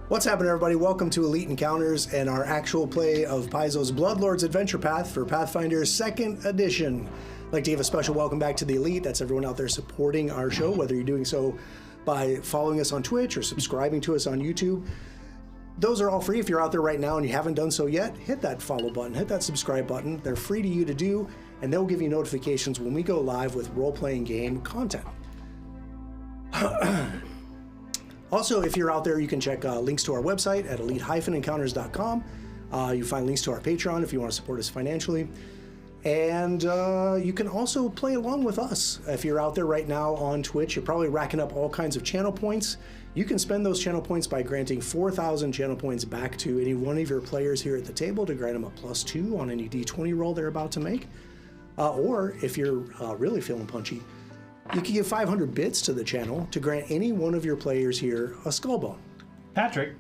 What's happening, everybody? Welcome to Elite Encounters and our actual play of Paizo's Bloodlords Adventure Path for Pathfinder 2nd Edition. I'd like to give a special welcome back to the Elite. That's everyone out there supporting our show, whether you're doing so by following us on Twitch or subscribing to us on YouTube. Those are all free. If you're out there right now and you haven't done so yet, hit that follow button, hit that subscribe button. They're free to you to do, and they'll give you notifications when we go live with role-playing game content. Also, if you're out there, you can check links to our website at elite-encounters.com. You find links to our Patreon if you want to support us financially. And you can also play along with us. If you're out there right now on Twitch, you're probably racking up all kinds of channel points. You can spend those channel points by granting 4,000 channel points back to any one of your players here at the table to grant them a +2 on any D20 roll they're about to make. Or if you're really feeling punchy, you can give 500 bits to the channel to grant any one of your players here a skull bone. Patrick,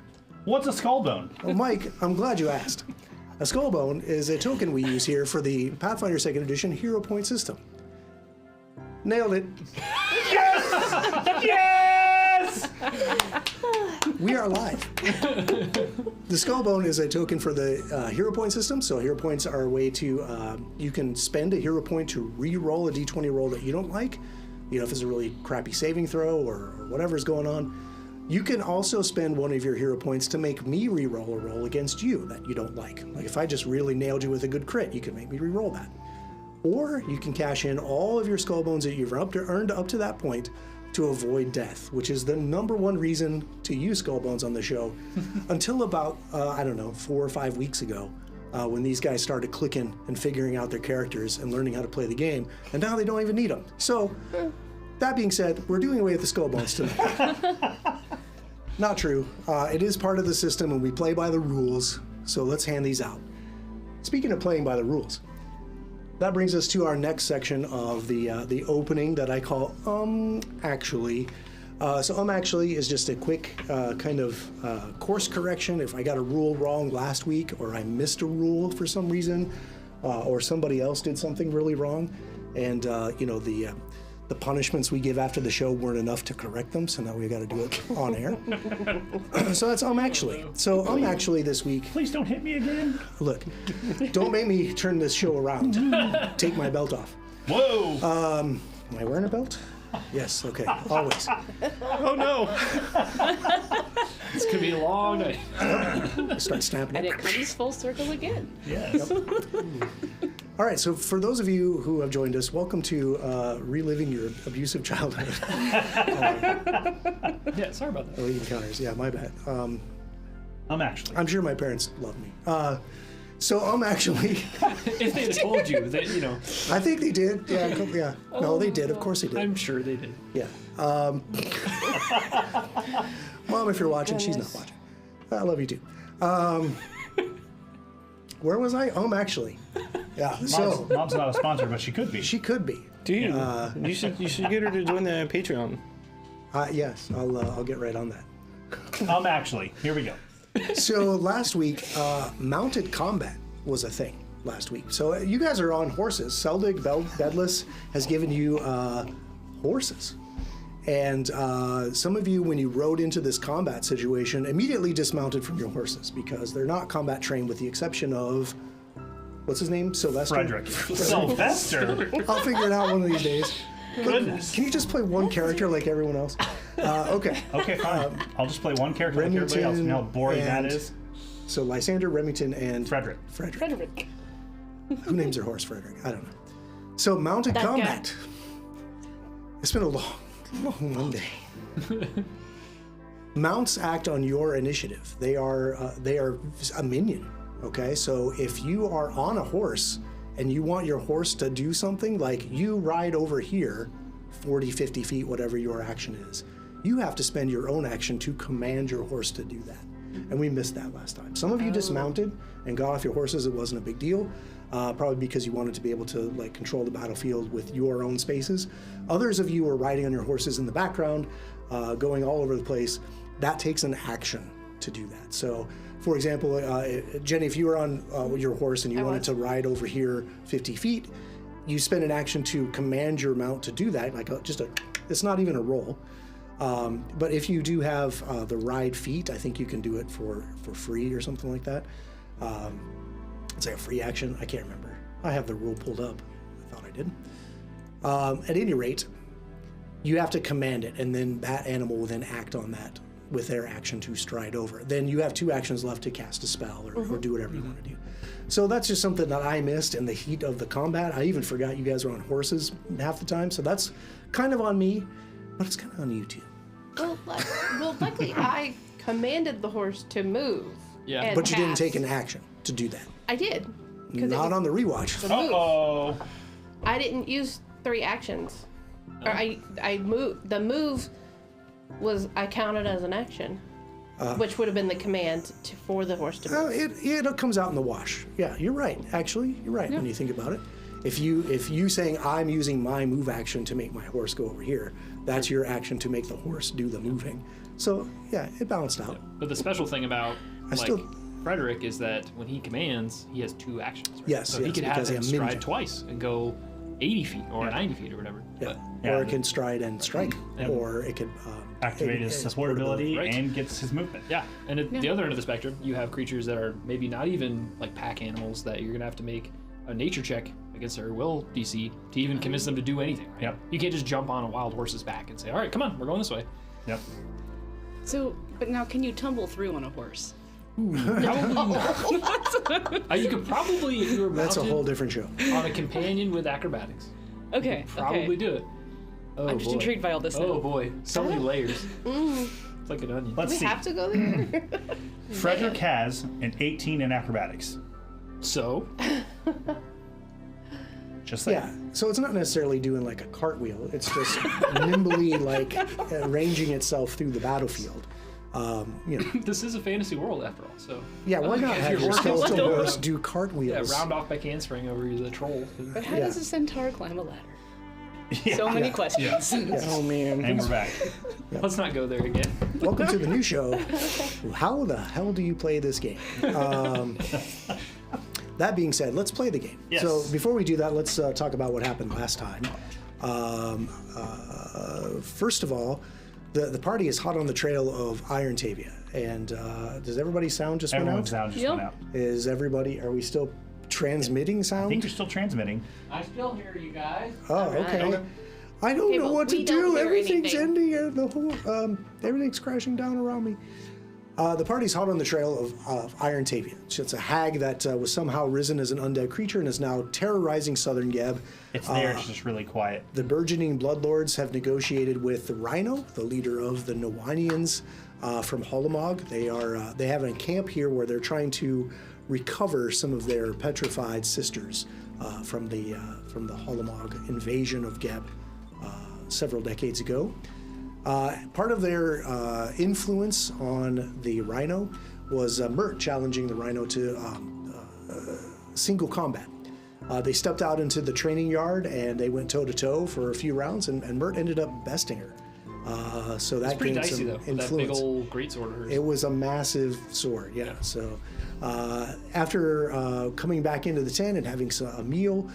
what's a skull bone? Well, Mike, I'm glad you asked. A skull bone is a token we use here for the Pathfinder 2nd Edition hero point system. Nailed it. Yes! Yes! We are live. The skull bone is a token for the hero point system. So hero points are a way to, you can spend a hero point to re-roll a d20 roll that you don't like. You know, if it's a really crappy saving throw or whatever's going on. You can also spend one of your hero points to make me re-roll a roll against you that you don't like. Like if I just really nailed you with a good crit, you can make me re-roll that. Or you can cash in all of your skull bones that you've earned up to that point to avoid death, which is the #1 reason to use skull bones on the show until about, I don't know, 4 or 5 weeks ago. When these guys started clicking and figuring out their characters and learning how to play the game, and now they don't even need them. So, that being said, we're doing away with the skull bones tonight. Not true. It is part of the system and we play by the rules, so let's hand these out. Speaking of playing by the rules, that brings us to our next section of the opening that I call Actually. So Actually is just a quick kind of course correction. If I got a rule wrong last week, or I missed a rule for some reason, or somebody else did something really wrong, and you know, the punishments we give after the show weren't enough to correct them, so now we got to do it on air. So that's Actually. So Actually this week. Please don't hit me again. Look, don't make me turn this show around. Take my belt off. Whoa. Am I wearing a belt? Yes, okay, always. Oh no! This could be a long night. Start snapping And it. it comes full circle again. Yes. All right, so for those of you who have joined us, welcome to Reliving Your Abusive Childhood. Yeah, sorry about that. Elite Encounters, yeah, my bad. Actually. I'm sure my parents love me. So Actually, If they had told you that, you know. I think they did. Yeah, yeah. No, they did. Of course they did. I'm sure they did. Yeah. Mom, if you're watching, she's not watching. I love you too. Where was I? Actually. Yeah. So Mom's not a sponsor, but she could be. she could be. Do you? You should get her to join the Patreon. Yes, I'll get right on that. Actually, here we go. So last week, mounted combat was a thing last week. So you guys are on horses. Seldig Bedless has given you horses. And some of you, when you rode into this combat situation, immediately dismounted from your horses because they're not combat trained with the exception of, what's his name? Sylvester? Frederick. Sylvester. I'll figure it out one of these days. Goodness. Can you just play one character like everyone else? Okay. Okay, fine. I'll just play one character like everybody else. You know how boring that is? So Lysander, Remington, and Frederick. Frederick. Who names their horse Frederick? I don't know. So mounted That guy. combat. It's been a long Monday. Mounts act on your initiative. They are a minion. Okay, so if you are on a horse and you want your horse to do something, like you ride over here 40, 50 feet, whatever your action is, you have to spend your own action to command your horse to do that. And we missed that last time. Some of you dismounted and got off your horses. It wasn't a big deal, probably because you wanted to be able to like control the battlefield with your own spaces. Others of you were riding on your horses in the background, going all over the place. That takes an action to do that. So, for example, Jenny, if you were on your horse and you wanted to ride over here 50 feet, you spend an action to command your mount to do that, like it's not even a roll. But if you do have the ride feat, I think you can do it for free or something like that. It's like a free action. I can't remember. I have the rule pulled up. I thought I did. At any rate, you have to command it, and then that animal will then act on that with their action to stride over. Then you have 2 actions left to cast a spell or do whatever you want to do. So that's just something that I missed in the heat of the combat. I even forgot you guys were on horses half the time, so that's kind of on me, but it's kind of on you too. Well, luckily I commanded the horse to move. Yeah. and But you didn't pass. take an action to do that. I did. 'Cause it Not was on the rewatch. the move. Oh, I didn't use 3 actions. Or I moved. The move was I counted as an action, which would have been the command for the horse to move. It comes out in the wash. Yeah, you're right. Actually, you're right when you think about it. If you saying I'm using my move action to make my horse go over here, that's your action to make the horse do the moving. So yeah, it balanced out. But the special thing about still- Frederick is that when he commands, he has 2 actions. Right? Yes, so he yes, could have because him he has stride ninja. twice and go 80 feet or 90 feet or whatever. Yeah. Yeah. Or it can stride and strike, Yeah. or it could activate his support ability Right. and gets his movement. Yeah, and at the other end of the spectrum, you have creatures that are maybe not even like pack animals that you're gonna have to make a nature check against their will DC to even convince them to do anything. Right? Yep. You can't just jump on a wild horse's back and say, "All right, come on, we're going this way." Yep. So, but now can you tumble through on a horse? Probably not. You could probably, if you were That's a mounted whole different show. on a companion with acrobatics, Okay. probably okay. do it. Oh, I'm just boy. intrigued by all this. Oh now. boy, so many layers. It's like an onion. Let's We see. have to go there. Frederick has an 18 in acrobatics. So, Just saying. Yeah, so it's not necessarily doing like a cartwheel. It's just nimbly like arranging itself through the battlefield. You know, this is a fantasy world after all. So yeah, why not if have your your horse can skeletal still- horse do yeah, cartwheels? round off by handspring over the troll. But how Yeah. does a centaur climb a ladder? Yeah. So many questions. Oh man. And we're back. Let's not go there again. Welcome to the new show. How the hell do you play this game? That being said, let's play the game. Yes. So before we do that, let's talk about what happened last time. First of all, the party is hot on the trail of Iron Tavia. And does everybody's sound just went Everyone's out? sound just Yep. went out. Is everybody, are we still transmitting sound? I think you're still transmitting. I still hear you guys. Oh, okay. Okay. I don't Okay, know well, what to we don't do. hear Everything's anything. ending. The whole everything's crashing down around me. The party's hot on the trail of Iron Tavia. It's a hag that was somehow risen as an undead creature and is now terrorizing Southern Geb. It's there. It's just really quiet. The burgeoning Bloodlords have negotiated with the Rhino, the leader of the Nowanians from Holomog. They have a camp here where they're trying to recover some of their petrified sisters from the Holomog invasion of Geb several decades ago. Part of their influence on the Rhino was Mert challenging the Rhino to single combat. They stepped out into the training yard and they went toe-to-toe for a few rounds, and Mert ended up besting her. So that It's pretty gained dicey some though. With influence. that big old greatsword of hers. It was a massive sword, yeah. So after coming back into the tent and having a meal,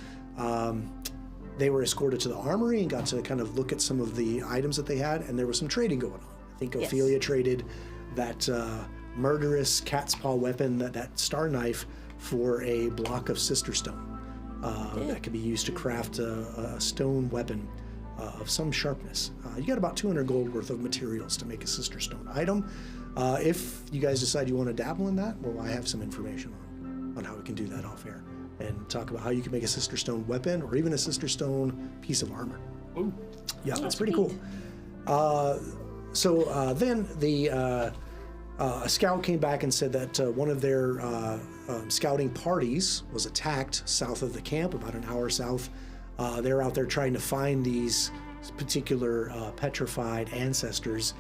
they were escorted to the armory and got to kind of look at some of the items that they had, and there was some trading going on. I think Ophelia traded that murderous cat's paw weapon, that star knife, for a block of sister stone that could be used to craft a stone weapon of some sharpness. You got about 200 gold worth of materials to make a sister stone item. If you guys decide you want to dabble in that, well, I have some information on how we can do that off air and talk about how you can make a sister stone weapon or even a sister stone piece of armor. Ooh. Yeah, that's pretty cool. So then a scout came back and said that one of their scouting parties was attacked south of the camp, about an hour south. They're out there trying to find these particular petrified ancestors.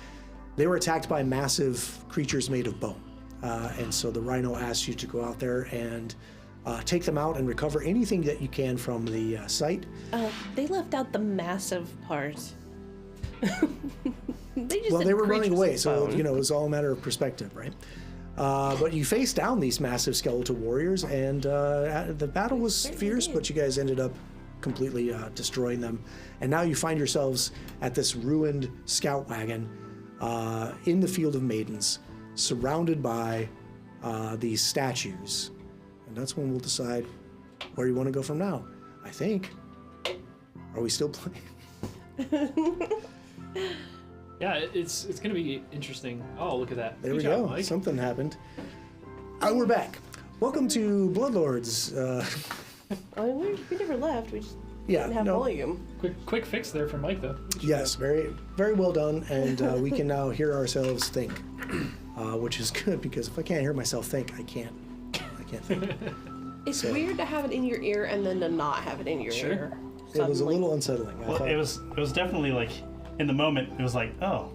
They were attacked by massive creatures made of bone. And so the Rhino asked you to go out there and take them out and recover anything that you can from the site. They left out the massive part. They were running away, so it was all a matter of perspective, right? But you faced down these massive skeletal warriors, and the battle was fierce, but you guys ended up completely destroying them. And now you find yourselves at this ruined scout wagon in the Field of Maidens, surrounded by these statues. And that's when we'll decide where you want to go from now, I think. Are we still playing? Yeah, it's gonna be interesting. Oh, look at that. There Good we job, go. Mike. Something happened. We're back. Welcome to Bloodlords. I mean, we never left. We just Yeah, didn't have no. volume. Quick fix there for Mike though. Yes, very, very well done. And we can now hear ourselves think, which is good because if I can't hear myself think, I can't think. It's weird to have it in your ear and then to not have it in your Sure. ear. It was a suddenly. little unsettling. I Well, thought- it was definitely like in the moment. It was like, oh,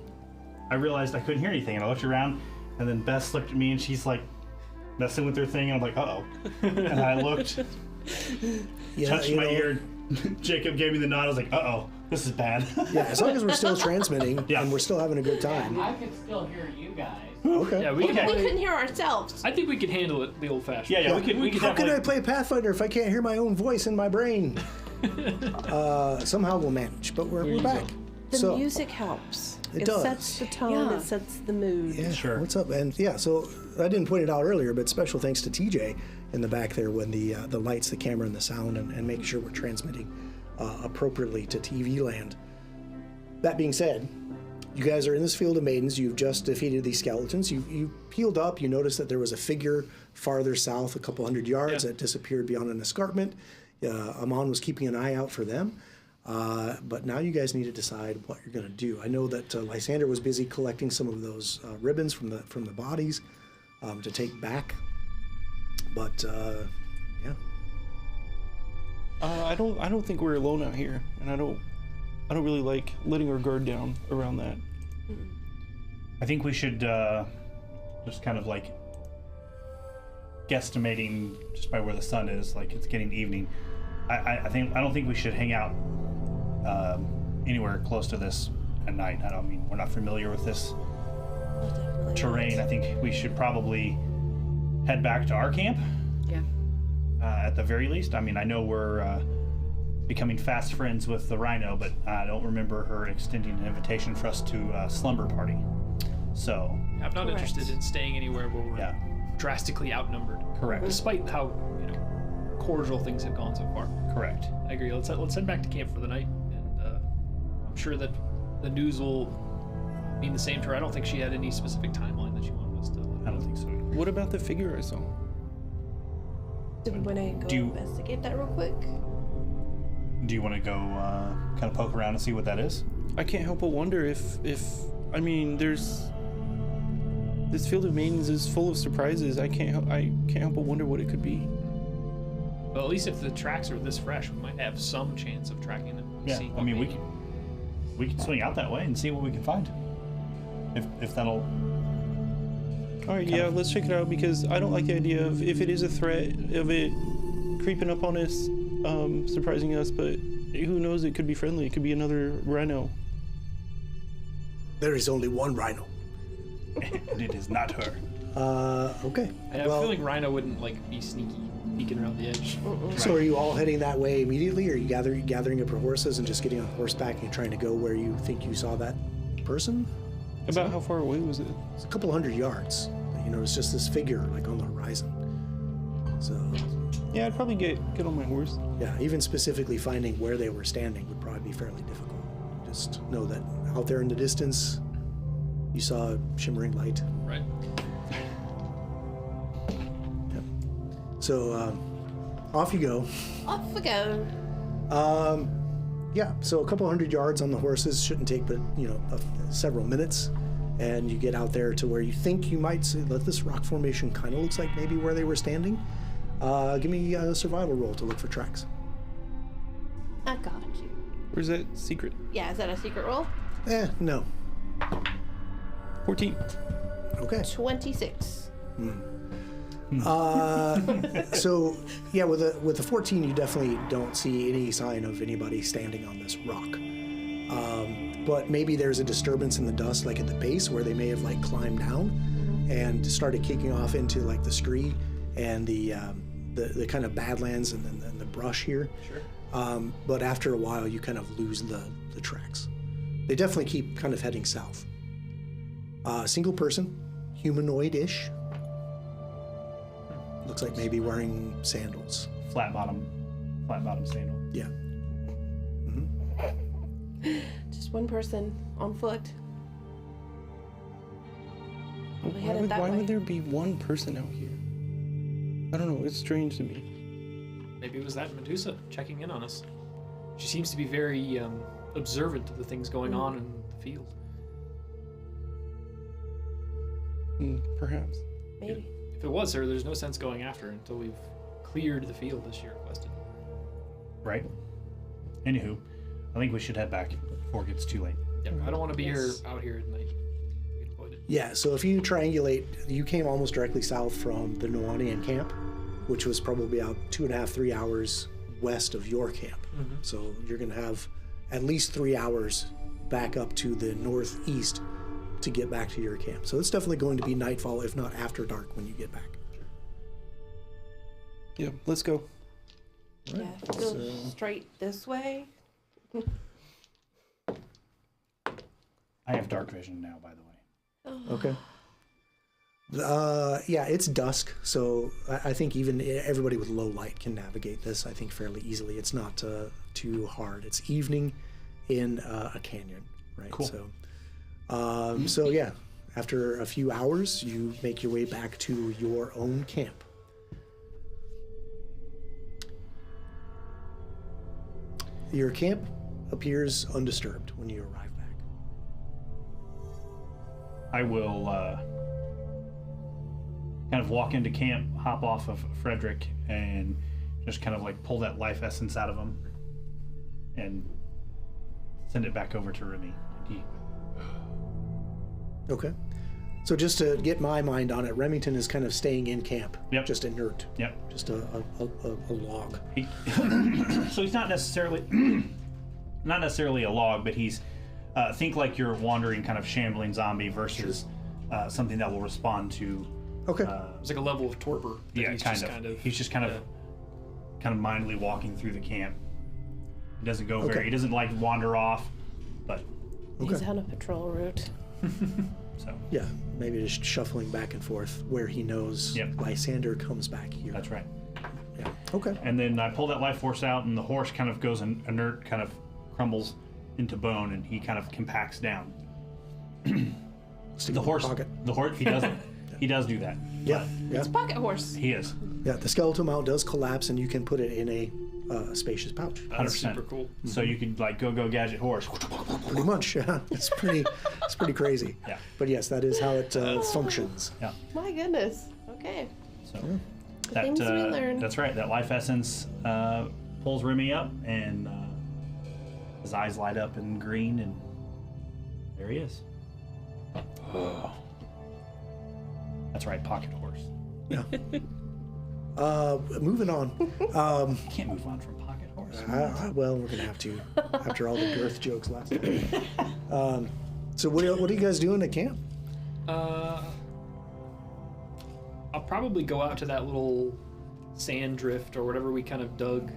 I realized I couldn't hear anything, and I looked around, and then Bess looked at me, and she's like messing with her thing, and I'm like, uh oh. And I looked, yeah, touched you my know, ear. Jacob gave me the nod. I was like, uh oh, this is bad. Yeah, as long as we're still transmitting Yeah. and we're still having a good time. I can still hear you guys. Okay. Yeah, we Okay. can We play, couldn't hear ourselves. I think we could handle it the old-fashioned. Yeah, we could How can I definitely. play Pathfinder if I can't hear my own voice in my brain? Somehow we'll manage, but we're back. The So- music helps. It does. Sets the tone. Yeah. It sets the mood. Yeah, Sure. What's up? And yeah, so I didn't point it out earlier, but special thanks to TJ in the back there when the lights, the camera, and the sound, and making sure we're transmitting appropriately to TV land. That being said, you guys are in this Field of Maidens. You've just defeated these skeletons. You peeled up. You noticed that there was a figure farther south, a couple hundred yards, that disappeared beyond an escarpment. Amon was keeping an eye out for them. But now you guys need to decide what you're going to do. I know that Lysander was busy collecting some of those ribbons from the bodies to take back. But yeah, I don't think we're alone out here, and I don't really like letting our guard down around that. I think we should just kind of like guesstimating just by where the sun is, like it's getting evening. I don't think we should hang out anywhere close to this at night. I don't mean we're not familiar with this terrain. I think we should probably head back to our camp Yeah. at the very least. I mean, I know we're becoming fast friends with the Rhino, but I don't remember her extending an invitation for us to a slumber party. So, I'm not Correct. interested in staying anywhere where we're yeah, drastically outnumbered. correct, Despite how cordial things have gone so far. correct. I agree. Let's head back to camp for the night, and I'm sure that the news will mean the same to her. I don't think she had any specific timeline that she wanted us to. I don't think so. What about the figure I saw? Do we want to go Do you- investigate that real quick? Do you want to go kind of poke around and see what that is? I can't help but wonder if I mean, there's this Field of Maidens is full of surprises. I can't help but wonder what it could be. Well, at least if the tracks are this fresh, we might have some chance of tracking them. Yeah, See I mean, what we can swing out that way and see what we can find. If that'll. All right, yeah, let's check it out because I don't like the idea of if it is a threat of it creeping up on us, surprising us. But who knows? It could be friendly. It could be another rhino. there is only one Rhino. And it is not her. Okay. I have a feeling Rhino wouldn't be sneaky, peeking around the edge. So are you all heading that way immediately, or are you gathering up your horses and just getting on horseback and trying to go where you think you saw that person? About how far away was it? It's a couple hundred yards. It's just this figure on the horizon. So Yeah, I'd probably get on my horse. yeah, even specifically finding where they were standing would probably be fairly difficult. Just know that out there in the distance, you saw a shimmering light. Right. So off you go. Off we go. Yeah, so a couple hundred yards on the horses shouldn't take but several minutes, and you get out there to where you think you might see that this rock formation kind of looks like maybe where they were standing. Give me a survival roll to look for tracks. I got you. Or is that secret? Yeah, is that a secret roll? No. 14. Okay. 26. So yeah, with the 14, you definitely don't see any sign of anybody standing on this rock. But maybe there's a disturbance in the dust, like at the base, where they may have climbed down and started kicking off into the scree and the kind of badlands and then the brush here. Sure. But after a while, you kind of lose the tracks. They definitely keep kind of heading south. Single person, humanoid-ish. Looks like maybe wearing sandals. Flat bottom sandal. Yeah. Just one person on foot. Probably headed that Why way. would there be one person out here? I don't know. It's strange to me. Maybe it was that Medusa checking in on us. She seems to be very observant of the things going on in the field. Perhaps. Maybe. If it was her, there's no sense going after her until we've cleared the field as she requested. Right. Anywho, I think we should head back before it gets too late. Yeah, I don't want to be out here at night. We can avoid it. Yeah, so if you triangulate, you came almost directly south from the Noanian camp, which was probably about 2.5, 3 hours west of your camp. So you're going to have at least 3 hours back up to the northeast to get back to your camp. So it's definitely going to be nightfall, if not after dark, when you get back. Yeah, let's go. Yeah, go straight this way. I have dark vision now, by the way. Okay. Yeah, it's dusk, so I think even everybody with low light can navigate this, I think, fairly easily. It's not too hard. It's evening in a canyon, right? Cool. So yeah, after a few hours, you make your way back to your own camp. Your camp appears undisturbed when you arrive back. I will kind of walk into camp, hop off of Frederick, and just kind of like pull that life essence out of him and send it back over to Remy. Okay. So just to get my mind on it, Remington is kind of staying in camp. Yep. Just inert. Yep. Just a log. So he's not necessarily a log, but he's think like you're wandering kind of shambling zombie versus something that will respond to. Okay. It's like a level of torpor. that Yeah, he's kind just of. kind of. He's just kind of mindly walking through the camp. He doesn't go Okay. He doesn't like wander off, but He's on a patrol route. so Yeah, maybe just shuffling back and forth where he knows Yep. Lysander comes back here. that's right. Yeah. Okay. And then I pull that life force out, and the horse kind of goes inert, kind of crumbles into bone, and he kind of compacts down. Stick The in horse, your pocket. he doesn't. He does do that. Yeah. Yeah. It's a pocket horse. He is. Yeah. The skeletal mount does collapse, and you can put it in a spacious pouch. That's 100%. super cool. So you could like go gadget horse. Pretty much. Yeah. It's pretty crazy. Yeah. But yes, that is how it functions. Yeah. My goodness. Okay. So The things we learn. that's right. That life essence pulls Remy up, and his eyes light up in green, and there he is. That's right, pocket horse. Yeah. Moving on. Can't move on from pocket horse. Well, we're gonna have to after all the girth jokes last time. So what are you guys doing at camp? I'll probably go out to that little sand drift or whatever we kind of dug,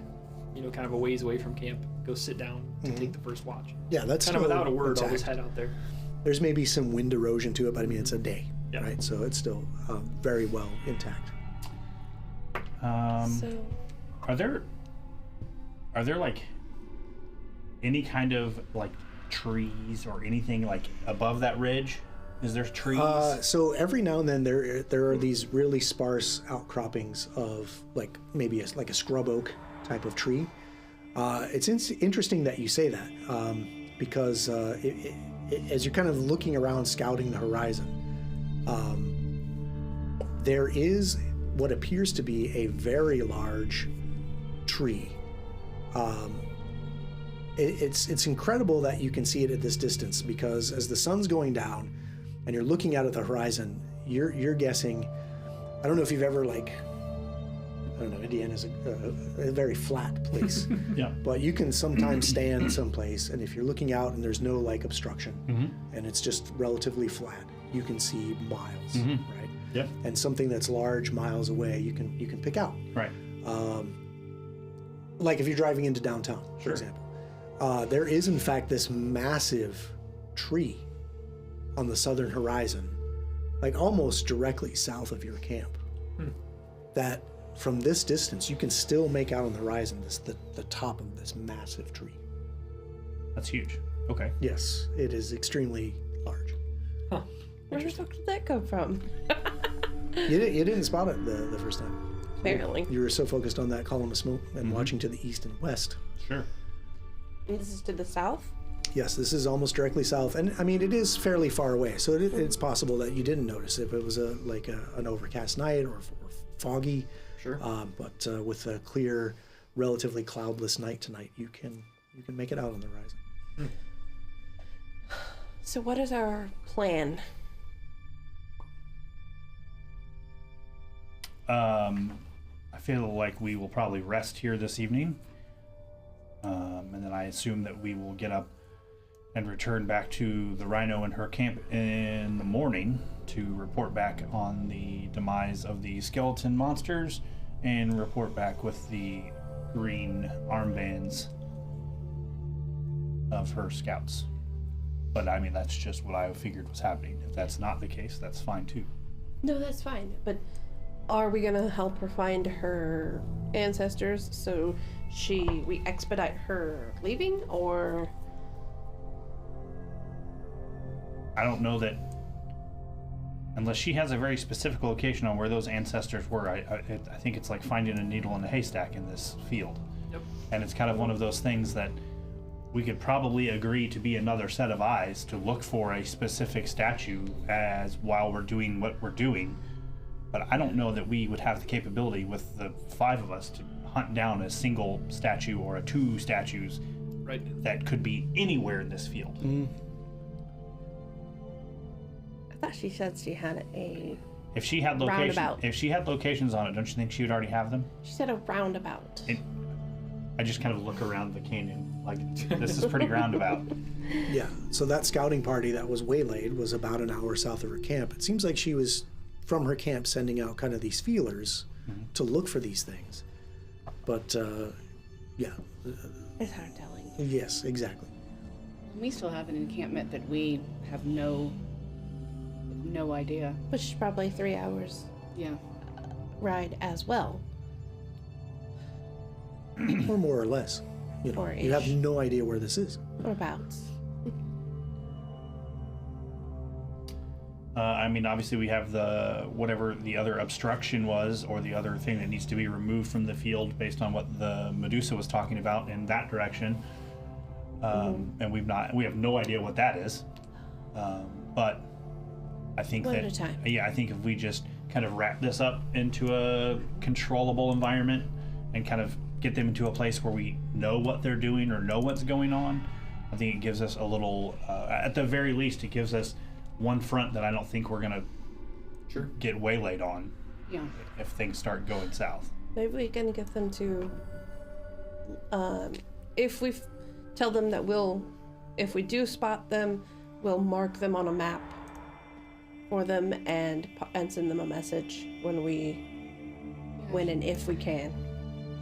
kind of a ways away from camp. Go sit down to take the first watch. Yeah, that's Kind of still without a word, I'll intact. just head out there. There's maybe some wind erosion to it, but I mean it's a day, Yeah. right? So it's still very well intact. So Are there like any kind of like trees or anything like above that ridge? Is there trees? So every now and then there are these really sparse outcroppings of like maybe like a scrub oak type of tree. It's interesting that you say that because as you're kind of looking around scouting the horizon, there is what appears to be a very large tree. It's incredible that you can see it at this distance because as the sun's going down and you're looking out at the horizon, you're guessing. I don't know if you've ever Indiana's a very flat place. Yeah. But you can sometimes stand someplace, and if you're looking out and there's no like obstruction, and it's just relatively flat, you can see miles, right? Yep. And something that's large miles away, you can pick out. Right. like if you're driving into downtown, for example, there is in fact this massive tree on the southern horizon, like almost directly south of your camp, that from this distance you can still make out on the horizon the top of this massive tree. That's huge. Okay. Yes, it is extremely large. Where the fuck did that come from? You didn't spot it the first time. Apparently. You were so focused on that column of smoke and watching to the east and west. Sure. And this is to the south? Yes, this is almost directly south, and I mean it is fairly far away, so it's possible that you didn't notice if it was an overcast night or foggy. Sure. But with a clear, relatively cloudless night tonight, you can make it out on the horizon. So what is our plan? I feel like we will probably rest here this evening, and then I assume that we will get up and return back to the Rhino and her camp in the morning to report back on the demise of the skeleton monsters and report back with the green armbands of her scouts. But I mean, that's just what I figured was happening. If that's not the case, that's fine too. No, that's fine. But are we gonna help her find her ancestors so we expedite her leaving, or? I don't know that unless she has a very specific location on where those ancestors were. I think it's like finding a needle in a haystack in this field. Yep. And it's kind of one of those things that we could probably agree to be another set of eyes to look for a specific statue as while we're doing what we're doing. But I don't know that we would have the capability with the 5 of us to hunt down a single statue or 2 statues that could be anywhere in this field. I thought she said she had a. If she had locations on it, don't you think she would already have them? She said a roundabout. I just kind of look around the canyon like this is pretty roundabout. Yeah, so that scouting party that was waylaid was about an hour south of her camp. It seems like she was from her camp sending out kind of these feelers to look for these things. But yeah. It's hard telling. Yes, exactly. We still have an encampment that we have no idea. Which is probably 3 hours Yeah. ride as well. Or more or less. You know, Or you have ish. no idea where this is. Or about. I mean, obviously we have whatever the other obstruction was, or the other thing that needs to be removed from the field based on what the Medusa was talking about in that direction. And we have no idea what that is. But I think One at a time. Yeah, I think if we just kind of wrap this up into a controllable environment and kind of get them into a place where we know what they're doing or know what's going on, I think it gives us a little, at the very least, it gives us one front that I don't think we're going to get waylaid on Yeah. if things start going south. Maybe we can get them to, if we tell them that if we do spot them, we'll mark them on a map for them and send them a message when and if we can.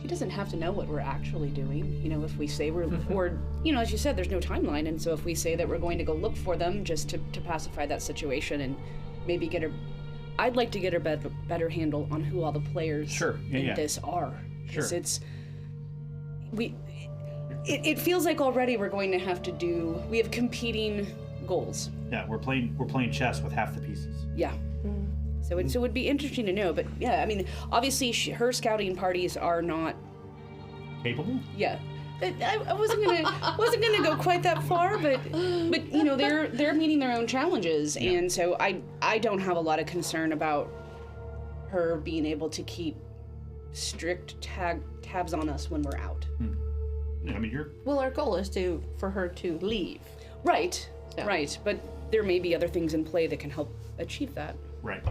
She doesn't have to know what we're actually doing. You know, if we say or, you know, as you said, there's no timeline. And so if we say that we're going to go look for them just to pacify that situation and maybe I'd like to get a better handle on who all the players in this are. Because it feels like already we're going to have we have competing goals. Yeah, we're playing chess with half the pieces. Yeah. So it would be interesting to know, but yeah, I mean, obviously her scouting parties are not Capable? Yeah, I wasn't gonna go quite that far, but you know they're meeting their own challenges, and so I don't have a lot of concern about her being able to keep strict tabs on us when we're out. I mean, Well, our goal is for her to leave. Right, So. right, but there may be other things in play that can help achieve that. right.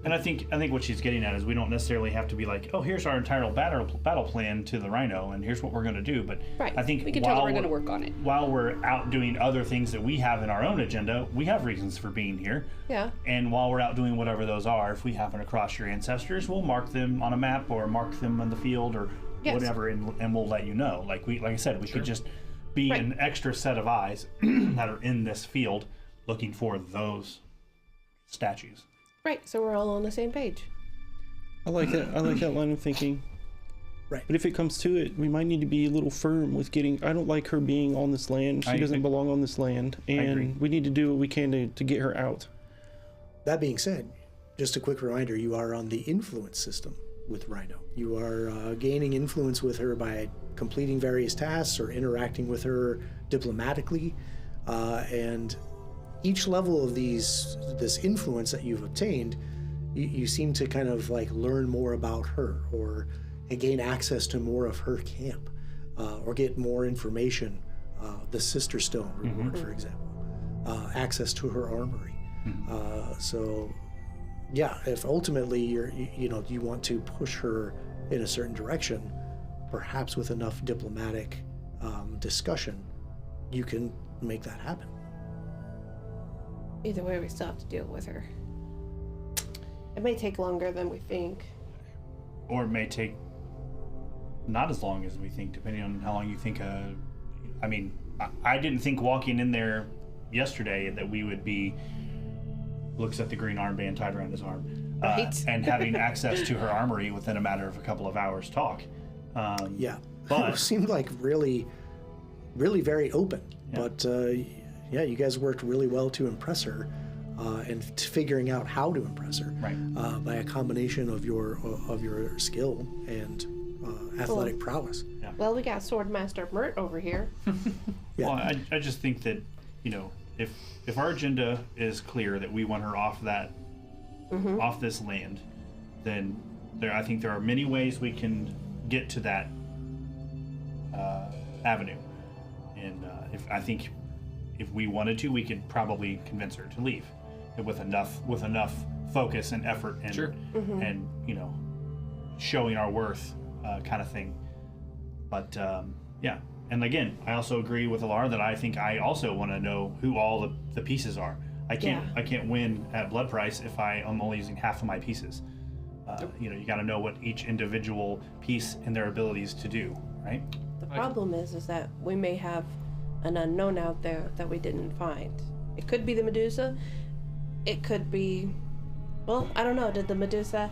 And I think what she's getting at is we don't necessarily have to be like, oh, here's our entire battle plan to the Rhino, and here's what we're going to do. But Right. I think We can tell that we're going to work on it. While we're out doing other things that we have in our own agenda, we have reasons for being here. Yeah. And while we're out doing whatever those are, if we happen to cross your ancestors, we'll mark them on a map or mark them on the field or Yes. whatever, and we'll let you know. Like I said, we could just be Right. an extra set of eyes that are in this field looking for those statues. Right, so we're all on the same page. I like that. I like that line of thinking. Right. But if it comes to it, we might need to be a little firm with getting. I don't like her being on this land. She I doesn't agree. belong on this land, agree. and we need to do what we can to get her out. That being said, just a quick reminder, you are on the influence system with Rhino. You are gaining influence with her by completing various tasks or interacting with her diplomatically, and each level of this influence that you've obtained, you seem to kind of like learn more about her, or gain access to more of her camp, or get more information. The Sister Stone reward, for example, access to her armory. So, yeah, if ultimately you want to push her in a certain direction, perhaps with enough diplomatic discussion, you can make that happen. Either way, we still have to deal with her. It may take longer than we think. Or it may take not as long as we think, depending on how long you think. I mean, I didn't think walking in there yesterday that we would be. Looks at the green armband tied around his arm, Right. and having access to her armory within a matter of a couple of hours talk. Yeah, But- it seemed like really very open. Yeah. But yeah, you guys worked really well to impress her, and figuring out how to impress her, Right. by a combination of your skill and athletic prowess. Well, we got Swordmaster Mert over here. Yeah. Well, I just think that, if our agenda is clear that we want her off off this land, then I think there are many ways we can get to that avenue. And if we wanted to, we could probably convince her to leave with enough focus and effort and Sure. and showing our worth kind of thing. But yeah, and again, I also agree with Alara that I think I also want to know who all the pieces are. I can't win at blood price if I am only using half of my pieces. You got to know what each individual piece and their abilities to do, right? The problem is that we may have an unknown out there that we didn't find. It could be the Medusa. It could be, well, I don't know. Did the Medusa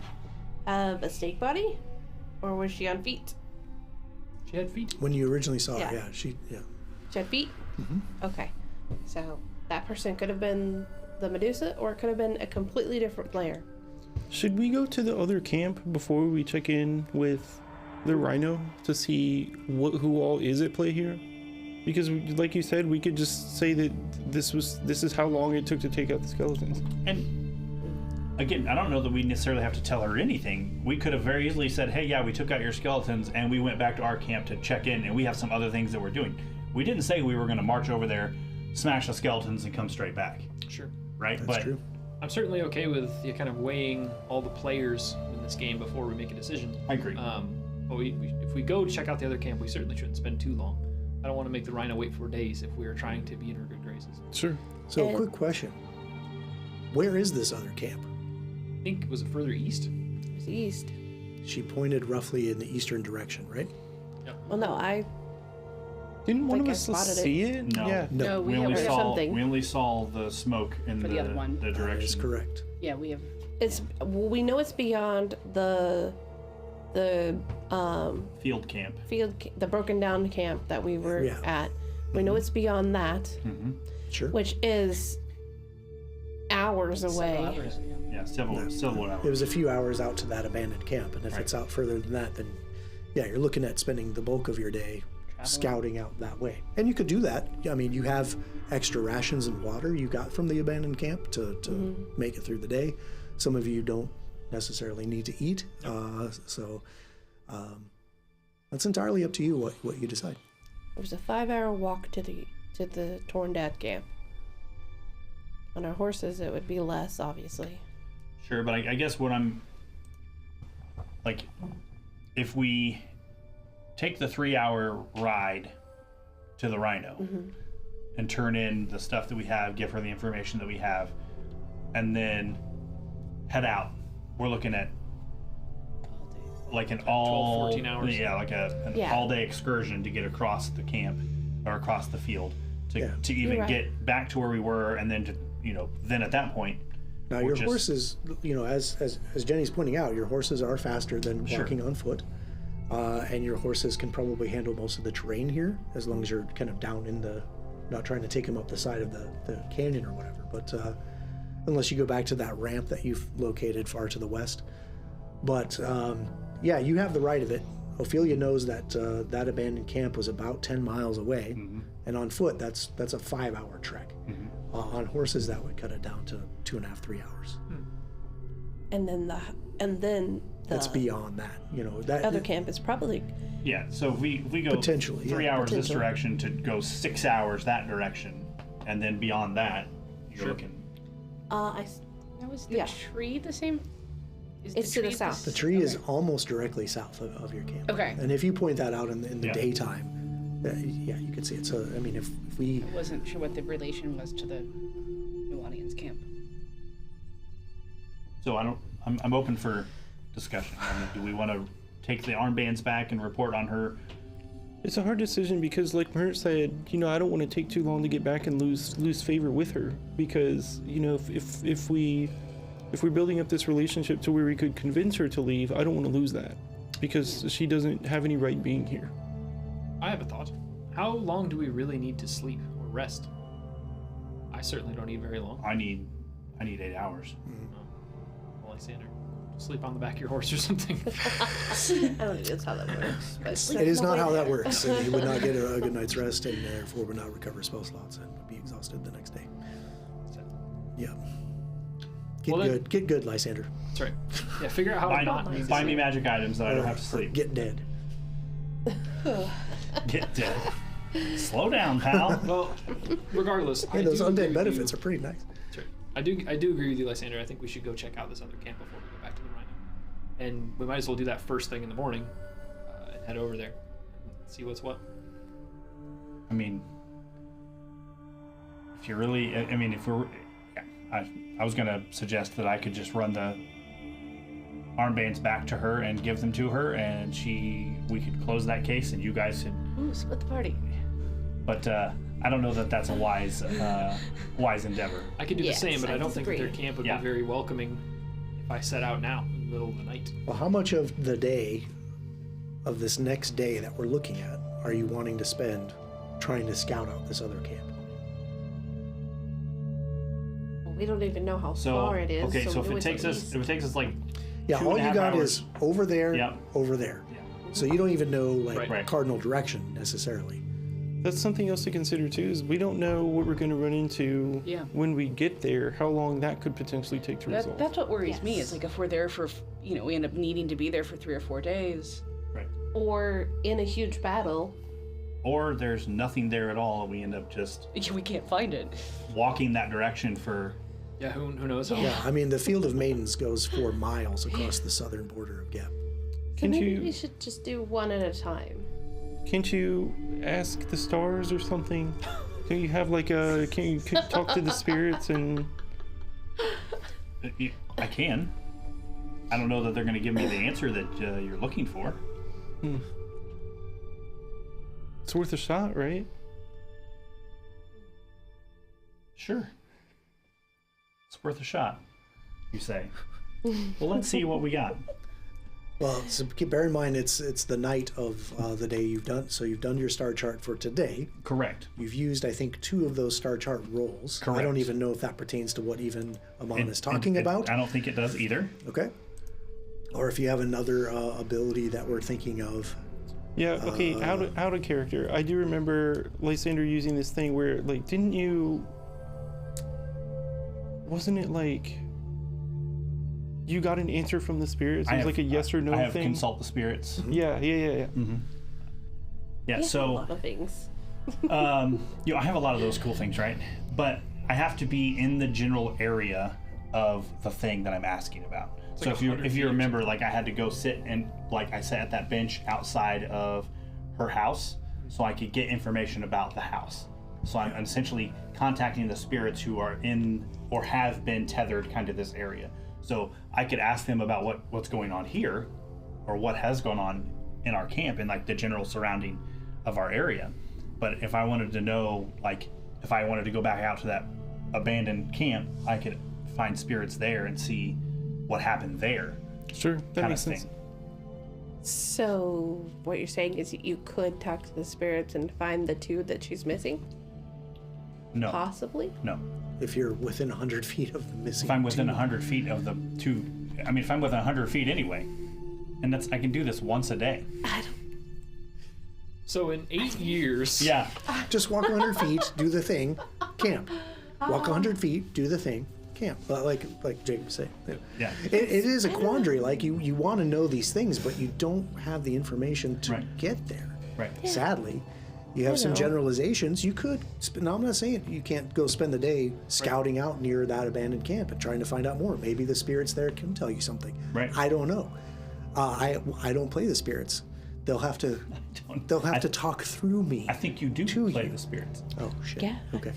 have a snake body, or was she on feet? She had feet. When you originally saw Yeah. her, she She had feet. Okay, so that person could have been the Medusa, or it could have been a completely different player. Should we go to the other camp before we check in with the Rhino to see who all is at play here? Because, like you said, we could just say that this is how long it took to take out the skeletons. And again, I don't know that we necessarily have to tell her anything. We could have very easily said, hey, yeah, we took out your skeletons and we went back to our camp to check in, and we have some other things that we're doing. We didn't say we were going to march over there, smash the skeletons, and come straight back, Sure. right? that's true. I'm certainly okay with you kind of weighing all the players in this game before we make a decision. I agree. But if we go check out the other camp, we certainly shouldn't spend too long. I don't want to make the Rhino wait 4 days if we are trying to be in her good graces. Sure. So, And- quick question: where is this other camp? I think, was it further east? It was east. She pointed roughly in the eastern direction, right? Well, no, I Didn't one Think of I us spotted it. see it? No. Yeah. No, we only have saw something. we only saw the smoke in For the other one. the That direction. is correct. Yeah, we have. we know it's beyond the Field camp. the broken down camp that we were Yeah. at. We know it's beyond that, Sure. which is hours away. Several hours, yeah. Yeah, several It hours. was a few hours out to that abandoned camp, and if it's out further than that, then yeah, you're looking at spending the bulk of your day scouting out that way. And you could do that. I mean, you have extra rations and water you got from the abandoned camp to make it through the day. Some of you don't necessarily need to eat, so that's entirely up to you what you decide. It was a 5-hour walk to the Torn Dad camp. On our horses, it would be less, obviously. Sure, but I guess what I'm like, if we take the 3-hour ride to the Rhino and turn in the stuff that we have, give her the information that we have, and then head out, we're looking at like an 14 hours. Yeah, like an Yeah. all-day excursion to get across the camp or across the field to even right. get back to where we were, and then to then at that point. Now we're your just- horses, as Jenny's pointing out, your horses are faster than Sure. walking on foot, and your horses can probably handle most of the terrain here, as long as you're kind of down in the, not trying to take them up the side of the canyon or whatever. But unless you go back to that ramp that you've located far to the west. But yeah, you have the right of it. Ophelia knows that that abandoned camp was about 10 miles away, and on foot that's a 5-hour trek. On horses, that would cut it down to 2.5, 3 hours. And then the That's beyond that, that other camp is probably Yeah, so if we go Potentially, 3 yeah. hours this Potentially. direction to go 6 hours that direction, and then beyond that, you're looking. I s- Now, is the Yeah. tree the same? Is It's the to the tree south. The tree is almost directly south of your camp. Okay. And if you point that out in the Yeah. daytime, yeah, you could see it. So I mean, if we I wasn't sure what the relation was to the New Orleans camp. So I'm open for discussion. I mean, do we want to take the armbands back and report on her? It's a hard decision because, like Mert said, I don't want to take too long to get back and lose favor with her because, if we're building up this relationship to where we could convince her to leave, I don't want to lose that because she doesn't have any right being here. I have a thought. How long do we really need to sleep or rest? I certainly don't need very long. I need 8 hours. Well, Lysander, sleep on the back of your horse or something. I don't think that's how that works. But it is not how that works. You would not get a good night's rest, and therefore would not recover spell slots and would be exhausted the next day. Yeah. Get good, Lysander. That's right. Yeah, figure out how to not need to Buy me sleep. magic items that I don't have to Or sleep. Get dead. Get dead. Slow down, pal. Well, regardless, Hey, I those do agree undead with benefits you. are pretty nice. That's right. I do agree with you, Lysander. I think we should go check out this other camp before we go back to the Rhino, and we might as well do that first thing in the morning, and head over there, and see what's what. I mean, if you're really, I mean, if we're, I was gonna suggest that I could just run the armbands back to her and give them to her, and we could close that case, and you guys could. Ooh, split the party. But I don't know that that's a wise endeavor. I could do Yes, the same, but I I don't think that their disagree. camp would Yeah. be very welcoming if I set out now in the middle of the night. Well, how much of the day, of this next day that we're looking at, are you wanting to spend trying to scout out this other camp? we don't even know how So far it is. okay, so we if know it it's takes at us, least- if it takes us like Yeah, 2.5 all you got hours. is over there, Yep. over there. Yeah. So you don't even know Right. cardinal direction necessarily. That's something else to consider too. Is we don't know what we're going to run into Yeah. when we get there. How long that could potentially take to resolve. That's what worries me. Yes. It's like if we're there for, we end up needing to be there for 3 or 4 days. Right. or in a huge battle. Or there's nothing there at all, and we end up just We can't find it. walking that direction for. Yeah, who knows how Yeah, I mean, the Field of Maidens goes 4 miles across the southern border of Gep. So Can maybe you- we should just do one at a time. Can't you ask the stars or something? Can you have can you talk to the spirits and I can. I don't know that they're going to give me the answer that you're looking for. it's worth a shot, right? Sure. It's worth a shot, you say. Well, let's see what we got. Well, so bear in mind it's the night of the day you've done. So you've done your star chart for today. Correct. You've used, I think, 2 of those star chart rolls. I don't Correct. even know if that pertains to what even Amon It- is talking it- about. I don't think it does either. Okay. Or if you have another ability that we're thinking of. Yeah, okay, out of character. I do remember Lysander using this thing where, didn't you... Wasn't it you got an answer from the spirits? It was like a yes or no I have thing? consult the spirits. Yeah. Yeah, We have a so lot of things. I have a lot of those cool things, right? But I have to be in the general area of the thing that I'm asking about. So like if you 100 feet or remember, I had to go sit and I sat at that bench outside of her house so I could get information about the house. So I'm essentially contacting the spirits who are in or have been tethered kind of this area. So I could ask them about what's going on here, or what has gone on in our camp and like the general surrounding of our area. But if I wanted to know, like if I wanted to go back out to that abandoned camp, I could find spirits there and see what happened there. Sure, that kind makes of sense. thing. So what you're saying is you could talk to the spirits and find the 2 that she's missing? No, Possibly? no. If you're within 100 feet of the missing If I'm within 2. 100 feet of the 2, I mean, if I'm within 100 feet anyway, and I can do this once a day. So in 8 years, Yeah, Just walk 100 feet, do the thing, camp. Walk 100 feet, do the thing, camp. Like Jacob said. yeah. It is a quandary. Like you want to know these things, but you don't have the information to Right. get there. Right. Sadly, you have some know. generalizations. You could. No, I'm not saying you can't go spend the day scouting out near that abandoned camp and trying to find out more. Maybe the spirits there can tell you something. Right. I don't know. I don't play the spirits. They'll have to. They'll have to talk through me. I think you do To play you. the spirits. Oh shit. Yeah. Okay.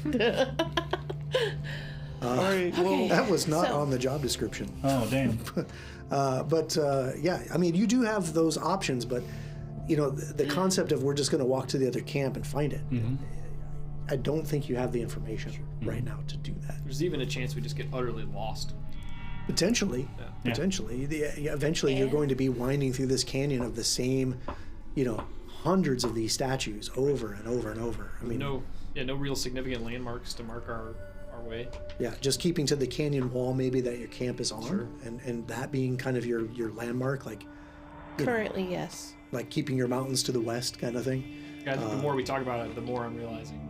All right, well, That was not So- on the job description. Oh, damn. Yeah, I mean, you do have those options, but the concept of we're just going to walk to the other camp and find it. I don't think you have the information right now to do that. there's even a chance we just get utterly lost. Potentially, Yeah. potentially. Eventually, you're going to be winding through this canyon of the same, hundreds of these statues over and over and over. I mean, No real significant landmarks to mark our way. yeah, just keeping to the canyon wall maybe that your camp is on, and that being kind of your landmark, like Currently, yes. like keeping your mountains to the west kind of thing. Guys, the more we talk about it, the more I'm realizing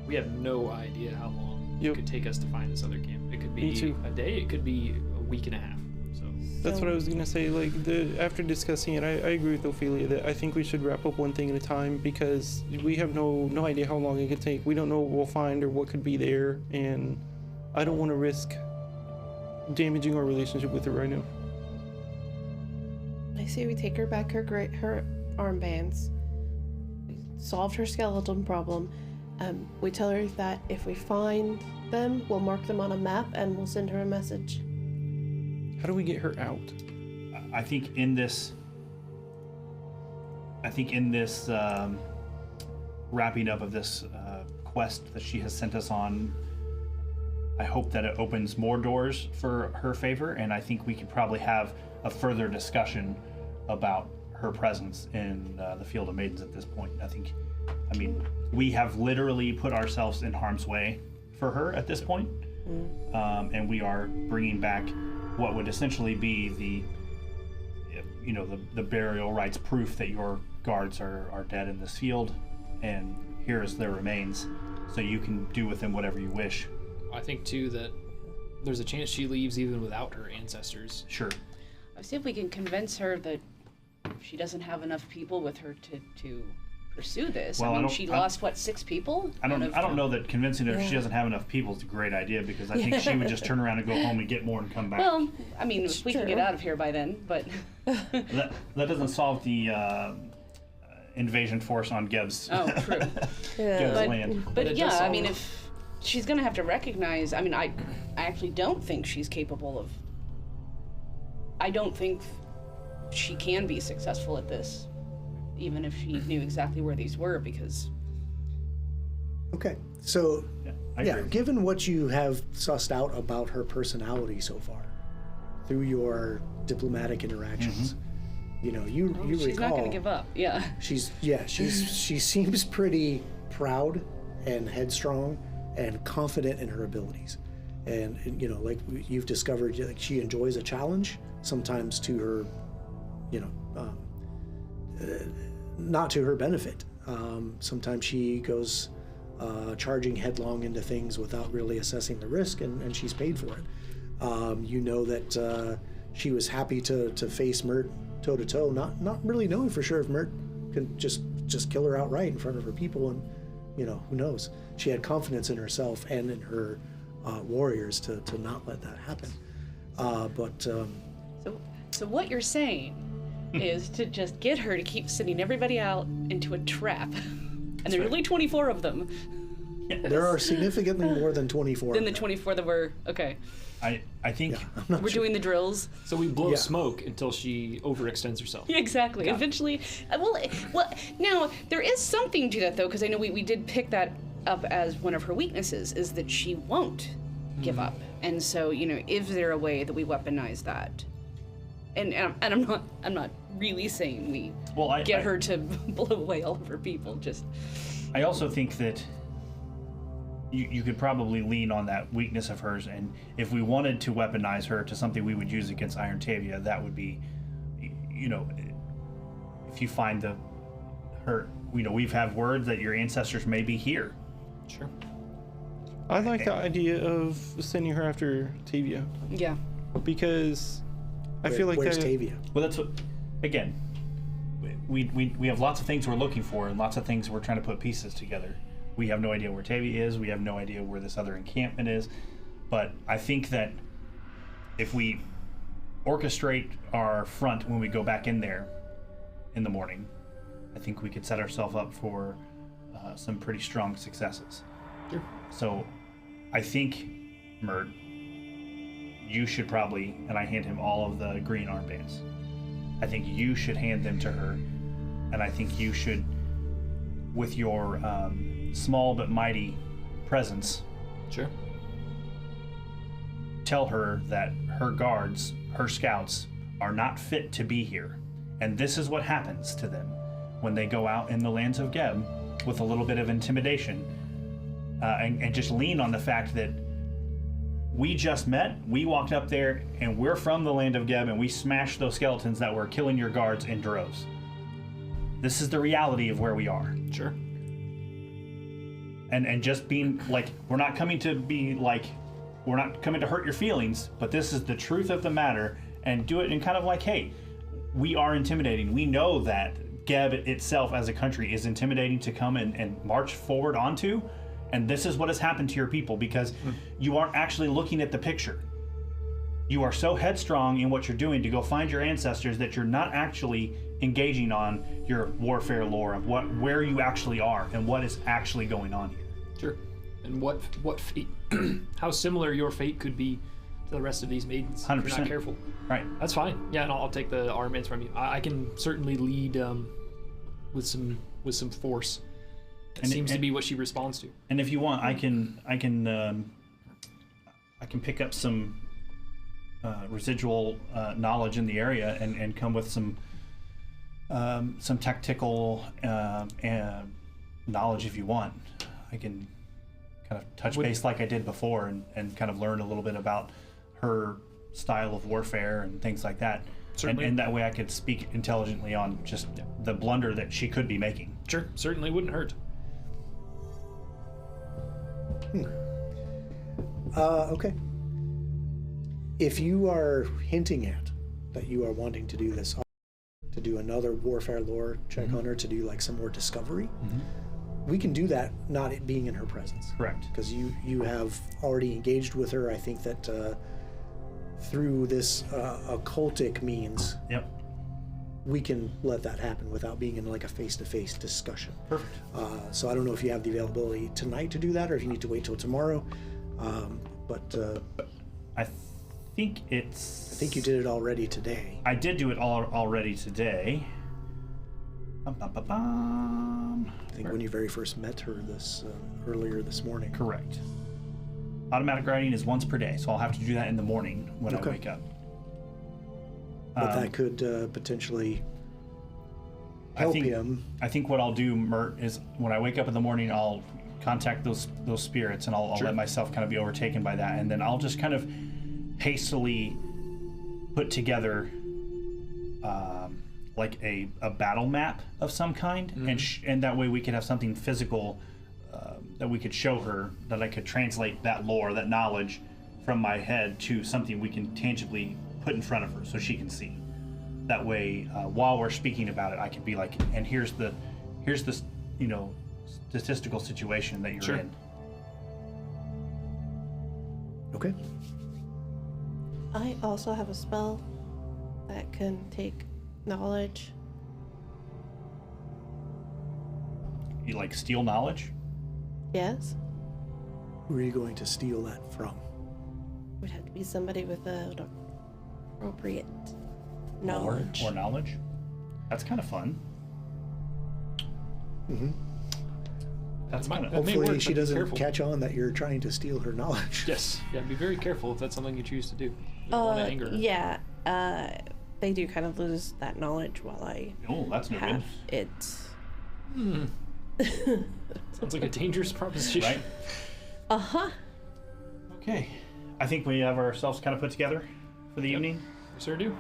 we have no idea how long it Yep. could take us to find this other camp. It could Me be too. a day, it could be a week and a half. So that's what I was gonna say. Like after discussing it, I agree with Ophelia that I think we should wrap up one thing at a time because we have no idea how long it could take. We don't know what we'll find or what could be there, and I don't want to risk damaging our relationship with her right now. I say we take her back her armbands. We solved her skeleton problem. We tell her that if we find them, we'll mark them on a map and we'll send her a message. How do we get her out? I think in this wrapping up of this quest that she has sent us on, I hope that it opens more doors for her favor, and I think we could probably have a further discussion about her presence in the Field of Maidens at this point. I mean, we have literally put ourselves in harm's way for her at this point, and we are bringing back what would essentially be the burial rites proof that your guards are dead in this field, and here is their remains, so you can do with them whatever you wish. I think too that there's a chance she leaves even without her ancestors. Sure. I'll see if we can convince her that she doesn't have enough people with her to pursue this. Well, I I mean, don't- she I- lost, 6 people? I don't know that convincing her if she Yeah. doesn't have enough people is a great idea, because I think she would just turn around and go home and get more and come back. Well, I mean, we can get true. out of here by then, but that doesn't solve the invasion force on Geb's, oh, true. Geb's But- land. But But it yeah, does I mean, solve- if she's gonna have to recognize, I mean, I actually don't think she's capable of. I don't think she can be successful at this, even if she knew exactly where these were, because Okay, so I yeah, agree. given what you have sussed out about her personality so far, through your diplomatic interactions, you she's recall not gonna give up. Yeah. she seems pretty proud and headstrong and confident in her abilities, and like you've discovered, like she enjoys a challenge, sometimes to her, not to her benefit. Sometimes she goes charging headlong into things without really assessing the risk, and she's paid for it. That she was happy to face Mert toe to toe, not really knowing for sure if Mert can just kill her outright in front of her people, and who knows. She had confidence in herself and in her warriors to not let that happen. So what you're saying is to just get her to keep sending everybody out into a trap, and there's right. only 24 of them. There are significantly more than 24. Then the of them. 24 that were okay. I think Yeah, I'm not We're sure. doing the drills. So we blow Yeah. smoke until she overextends herself. Yeah, exactly. Got it. Eventually, well. Now there is something to that though, because I know we did pick that up as one of her weaknesses, is that she won't give up. And so, is there a way that we weaponize that? And I'm not really saying we get her to blow away all of her people. Just I also think that you could probably lean on that weakness of hers, and if we wanted to weaponize her to something we would use against Iron Tavia, that would be, if you find her, we've had word that your ancestors may be here. Sure. I like the idea of sending her after Tavia yeah. because I feel like Where's that. Tavia? Well, that's what, again, we have lots of things we're looking for and lots of things we're trying to put pieces together. We have no idea where Tavia is. We have no idea where this other encampment is. But I think that if we orchestrate our front when we go back in there in the morning, I think we could set ourselves up for some pretty strong successes. Sure. So I think, Mert, you should probably, and I hand him all of the green armbands, I think you should hand them to her, and I think you should, with your small but mighty presence, Sure. tell her that her guards, her scouts, are not fit to be here. And this is what happens to them when they go out in the lands of Geb with a little bit of intimidation. And just lean on the fact that we just met, we walked up there, and we're from the land of Geb, and we smashed those skeletons that were killing your guards in droves. This is the reality of where we are. Sure. And just being like, we're not coming to hurt your feelings, but this is the truth of the matter, and do it in kind of like, hey, we are intimidating. We know that Geb itself as a country is intimidating to come and march forward onto, and this is what has happened to your people because you aren't actually looking at the picture. You are so headstrong in what you're doing to go find your ancestors that you're not actually engaging on your warfare lore of where you actually are and what is actually going on here. Sure. And what fate, how similar your fate could be to the rest of these maidens if 100%. you're not careful. Right. That's fine. Yeah, and I'll take the armbands from you. I can certainly lead with some force. That seems to be what she responds to. And if you want, I can pick up some residual knowledge in the area and come with some tactical knowledge if you want. I can kind of touch base like I did before and kind of learn a little bit about her style of warfare and things like that. Certainly. And that way I could speak intelligently on just the blunder that she could be making. Sure, certainly wouldn't hurt. Okay. If you are hinting at that you are wanting to do this, to do another warfare lore check on her, to do like some more discovery, we can do that not it being in her presence. Correct. Because you have already engaged with her. I think that through this occultic means, Yep. we can let that happen without being in like a face-to-face discussion. Perfect. So I don't know if you have the availability tonight to do that or if you need to wait till tomorrow. But I think it's... I think you did it already today. I did do it already today. Bum. I think when you very first met her earlier this morning. Correct. Automatic writing is once per day, so I'll have to do that in the morning when I Okay. wake up. But that could potentially help him. I think what I'll do, Mert, is when I wake up in the morning, I'll contact those spirits, and I'll Sure. let myself kind of be overtaken by that, and then I'll just kind of hastily put together like a battle map of some kind, and that way we could have something physical that we could show her, that I could translate that lore, that knowledge from my head to something we can tangibly put in front of her so she can see. That way, while we're speaking about it, I could be like, and here's the statistical situation that you're Sure. in. Okay. I also have a spell that can take knowledge. You like steal knowledge? Yes. Who are you going to steal that from? Would have to be somebody with an appropriate Lore knowledge. or knowledge. That's kind of fun. Mm-hmm. That's That kind of. may Hopefully work, she but be doesn't careful. catch on that you're trying to steal her knowledge. Yes. Yeah. Be very careful if that's something you choose to do. You don't want to anger her. Yeah. They do kind of lose that knowledge while I Oh, that's no good. have it. Sounds like a dangerous proposition. Right? Uh-huh. Okay. I think we have ourselves kind of put together for the evening. You sure do.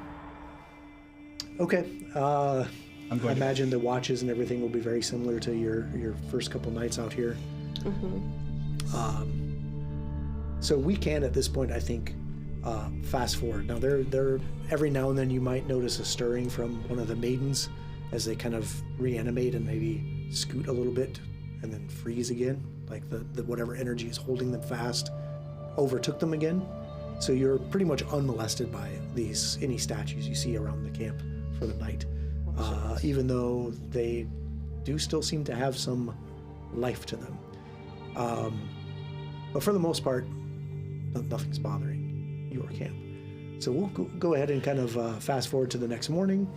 Okay. I'm I going to. imagine the watches and everything will be very similar to your first couple nights out here. So we can at this point, I think, fast forward. Now they're every now and then you might notice a stirring from one of the maidens as they kind of reanimate and maybe scoot a little bit and then freeze again, like the whatever energy is holding them fast overtook them again. So you're pretty much unmolested by any statues you see around the camp for the night, even though they do still seem to have some life to them. But for the most part, nothing's bothering your camp. So we'll go ahead and kind of fast forward to the next morning.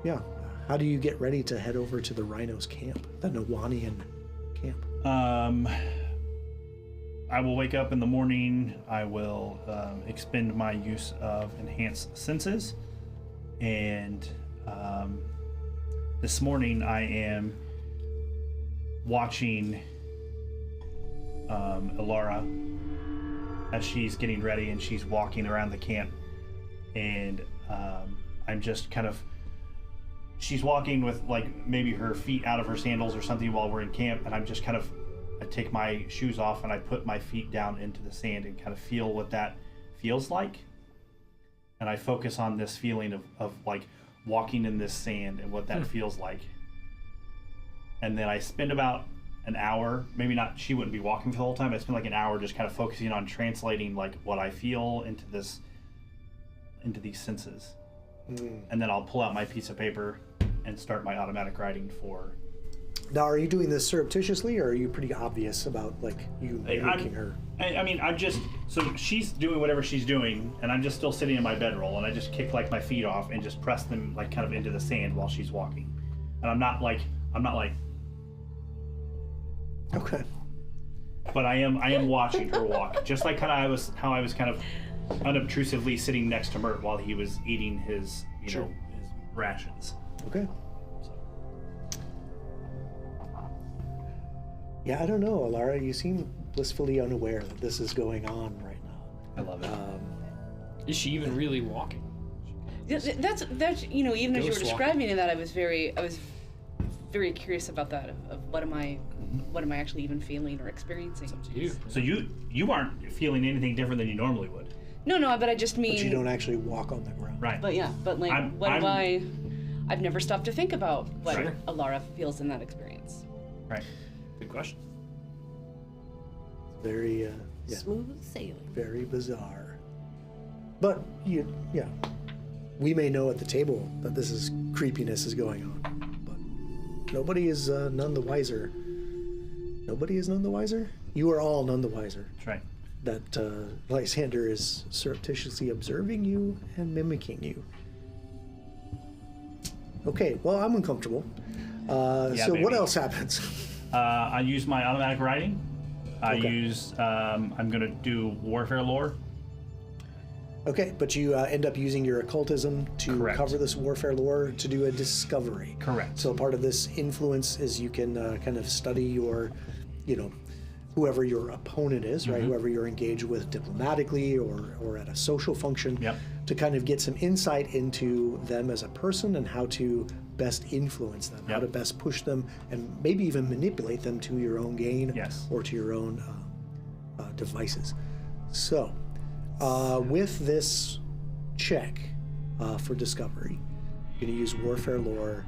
Yeah. How do you get ready to head over to the Rhinos camp, the Nawanian camp? I will wake up in the morning. I will expend my use of enhanced senses. And this morning I am watching Ilara as she's getting ready and she's walking around the camp. And I'm just kind of, she's walking with like maybe her feet out of her sandals or something while we're in camp. And I'm just kind of, I take my shoes off and I put my feet down into the sand and kind of feel what that feels like. And I focus on this feeling of like walking in this sand and what that feels like. And then I spend about an hour, maybe not, she wouldn't be walking for the whole time. I spend like an hour just kind of focusing on translating like what I feel into these senses. And then I'll pull out my piece of paper and start my automatic writing for. Now, are you doing this surreptitiously, or are you pretty obvious about like you making her? I mean, I'm just, so she's doing whatever she's doing, and I'm just still sitting in my bedroll, and I just kick like my feet off and just press them like kind of into the sand while she's walking. And I'm not like, Okay. but I am watching her walk, just like how I was kind of unobtrusively sitting next to Mert while he was eating his, you know, his rations. Okay. Yeah, I don't know, Ilara. You seem blissfully unaware that this is going on right now. I love it. Is she even really walking? That's you know, even as you were Ghost describing that, I was very very curious about that of what am I actually even feeling or experiencing. Up to you. So you aren't feeling anything different than you normally would. No, but I just mean. But you don't actually walk on the ground. Right. But yeah, but like, I've never stopped to think about what Sure. Ilara feels in that experience. Right. Good question. Very, yeah, Smooth sailing. very bizarre. But we may know at the table that this is creepiness is going on, but nobody is none the wiser. Nobody is none the wiser. You are all none the wiser. That's right. That Lysander is surreptitiously observing you and mimicking you. Okay, well, I'm uncomfortable. So baby. what else happens? I use my automatic writing. I'm gonna do warfare lore. Okay, but you end up using your occultism to Correct. cover this warfare lore to do a discovery. Correct. So part of this influence is you can kind of study your, whoever your opponent is, right? Whoever you're engaged with diplomatically or at a social function, Yep. to kind of get some insight into them as a person and how to best influence them, how Yep. to best push them, and maybe even manipulate them to your own gain Yes. or to your own devices. So, with this check for discovery, you're going to use warfare lore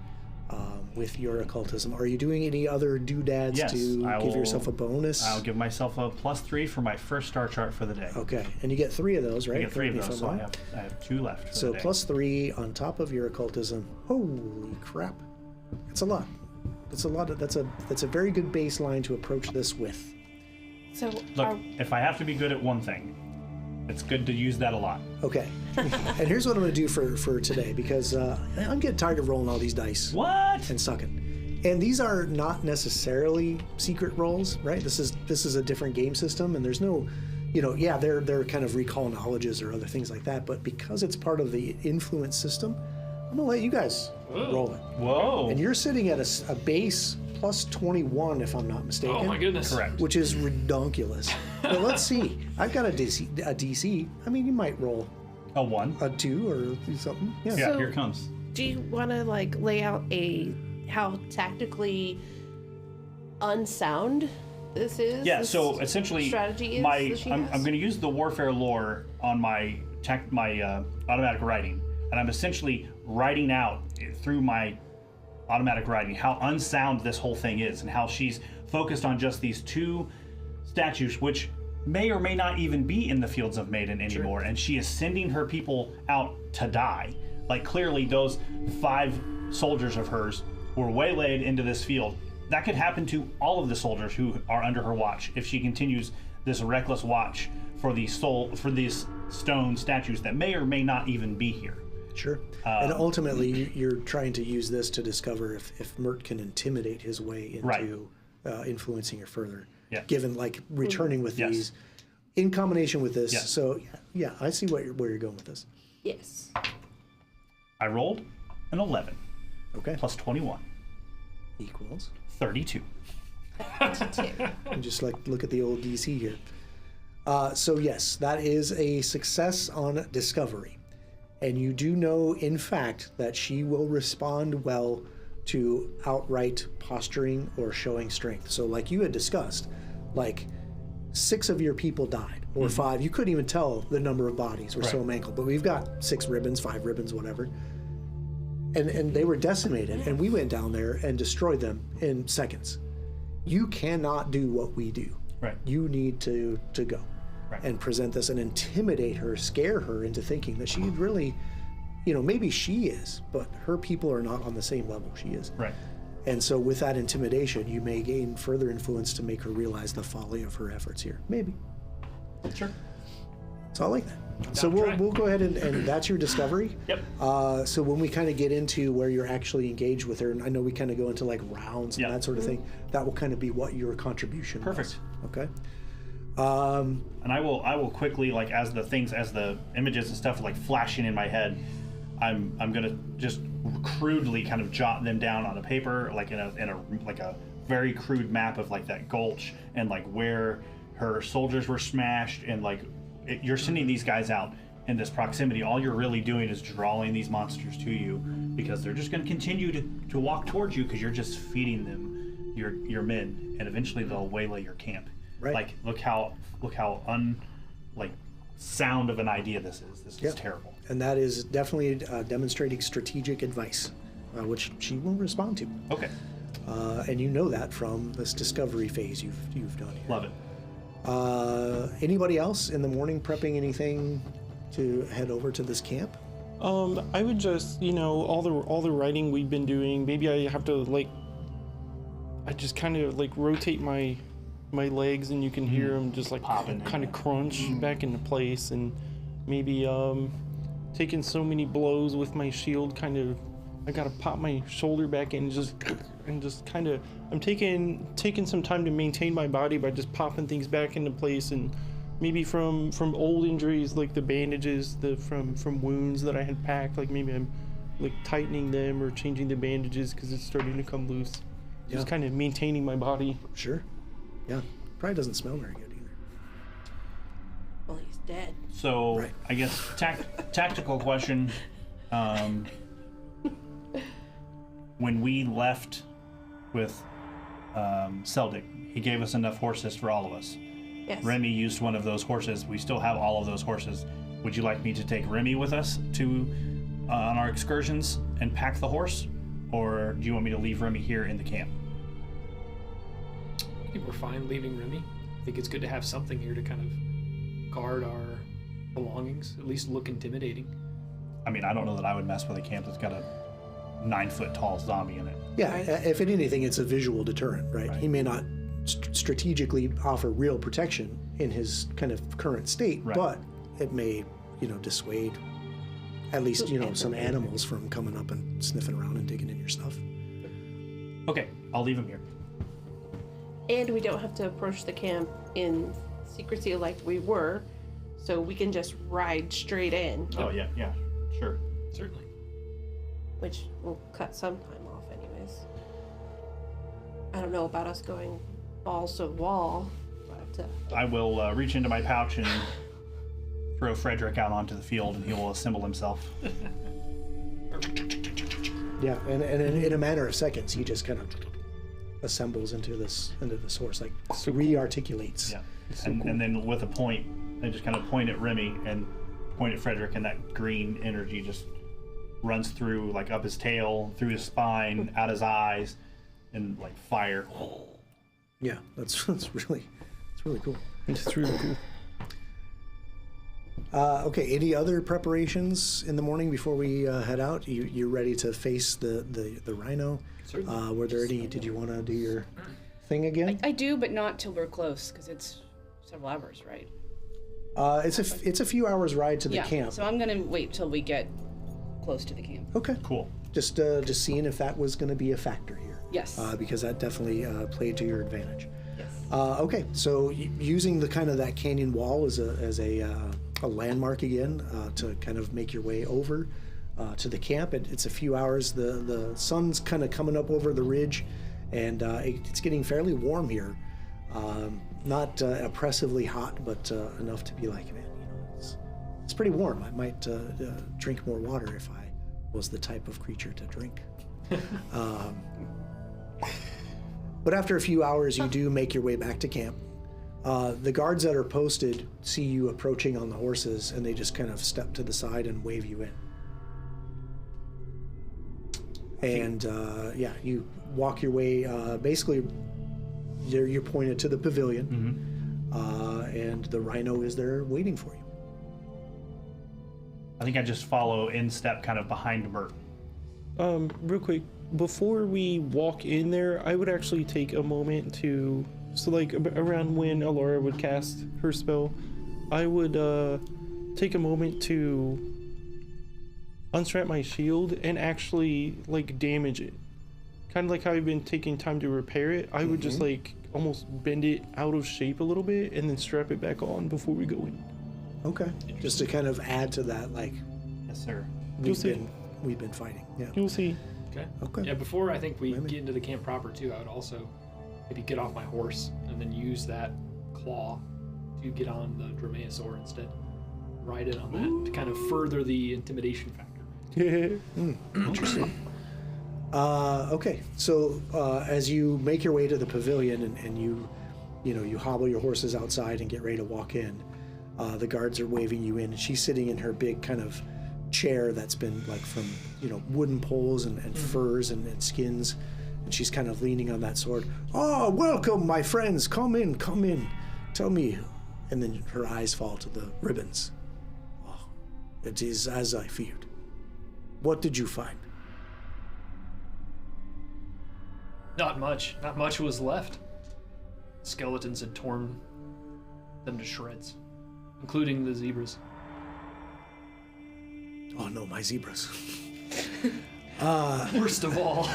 with your occultism. Are you doing any other doodads Yes, to I give will- yourself a bonus? I'll give myself a +3 for my first star chart for the day. Okay, and you get 3 of those, right? I get 3 of Correct me if those, I'm so wrong. I have 2 left for So the day. +3 on top of your occultism. Holy crap! It's a lot. That's a lot. That's a very good baseline to approach this with. So Look, if I have to be good at one thing, it's good to use that a lot. Okay. And here's what I'm going to do for today, because I'm getting tired of rolling all these dice What? and sucking. And these are not necessarily secret rolls, right? This is a different game system, and there's no, yeah, they're kind of recall knowledges or other things like that. But because it's part of the influence system, I'm gonna let you guys roll it. Whoa. And you're sitting at a base plus 21, if I'm not mistaken. Oh my goodness. Correct. Which is redonkulous. But let's see. I've got a DC. I mean, you might roll A 1. a 2 or something. Yeah. Yeah, So- here it comes. do you want to like lay out how tactically unsound this is? Yeah, this so essentially, strategy is I'm that she going has? to use the warfare lore on my automatic writing, and I'm essentially writing out through my automatic writing how unsound this whole thing is, and how she's focused on just these 2 statues, which may or may not even be in the Fields of Maiden anymore, and she is sending her people out to die. Like, clearly those 5 soldiers of hers were waylaid into this field. That could happen to all of the soldiers who are under her watch if she continues this reckless watch for these stone statues that may or may not even be here. Sure. And ultimately, you're trying to use this to discover if Mert can intimidate his way into influencing her further. Yeah. Given, like, returning with Yes. these in combination with this. Yes. So, yeah, I see where you're going with this. Yes. I rolled an 11 Okay. plus 21, Equals. 32. And just like look at the old DC here. So yes, that is a success on discovery. And you do know, in fact, that she will respond well to outright posturing or showing strength. So like you had discussed, like 6 of your people died, or 5. You couldn't even tell the number of bodies were so mangled, but we've got 6 ribbons, 5 ribbons, whatever. And they were decimated, and we went down there and destroyed them in seconds. You cannot do what we do. Right. You need to go Right. and present this and intimidate her, scare her into thinking that she really, maybe she is, but her people are not on the same level she is. Right. And so with that intimidation, you may gain further influence to make her realize the folly of her efforts here. Maybe. Sure. So I like that. So Down track. we'll go ahead and that's your discovery. Yep. So when we kind of get into where you're actually engaged with her, and I know we kind of go into like rounds and Yeah. that sort of thing, that will kind of be what your contribution Perfect. was. Okay. And I will quickly, like, as the images and stuff like flashing in my head, I'm gonna just crudely kind of jot them down on a paper, like in a very crude map of like that gulch and like where her soldiers were smashed, and like you're sending these guys out in this proximity. All you're really doing is drawing these monsters to you, because they're just going to continue to walk towards you, because you're just feeding them your men, and eventually they'll waylay your camp. Right. Like, look how sound of an idea this is. This is terrible. And that is definitely demonstrating strategic advice, which she will respond to. Okay. And you know that from this discovery phase you've done here. Love it. Anybody else in the morning prepping anything to head over to this camp? I would just, all the writing we've been doing, maybe I have to I just kind of rotate my legs, and you can hear them just Popping. kind of crunch back into place, and maybe taking so many blows with my shield, kind of I gotta pop my shoulder back in, and just kind of I'm taking some time to maintain my body by just popping things back into place, and maybe from old injuries, like the bandages from wounds that I had packed, like maybe I'm tightening them or changing the bandages because it's starting to come loose. Just kind of maintaining my body. Sure. Yeah. Probably doesn't smell very good either. Well, he's dead. So Right. I guess tactical question. When we left with Seldick, he gave us enough horses for all of us. Yes. Remy used one of those horses. We still have all of those horses. Would you like me to take Remy with us on our excursions and pack the horse? Or do you want me to leave Remy here in the camp? I think we're fine leaving Remy. I think it's good to have something here to kind of guard our belongings, at least look intimidating. I mean, I don't know that I would mess with a camp that's got a 9-foot tall zombie in it. Yeah, if anything, it's a visual deterrent, right? Right. He may not strategically offer real protection in his kind of current state, Right. but it may, dissuade at least, some animals from coming up and sniffing around and digging in your stuff. Okay, I'll leave him here. And we don't have to approach the camp in secrecy like we were, so we can just ride straight in, Oh, yeah, sure. Certainly. which will cut some time off anyways. I don't know about us going balls to the wall, but I will reach into my pouch and throw Frederick out onto the field, and he will assemble himself. Yeah, and in a matter of seconds, he just kind of assembles into this horse, like re-articulates. Yeah, and then with a point, I just kind of point at Remy and point at Frederick, and that green energy just runs through, like, up his tail, through his spine, out his eyes, and like fire. Yeah, that's really cool. It's really cool. Okay, any other preparations in the morning before we head out? You're ready to face the rhino? Certainly. Were there any? Did you want to do your thing again? I do, but not till we're close, because it's several hours, right? It's a few hours ride to the camp. So I'm gonna wait till we get close to the camp. Okay, Cool. just seeing if that was going to be a factor here. Yes. Because that definitely played to your advantage. Yes. Okay, so using the kind of that canyon wall as a landmark again to kind of make your way over to the camp. It's a few hours. The sun's kind of coming up over the ridge, and it's getting fairly warm here. Not oppressively hot, but enough to be like, man, it's pretty warm. I might drink more water if I was the type of creature to drink. But after a few hours, you do make your way back to camp. The guards that are posted see you approaching on the horses, and they just kind of step to the side and wave you in. And yeah, you walk your way. Basically, you're pointed to the pavilion, and the rhino is there waiting for you. I think I just follow in step kind of behind Mert. Real quick, before we walk in there, I would actually take a moment to, so like around when Alara would cast her spell, I would take a moment to unstrap my shield and actually like damage it. Kind of like how I've been taking time to repair it. I would just like almost bend it out of shape a little bit and then strap it back on before we go in. Okay, just to kind of add to that, like, Yes, sir. we've been fighting. Yeah. You'll see. Okay. Okay. Yeah, before I think we Maybe. get into the camp proper too, I would also maybe get off my horse and then use that claw to get on the dromaeosaur instead. Ride it on that to kind of further the intimidation factor. Interesting. Okay, so as you make your way to the pavilion and you hobble your horses outside and get ready to walk in, the guards are waving you in, and she's sitting in her big kind of chair that's been like from wooden poles and furs and skins, and she's kind of leaning on that sword. Oh, welcome, my friends. Come in. Tell me. And then her eyes fall to the ribbons. Oh, it is as I feared. What did you find? Not much. Not much was left. Skeletons had torn them to shreds, including the zebras. Oh no, my zebras. Worst of all.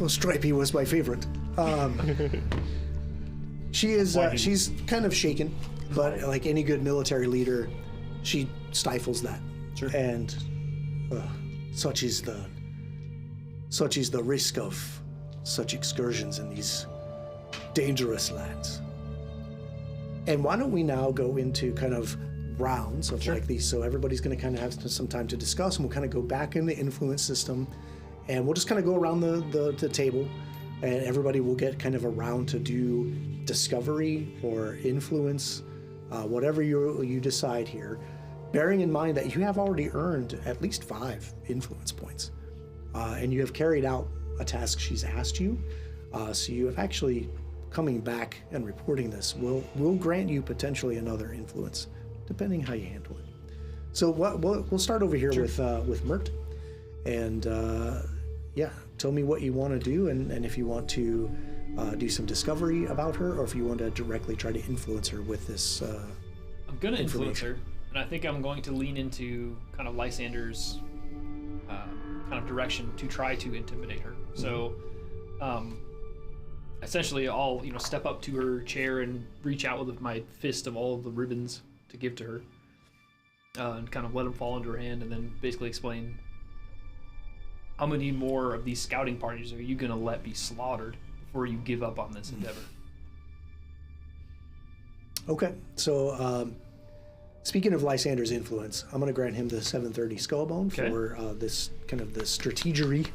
Well, Stripey was my favorite. She's kind of shaken, but like any good military leader, she stifles that. Sure. And such is the risk of such excursions in these dangerous lands. And why don't we now go into kind of rounds of like these, so everybody's going to kind of have some time to discuss, and we'll kind of go back in the influence system, and we'll just kind of go around the table, and everybody will get kind of a round to do discovery or influence, whatever you decide here, bearing in mind that you have already earned at least 5 influence points, and you have carried out a task she's asked you, so you have actually coming back and reporting this will grant you potentially another influence, depending how you handle it. So we'll start over here with Mert, and yeah, tell me what you want to do, and if you want to do some discovery about her, or if you want to directly try to influence her with this. I'm gonna influence her, and I think I'm going to lean into kind of Lysander's kind of direction to try to intimidate her. So, essentially, I'll step up to her chair and reach out with my fist of all of the ribbons to give to her, and kind of let them fall into her hand, and then basically explain, I'm gonna need more of these scouting parties. Are you gonna let be slaughtered before you give up on this endeavor? Okay, so speaking of Lysander's influence, I'm going to grant him the 730 Skullbone for this kind of the strategery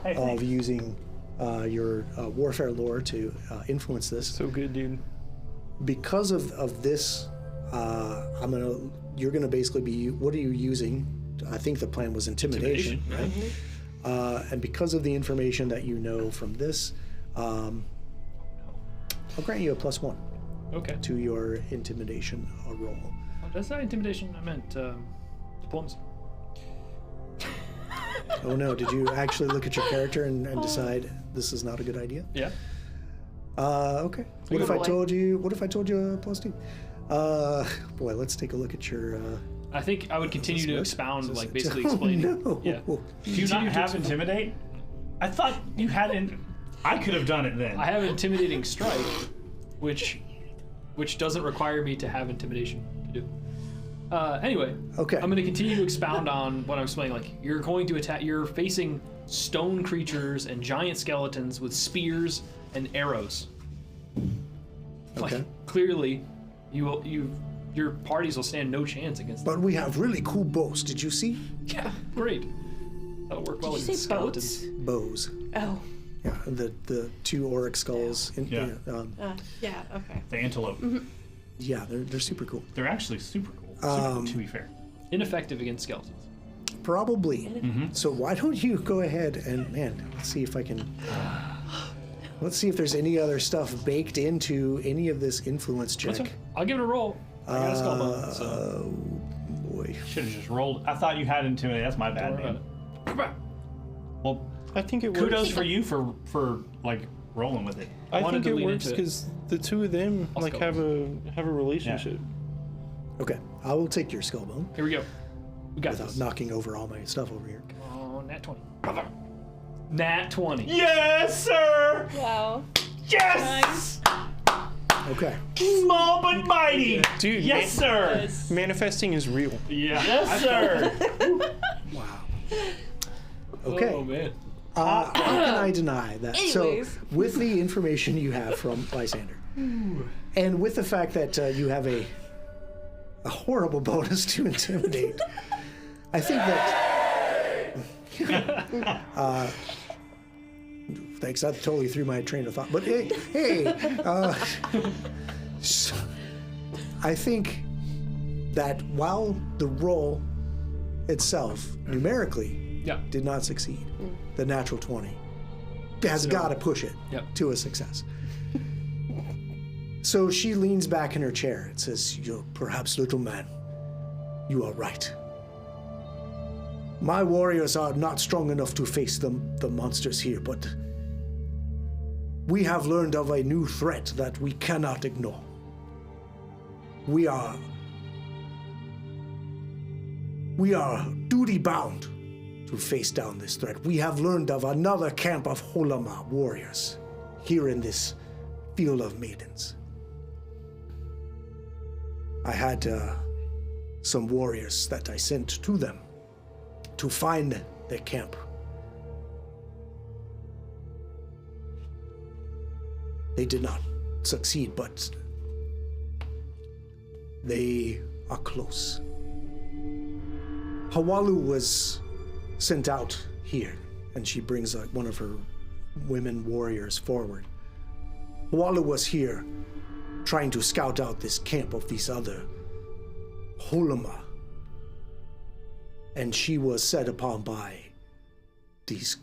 of using your warfare lore to influence this. So good, dude. Because of this, you're gonna basically be. What are you using? I think the plan was intimidation, right? And because of the information that you know from this, I'll grant you a +1. Okay. To your intimidation roll. Oh, that's not intimidation. I meant diplomacy. Oh no! Did you actually look at your character and decide this is not a good idea? Yeah. Okay. What if I told you a +2? Boy, let's take a look at your. I think I would continue to expound, like basically explain. No. Yeah. Do you not have intimidate? I thought you had I could have done it then. I have intimidating strike, which doesn't require me to have intimidation to do. Anyway, okay. I'm going to continue to expound on what I'm explaining. Like, you're going to attack. You're facing stone creatures and giant skeletons with spears and arrows. Okay. Like, clearly, your parties will stand no chance against them. But we have really cool bows. Did you see? Yeah, great. That'll work well Did you against say skeletons. Bows. Oh. Yeah, the 2 auric skulls. Yeah. Yeah. Okay. The antelope. Yeah, they're super cool. They're actually super cool. To be fair. Ineffective against skeletons. Probably. So why don't you go ahead and let's see if I can. Let's see if there's any other stuff baked into any of this influence check. I'll give it a roll. I got a skull bone, so. Boy. Should have just rolled. I thought you had intimidate. That's my bad, Don't worry man. about it. Well, I think it works. kudos for you for like rolling with it. I Wanted think to it lean works into it. because the two of them like have a relationship. Okay, I will take your skull bone Here we go. We got without this. knocking over all my stuff over here. Oh, nat 20. Nat 20. Yes, sir. Wow. Yes. Okay. Small but mighty. Dude, Yes, sir. manifesting is real. Yeah. Yes, sir. Wow. Okay. Oh, man. How can I deny that? Anyways. So, with the information you have from Lysander, and with the fact that you have a horrible bonus to intimidate, I think that. Thanks, that totally threw my train of thought. But I think that while the roll itself, numerically, did not succeed, the natural 20 has got to push it to a success. So she leans back in her chair and says, perhaps, little man, you are right. My warriors are not strong enough to face the monsters here, but we have learned of a new threat that we cannot ignore. We are duty-bound to face down this threat. We have learned of another camp of Holama warriors here in this field of maidens. I had some warriors that I sent to them to find their camp. They did not succeed, but they are close. Hawalu was sent out here, and she brings one of her women warriors forward. Hawalu was here trying to scout out this camp of these other Holama. And she was set upon by these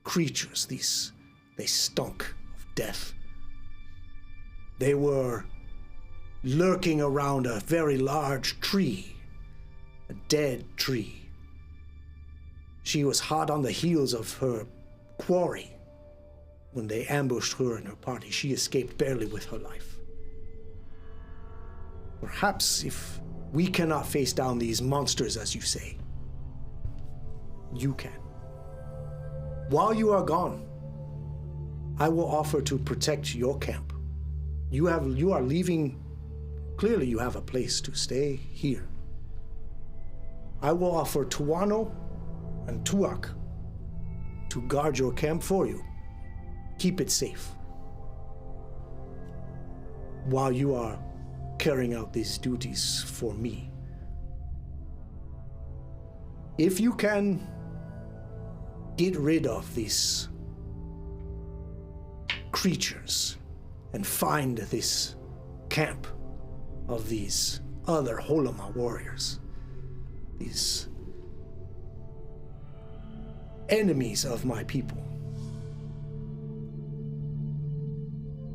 creatures, they stunk of death. They were lurking around a very large tree, a dead tree. She was hot on the heels of her quarry. When they ambushed her and her party, she escaped barely with her life. Perhaps if we cannot face down these monsters, as you say, you can. While you are gone, I will offer to protect your camp. You are leaving. Clearly, you have a place to stay here. I will offer Tuano and Tuak to guard your camp for you. Keep it safe while you are carrying out these duties for me. If you can get rid of these creatures and find this camp of these other Holoma warriors, these enemies of my people,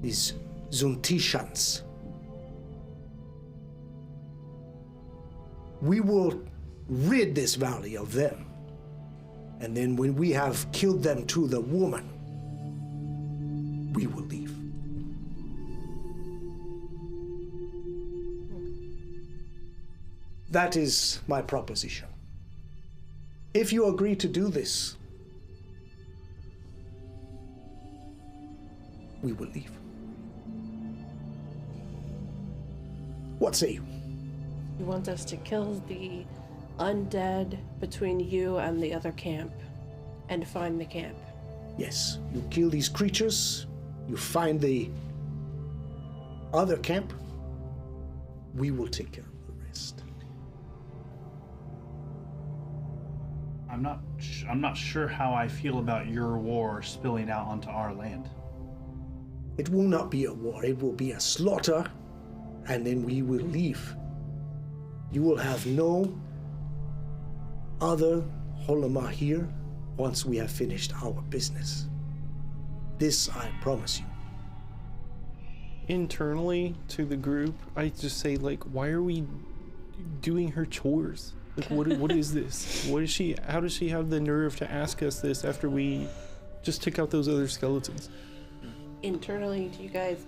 these Zuntishans, we will rid this valley of them. And then when we have killed them to the woman, we will leave. That is my proposition. If you agree to do this, we will leave. What say you? You want us to kill the undead between you and the other camp and find the camp. Yes, you kill these creatures, you find the other camp, we will take care of the rest. I'm not sure how I feel about your war spilling out onto our land. It will not be a war, it will be a slaughter, and then we will leave. You will have no other Holoma here once we have finished our business. This I promise you. Internally to the group, I just say, like, why are we doing her chores? Like, what is this? How does she have the nerve to ask us this after we just took out those other skeletons? Internally to you guys,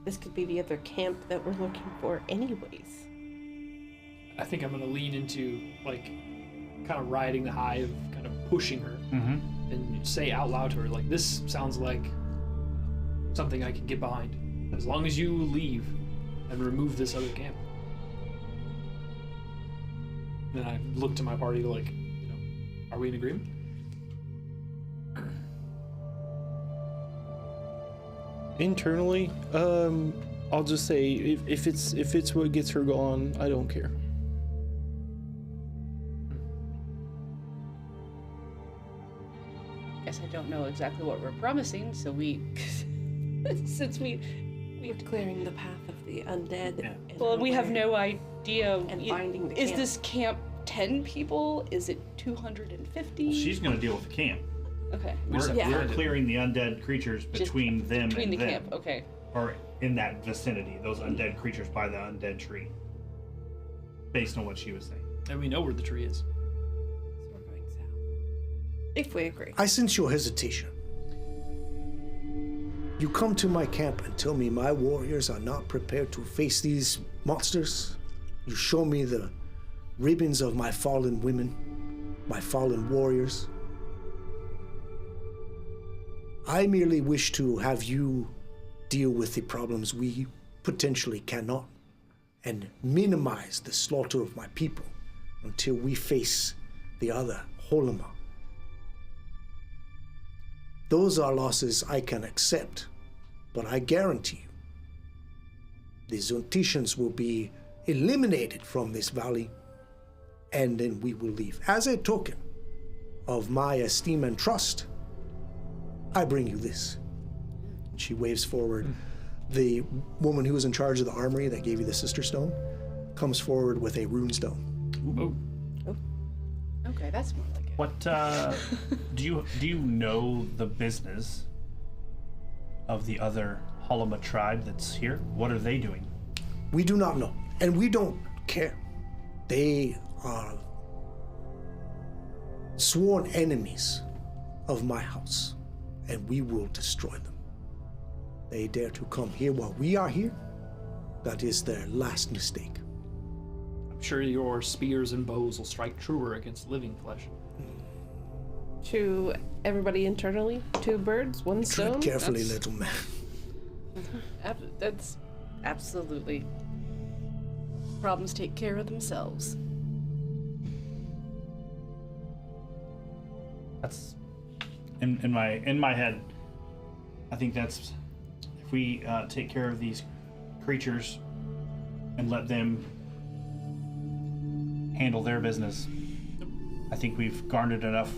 this could be the other camp that we're looking for anyways. I think I'm gonna lean into, like, kind of riding the high of kind of pushing her and say out loud to her, like, this sounds like something I can get behind. As long as you leave and remove this other camp. Then I look to my party like, are we in agreement? Internally, I'll just say if it's what gets her gone, I don't care. Guess I don't know exactly what we're promising, so since we Clearing the path of the undead. Yeah. well, we have no idea. And finding the Is camp. this camp 10 people? Is it 250? Well, she's going to deal with the camp. Okay. We're clearing the undead creatures between them Between and the them. camp, okay. Or in that vicinity, those undead creatures by the undead tree. Based on what she was saying. And we know where the tree is. So we're going south. If we agree. I sense your hesitation. You come to my camp and tell me my warriors are not prepared to face these monsters. You show me the ribbons of my fallen women, my fallen warriors. I merely wish to have you deal with the problems we potentially cannot and minimize the slaughter of my people until we face the other Holoma. Those are losses I can accept, but I guarantee you, the Zuntishans will be eliminated from this valley, and then we will leave. As a token of my esteem and trust, I bring you this. She waves forward. The woman who was in charge of the armory that gave you the Sister Stone comes forward with a rune stone. Oh. Okay, that's more like it. What do you know the business of the other Holoma tribe that's here? What are they doing? We do not know, and we don't care. They are sworn enemies of my house. and we will destroy them. They dare to come here while we are here. That is their last mistake. I'm sure your spears and bows will strike truer against living flesh. To everybody internally, 2 birds, 1 stone. Tread carefully, That's- little man. That's absolutely. Problems take care of themselves. That's in my head. I think that's if we take care of these creatures and let them handle their business. I think we've garnered enough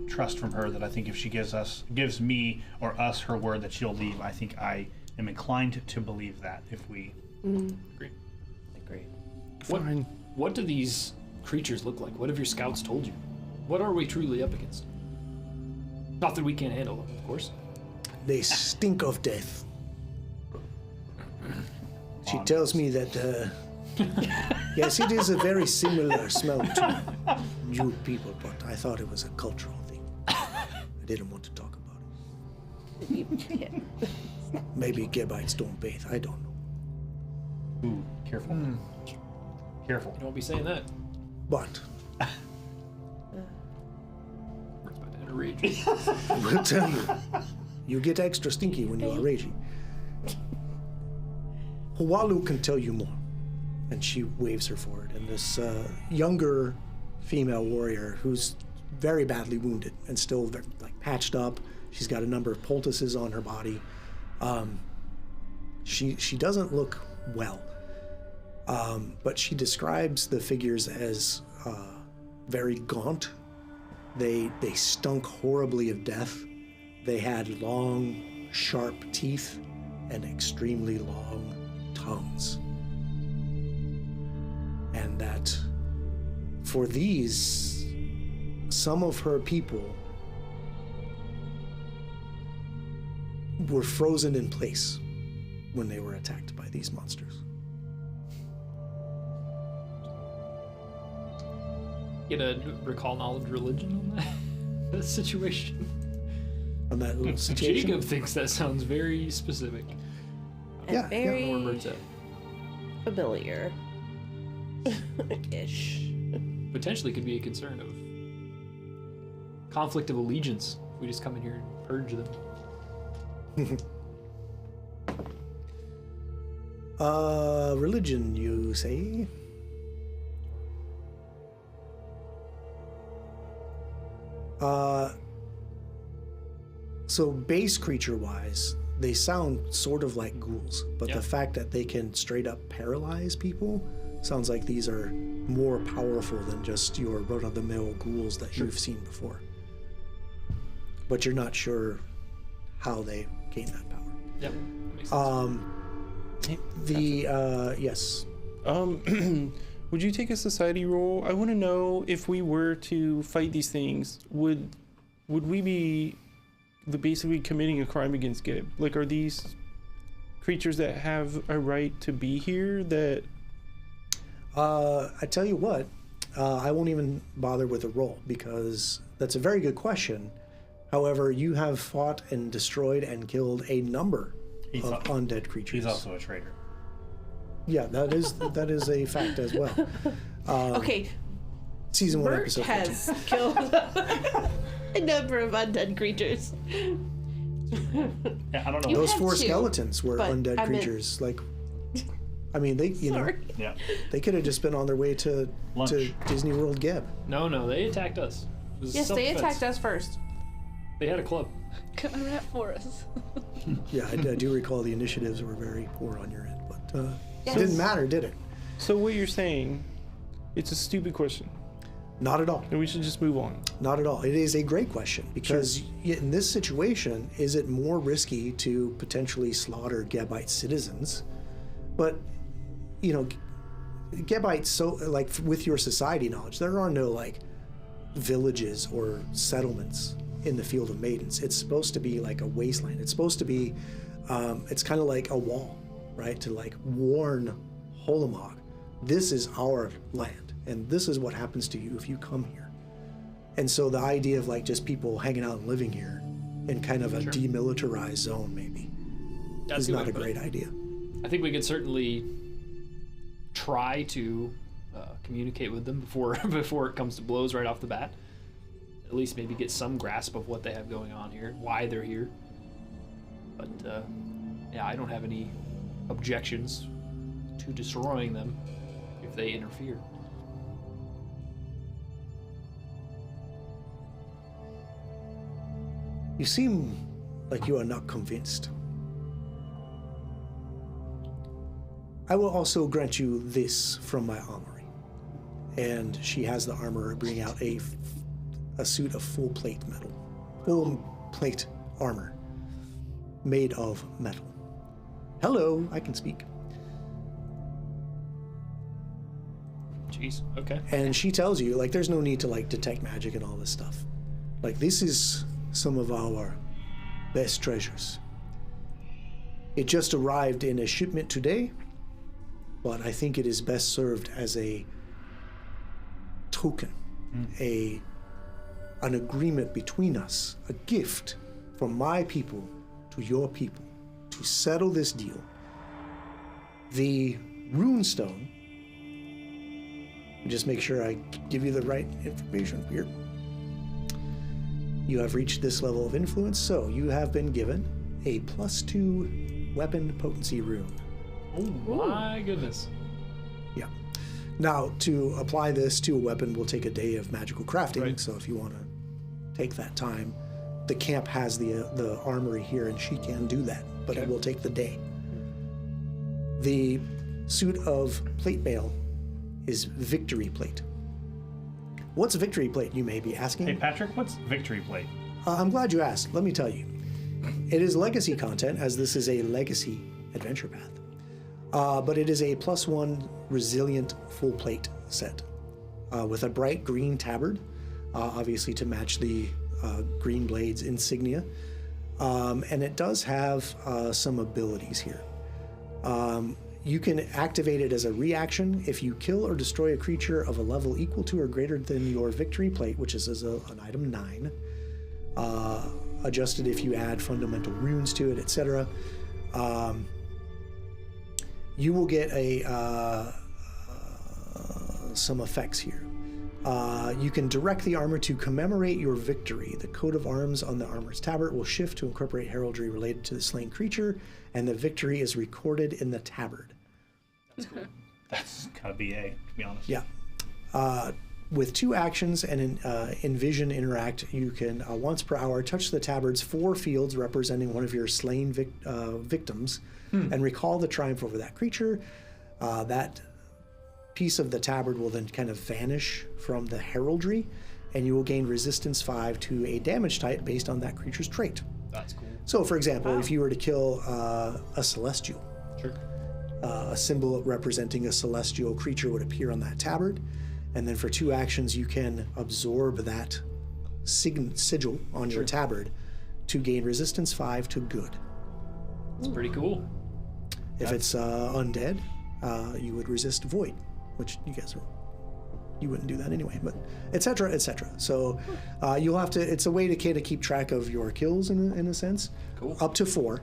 trust from her that I think if she gives me or us her word that she'll leave, I think I am inclined to believe that. If we Agree. Fine. What do these creatures look like? What have your scouts told you? What are we truly up against? Not that we can't handle them, of course. They stink of death. She tells me that, yes, it is a very similar smell to you people, but I thought it was a cultural thing. I didn't want to talk about it. Maybe Gebites don't bathe, I don't know. Ooh, careful. Careful. You don't be saying that. But We're about to enter rage. I will tell you, you get extra stinky when you are raging. Hualu can tell you more. And she waves her forward. And this younger female warrior who's very badly wounded and still like patched up. She's got a number of poultices on her body. She doesn't look well. But she describes the figures as very gaunt. They stunk horribly of death. They had long, sharp teeth and extremely long tongues. And that for these, some of her people were frozen in place when they were attacked by these monsters. Get a recall knowledge religion on that situation. On that little situation. Jacob thinks that sounds very specific. And Yeah, yeah. I don't know where very Bert's at. familiar. Ish. Potentially could be a concern of conflict of allegiance if we just come in here and purge them. Religion, you say? So base creature-wise, they sound sort of like ghouls, but Yeah. the fact that they can straight up paralyze people sounds like these are more powerful than just your run-of-the-mill ghouls that you've seen before. But you're not sure how they gain that power. Yep, that makes sense. Yes. Would you take a society roll? I want to know if we were to fight these things, would we be basically committing a crime against Gib? Like, are these creatures that have a right to be here that... I tell you what, I won't even bother with a roll because that's a very good question. However, you have fought and destroyed and killed a number of undead creatures. He's also a traitor. Yeah, that is a fact as well. Okay, Season 1, Bert episode 14. has killed a number of undead creatures. Yeah, I don't know. You Those had 4 two, skeletons were but undead I meant- creatures. Like, I mean, they Sorry. Yeah. they could have just been on their way to Lunch. Disney World Geb. No, they attacked us. It was Yes, they self-defense. attacked us first. They had a club. Come rat for us. Yeah, I do recall the initiatives were very poor on your end, but Yes. it didn't matter, did it? So what you're saying, it's a stupid question, Not at all. and we should just move on. Not at all. It is a great question because in this situation, is it more risky to potentially slaughter Gebite citizens? But, you know, Gebites, so like with your society knowledge, there are no like villages or settlements in the Field of Maidens. It's supposed to be like a wasteland. It's supposed to be, it's kind of like a wall, right? To like warn Holomog, this is our land, and this is what happens to you if you come here. And so the idea of like just people hanging out and living here in kind of a demilitarized zone, maybe, is not a great idea. I think we could certainly try to communicate with them before it comes to blows right off the bat. At least maybe get some grasp of what they have going on here, why they're here. But yeah, I don't have any objections to destroying them if they interfere. You seem like you are not convinced. I will also grant you this from my armory. And she has the armorer bring out a suit of full plate armor made of metal. Hello, I can speak. Jeez, okay. And she tells you, like, there's no need to, like, detect magic and all this stuff. Like, this is some of our best treasures. It just arrived in a shipment today, but I think it is best served as a token, an agreement between us, a gift from my people to your people to settle this deal. The runestone, just make sure I give you the right information here. You have reached this level of influence, so you have been given a +2 weapon potency rune. Oh my goodness. Yeah. Now, to apply this to a weapon will take a day of magical crafting, Right. so if you want to take that time, the camp has the armory here, and she can do that, but it will take the day. The suit of plate mail is victory plate. What's victory plate, you may be asking? Hey, Patrick, what's victory plate? I'm glad you asked. Let me tell you. It is legacy content, as this is a legacy adventure path. But it is a +1 resilient full plate set with a bright green tabard, obviously to match the green blade's insignia. And it does have some abilities here. You can activate it as a reaction if you kill or destroy a creature of a level equal to or greater than your victory plate, which is an item 9. Adjusted if you add fundamental runes to it, etc. You will get some effects here. You can direct the armor to commemorate your victory. The coat of arms on the armor's tabard will shift to incorporate heraldry related to the slain creature, and the victory is recorded in the tabard. That's cool. That's gotta be A, to be honest. Yeah. With 2 actions and Envision Interact, you can, once per hour, touch the tabard's 4 fields representing one of your slain victims and recall the triumph over that creature. That piece of the tabard will then kind of vanish from the heraldry, and you will gain resistance 5 to a damage type based on that creature's trait. That's cool. So, for example, if you were to kill a celestial, Sure. a symbol representing a celestial creature would appear on that tabard, and then for 2 actions you can absorb that sigil on your tabard to gain resistance 5 to good. That's pretty cool. If it's undead, you would resist void, which you wouldn't do that anyway, but etc., etc. So you'll have to, it's a way to kind of keep track of your kills in a sense. Cool. Up to 4,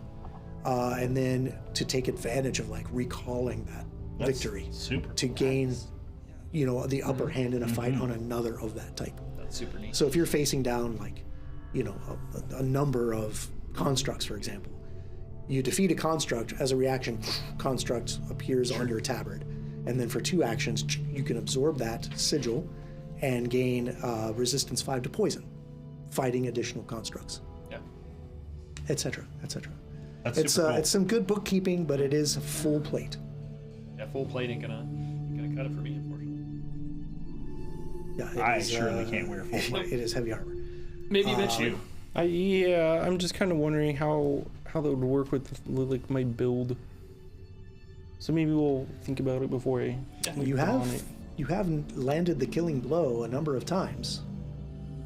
and then to take advantage of like recalling that victory super to gain the upper hand in a fight on another of that type. That's super neat. So if you're facing down like a number of constructs, for example, you defeat a construct, as a reaction, construct appears on your tabard, and then for 2 actions you can absorb that sigil and gain resistance 5 to poison, fighting additional constructs, Yeah. etc., etc. That's It's super cool. it's some good bookkeeping, but it is full plate. Yeah, full plate ain't gonna cut it for me, unfortunately. Yeah, it I is, surely can't wear full plate. It is heavy armor. Maybe eventually. I'm just kind of wondering how that would work with like my build. So maybe we'll think about it before I. You have landed the killing blow a number of times,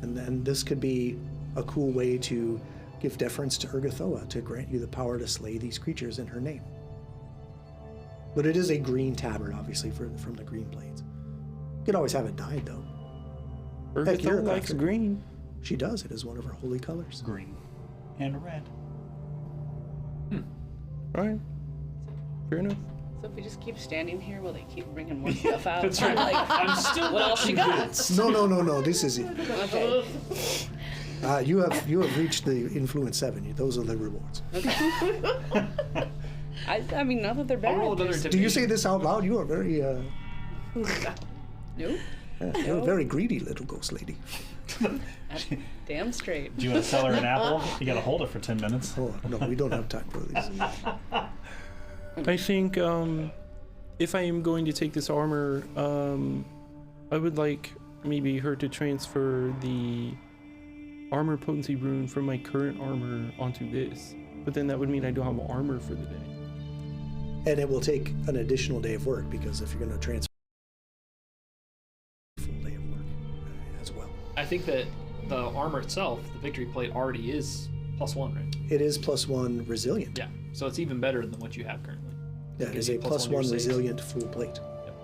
and then this could be a cool way to give deference to Urgathoa to grant you the power to slay these creatures in her name. But it is a green tabard, obviously, from the green blades. You could always have it dyed, though. Heck, you're a Urgathoa likes crafter. green. She does. It is one of her holy colors. Green. and red. All right. Fair enough. So if we just keep standing here, will they keep bringing more stuff out? That's right. Like, I'm still what else you got? No. This is it. Okay. You have reached the influence 7. Those are the rewards. I mean, not that they're I'll roll bad. another just- Do you intimidation. say this out loud? You are very Nope. you're a very greedy little ghost lady. Damn straight. Do you want to sell her an apple? You gotta hold it for 10 minutes. Oh no, we don't have time for these. I think if I am going to take this armor, I would like maybe her to transfer the armor potency rune from my current armor onto this. But then that would mean I don't have armor for the day. And it will take an additional day of work because if you're going to transfer a full day of work as well. I think that the armor itself, the victory plate, already is +1, right? It is +1 resilient. Yeah. So it's even better than what you have currently. Yeah, it is Gives a you +1 to your +1 saves. resilient full plate. Yep.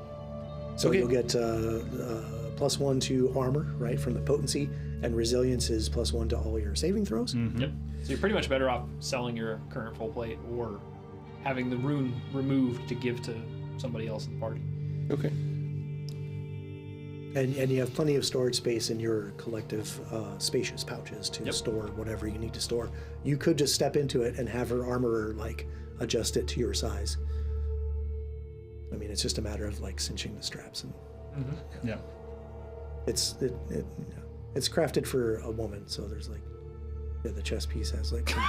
So Okay. you'll get +1 to armor, right, from the potency, and resilience is +1 to all your saving throws. Yep. So you're pretty much better off selling your current full plate or having the rune removed to give to somebody else in the party. Okay. And you have plenty of storage space in your collective spacious pouches to Yep. store whatever you need to store. You could just step into it and have her armorer like adjust it to your size. I mean, it's just a matter of like cinching the straps, and Yeah. it's crafted for a woman. So there's like, yeah, the chest piece has like, some,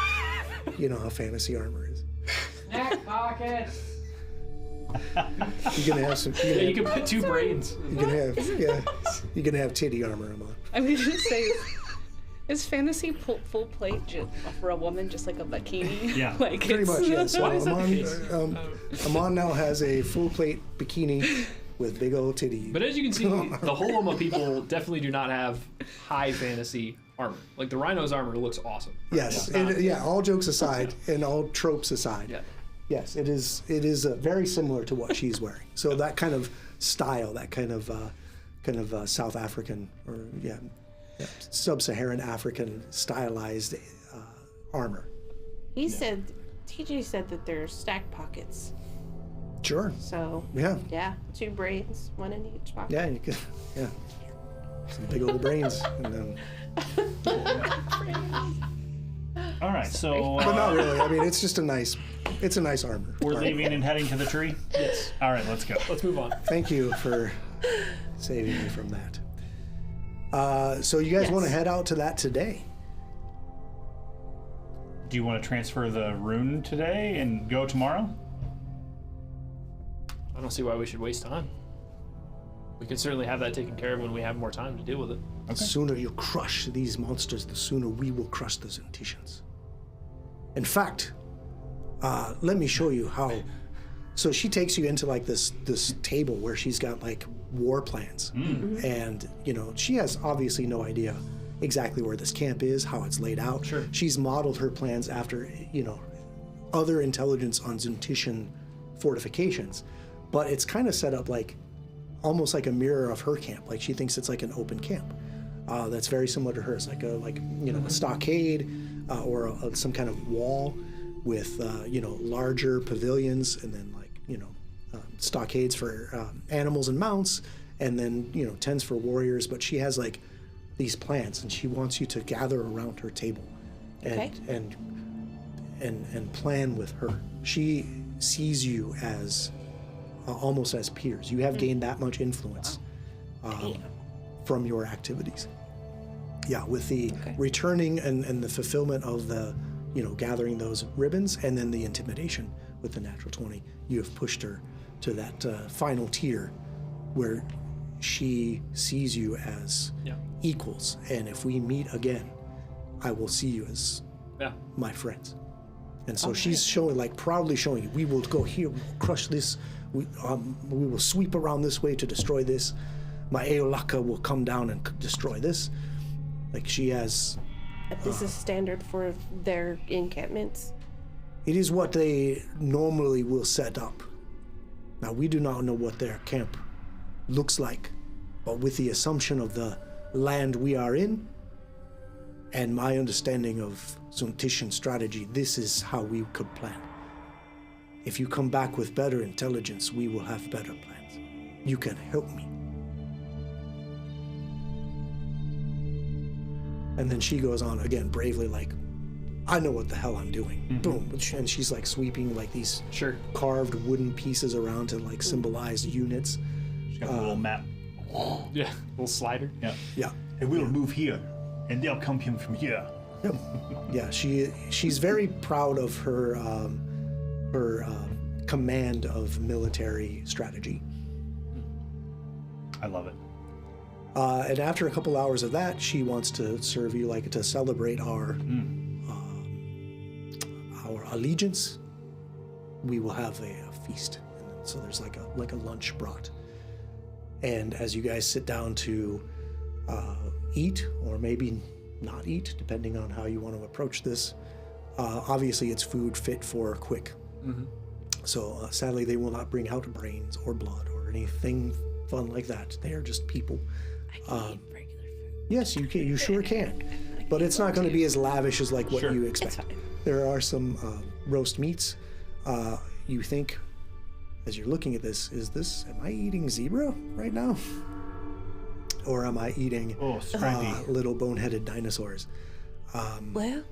you know how fantasy armor is. Snack pocket. You're gonna have some. Yeah, you can put 2 brains. You're gonna have titty armor on. I mean, just say, is fantasy full plate for a woman just like a bikini? Yeah. Like Pretty it's- much, yes. Why is that the Amon, case? Amon now has a full plate bikini with big old titty. But as you can see, the Holoma people definitely do not have high fantasy armor. Like the Rhino's armor looks awesome. Yes, Yeah. all jokes aside and all tropes aside. Yeah. Yes, it is very similar to what she's wearing. So that kind of style, that kind of South African or sub-Saharan African stylized armor. He said, TJ said that there's stack pockets. Sure. So Yeah. 2 brains, 1 in each pocket. Yeah. You could. Yeah. Some big old brains, and then. All right, so But not really. I mean, it's just a nice armor. we're leaving and heading to the tree? Yes. All right, let's go. Let's move on. Thank you for saving me from that. So you guys want to head out to that today? Do you want to transfer the rune today and go tomorrow? I don't see why we should waste time. We can certainly have that taken care of when we have more time to deal with it. The sooner you crush these monsters, the sooner we will crush the Zentitians. In fact, let me show you how. So she takes you into like this table where she's got like war plans, and she has obviously no idea exactly where this camp is, how it's laid out. Sure. She's modeled her plans after other intelligence on Zentitian fortifications, but it's kind of set up like almost like a mirror of her camp. Like she thinks it's like an open camp. That's very similar to hers, like a stockade or some kind of wall with larger pavilions, and then stockades for animals and mounts, and then tents for warriors. But she has like these plans, and she wants you to gather around her table and plan with her. She sees you as almost as peers. You have gained that much influence from your activities. Yeah, with the returning and the fulfillment of the, gathering those ribbons, and then the intimidation with the natural 20, you have pushed her to that final tier where she sees you as equals. And if we meet again, I will see you as my friends. And so she's proudly showing you, we will go here, we will crush this, we will sweep around this way to destroy this. My Eolaka will come down and destroy this. Like she has... This is standard for their encampments. It is what they normally will set up. Now, we do not know what their camp looks like, but with the assumption of the land we are in And my understanding of Suntishan strategy, this is how we could plan. If you come back with better intelligence, we will have better plans. You can help me. And then she goes on again, bravely, like, I know what the hell I'm doing. Boom. And she's like sweeping like these carved wooden pieces around to like symbolize units. She's got a little map. Yeah, little slider. Yeah. And we'll move here, and they'll come from here. Yep. Yeah, she's very proud of her command of military strategy. I love it. And after a couple hours of that, she wants to serve you like to celebrate our allegiance. We will have a feast, and so there's like a lunch brought. And as you guys sit down to eat, or maybe not eat, depending on how you want to approach this, obviously it's food fit for quick. So sadly, they will not bring out brains or blood or anything fun like that. They are just people. I can eat regular food. Yes, you can. You sure can. But it's not going to be as lavish as like what you expect. It's fine. There are some roast meats. You think, as you're looking at this, am I eating zebra right now? Or am I eating little boneheaded dinosaurs? Well.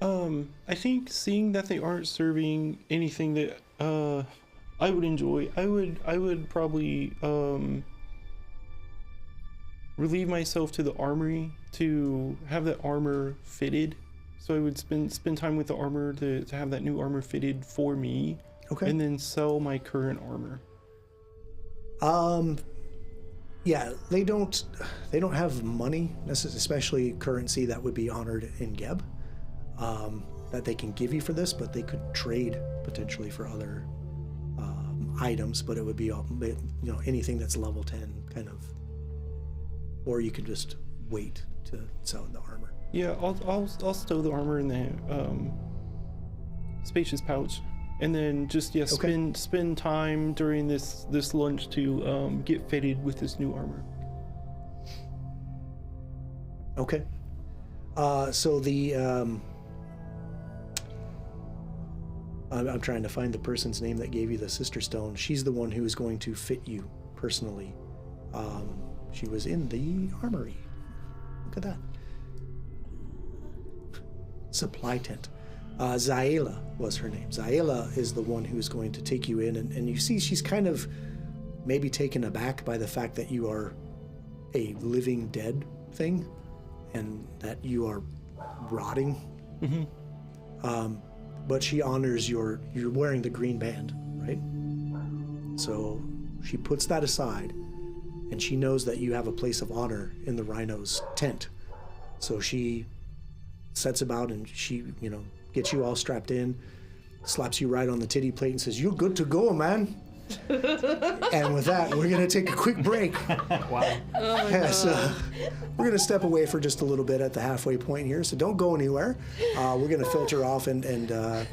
I think seeing that they aren't serving anything that I would enjoy, I would probably relieve myself to the armory to have that armor fitted. So I would spend time with the armor to have that new armor fitted for me. Okay. And then sell my current armor. Yeah, they don't have money, especially currency that would be honored in Geb, that they can give you for this, but they could trade potentially for other items, but it would be anything that's level 10 kind of, or you could just wait to sell the armor. Yeah, I'll stow the armor in the spacious pouch, and then just spend time during this lunch to get fitted with this new armor. Okay. So the I'm trying to find the person's name that gave you the sister stone. She's the one who is going to fit you personally. She was in the armory. Look at that. Supply tent. Zaela was her name. Zaela is the one who's going to take you in, and you see she's kind of maybe taken aback by the fact that you are a living dead thing and that you are rotting. But she honors you're wearing the green band, right? So she puts that aside, and she knows that you have a place of honor in the rhino's tent. So she sets about and she, gets you all strapped in, slaps you right on the titty plate and says, "You're good to go, man." And with that, we're going to take a quick break. Wow. So we're going to step away for just a little bit at the halfway point here, so don't go anywhere. We're going to filter off and go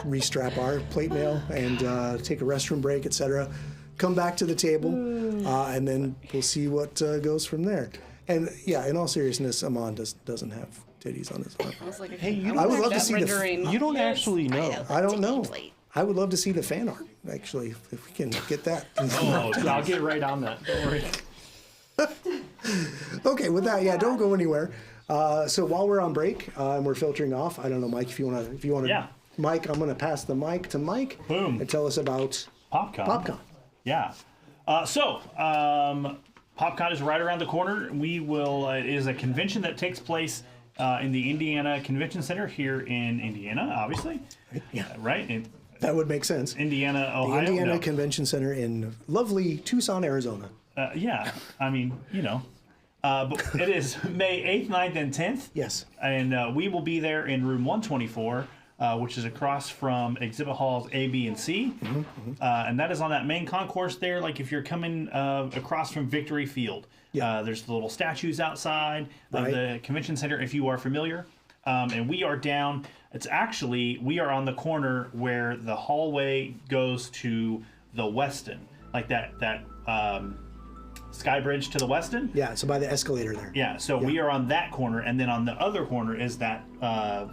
restrap our plate mail and take a restroom break, etc. Come back to the table, and then we'll see what goes from there. And yeah, in all seriousness, Amon doesn't have titties on his arm. I was like, Hey, you I would love to see You don't actually know. I don't know. I would love to see the fan art, actually, if we can get that. I'll get right on that. Don't worry. Okay, with that, yeah, don't go anywhere. So while we're on break and we're filtering off, I don't know, Mike, if you want to. Yeah. Mike, I'm going to pass the mic to Mike. Boom. And tell us about PopCon. Yeah. PopCon is right around the corner. We will. It is a convention that takes place in the Indiana Convention Center here in Indiana, obviously. Yeah. Right? That would make sense. Indiana, Ohio. The Indiana No. Convention Center in lovely Tucson, Arizona. Yeah. I mean, but it is May 8th, 9th, and 10th. Yes. And we will be there in room 124, which is across from exhibit halls A, B, and C. And that is on that main concourse there, like if you're coming across from Victory Field. Yeah. There's the little statues outside of Right. the convention center, if you are familiar. And we are down, we are on the corner where the hallway goes to the Westin. Like that Sky Bridge to the westin. Yeah, so by the escalator there. Yeah, so we are on that corner, and then on the other corner is that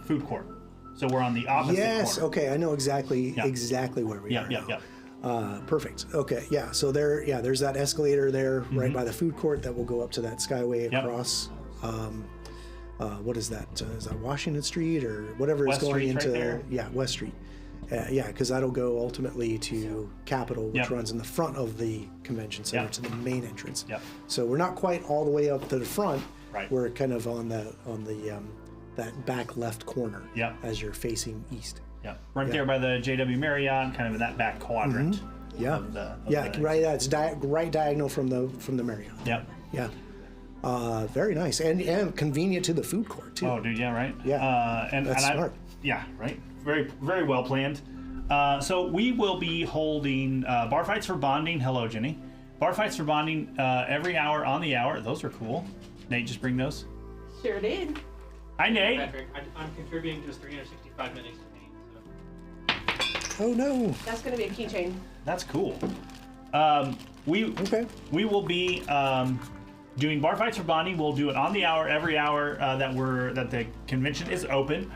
food court. So we're on the opposite Yes, corner. okay, I know exactly where we are now. Perfect. Okay, yeah, so there's that escalator there right by the food court that will go up to that skyway across. What is that? Is that Washington Street or whatever West is going Street's into right there. West Street. Because that'll go ultimately to Capitol, which runs in the front of the convention center to the main entrance. So we're not quite all the way up to the front. Right. We're kind of on the that back left corner. As you're facing east. Right there by the JW Marriott, kind of in that back quadrant. Of the Right. It's right diagonal from the Marriott. Yeah. Very nice and convenient to the food court too. Oh, dude, yeah, right. That's smart. Yeah, right. Very, very well planned. So we will be holding bar fights for bonding. Hello, Jenny. Bar fights for bonding every hour on the hour. Those are cool. Nate, just bring those. Sure did. Hi, Nate. Patrick, I'm contributing just 365 minutes to Nate. So. Oh no. That's going to be a keychain. That's cool. We will be doing bar fights for bonding. We'll do it on the hour every hour that the convention is open.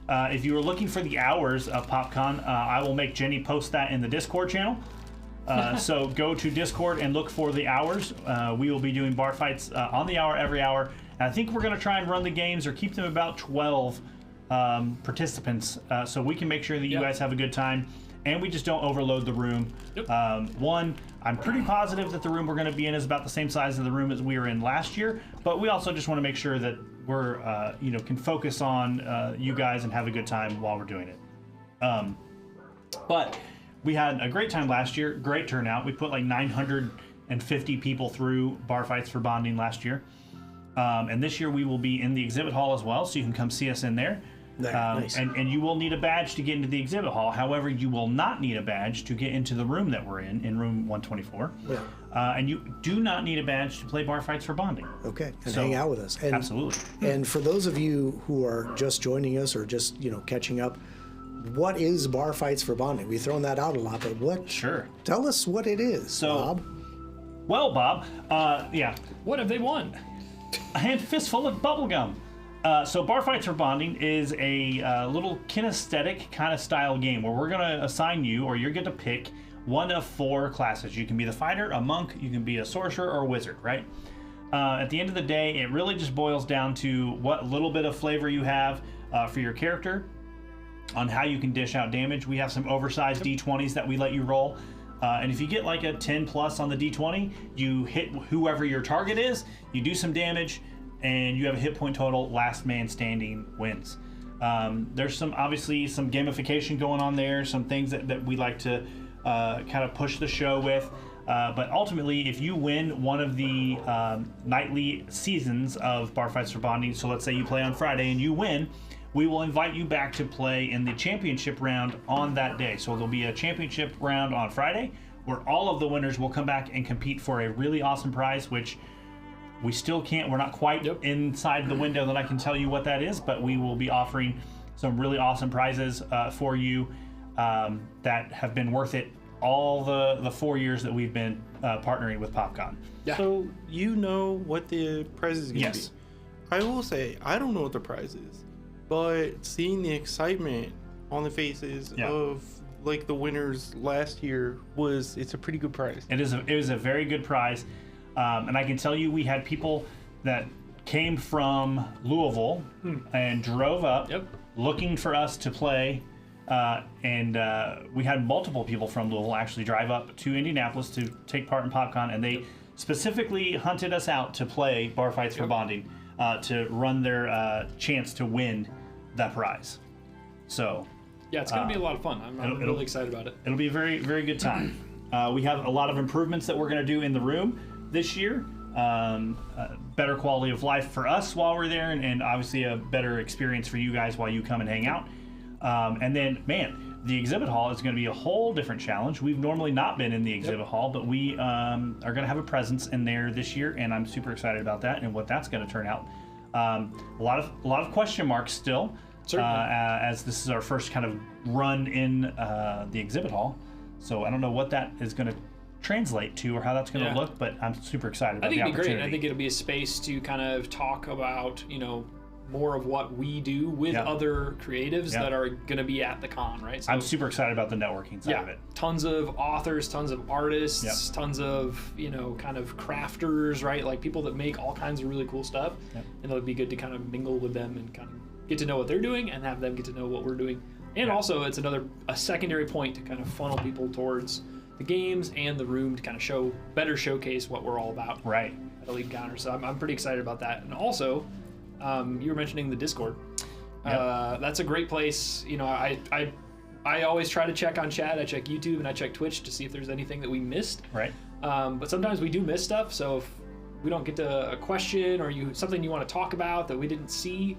If you are looking for the hours of PopCon, I will make Jenny post that in the Discord channel. So go to Discord and look for the hours. We will be doing bar fights on the hour every hour. And I think we're going to try and run the games or keep them about 12 participants so we can make sure that you guys have a good time and we just don't overload the room. One, I'm pretty positive that the room we're going to be in is about the same size of the room as we were in last year, but we also just want to make sure that we're can focus on you guys and have a good time while we're doing it. But we had a great time last year, great turnout. We put like 950 people through bar fights for bonding last year. And this year we will be in the exhibit hall as well, so you can come see us in there. Nice. And you will need a badge to get into the exhibit hall. However, you will not need a badge to get into the room that we're in room 124. And you do not need a badge to play bar fights for bonding. Okay, and hang out with us. And, absolutely. And for those of you who are just joining us or just catching up, what is bar fights for bonding? We've thrown that out a lot, but what? Sure. Tell us what it is, Bob. Well, Bob, What have they won? a hand fistful of bubblegum. So Bar Fights for Bonding is a little kinesthetic kind of style game where we're going to assign you, or you're going to pick one of 4 classes. You can be the fighter, a monk, you can be a sorcerer, or a wizard, right? At the end of the day, it really just boils down to what little bit of flavor you have for your character on how you can dish out damage. We have some oversized D20s that we let you roll. And if you get like a 10 plus on the D20, you hit whoever your target is, you do some damage, and you have a hit point total. Last man standing wins. There's obviously some gamification going on there, some things that we like to kind of push the show with. But ultimately, if you win one of the nightly seasons of Bar Fights for Bonding, so let's say you play on Friday and you win, we will invite you back to play in the championship round on that day. So there'll be a championship round on Friday where all of the winners will come back and compete for a really awesome prize, which we still we're not quite inside the window that I can tell you what that is, but we will be offering some really awesome prizes for you that have been worth it all the 4 years that we've been partnering with PopCon. So you know what the prize is going to Yes. be. I will say, I don't know what the prize is, but seeing the excitement on the faces of like the winners last year it's a pretty good prize. It was a very good prize. And I can tell you, we had people that came from Louisville and drove up looking for us to play. And we had multiple people from Louisville actually drive up to Indianapolis to take part in PopCon. And they specifically hunted us out to play Bar Fights for Bonding to run their chance to win that prize. So Yeah, it's going to be a lot of fun. I'm really excited about it. It'll be a very, very good time. We have a lot of improvements that we're going to do in the room this year. Better quality of life for us while we're there, and obviously a better experience for you guys while you come and hang out. And then, man, the exhibit hall is going to be a whole different challenge. We've normally not been in the exhibit hall, but we are going to have a presence in there this year, and I'm super excited about that and what that's going to turn out. A lot of question marks still, as this is our first kind of run in the exhibit hall. So I don't know what that is going to translate to or how that's going to Yeah. look, but I'm super excited about I think the it'd be great. opportunity. I think it'll be a space to kind of talk about, more of what we do with Yeah. other creatives Yeah. that are going to be at the con, right? So, I'm super excited about the networking side yeah, of it. tons of authors, tons of artists, Yep. tons of, kind of crafters, right? Like people that make all kinds of really cool stuff. Yep. And it'll be good to kind of mingle with them and kind of get to know what they're doing and have them get to know what we're doing. And also it's a secondary point to kind of funnel people towards the games and the room to kind of better showcase what we're all about Right. at Elite Encounter. So I'm pretty excited about that. And also, you were mentioning the Discord. Yep. That's a great place. I always try to check on chat. I check YouTube and I check Twitch to see if there's anything that we missed. Right. But sometimes we do miss stuff. So if we don't get to a question or something you want to talk about that we didn't see,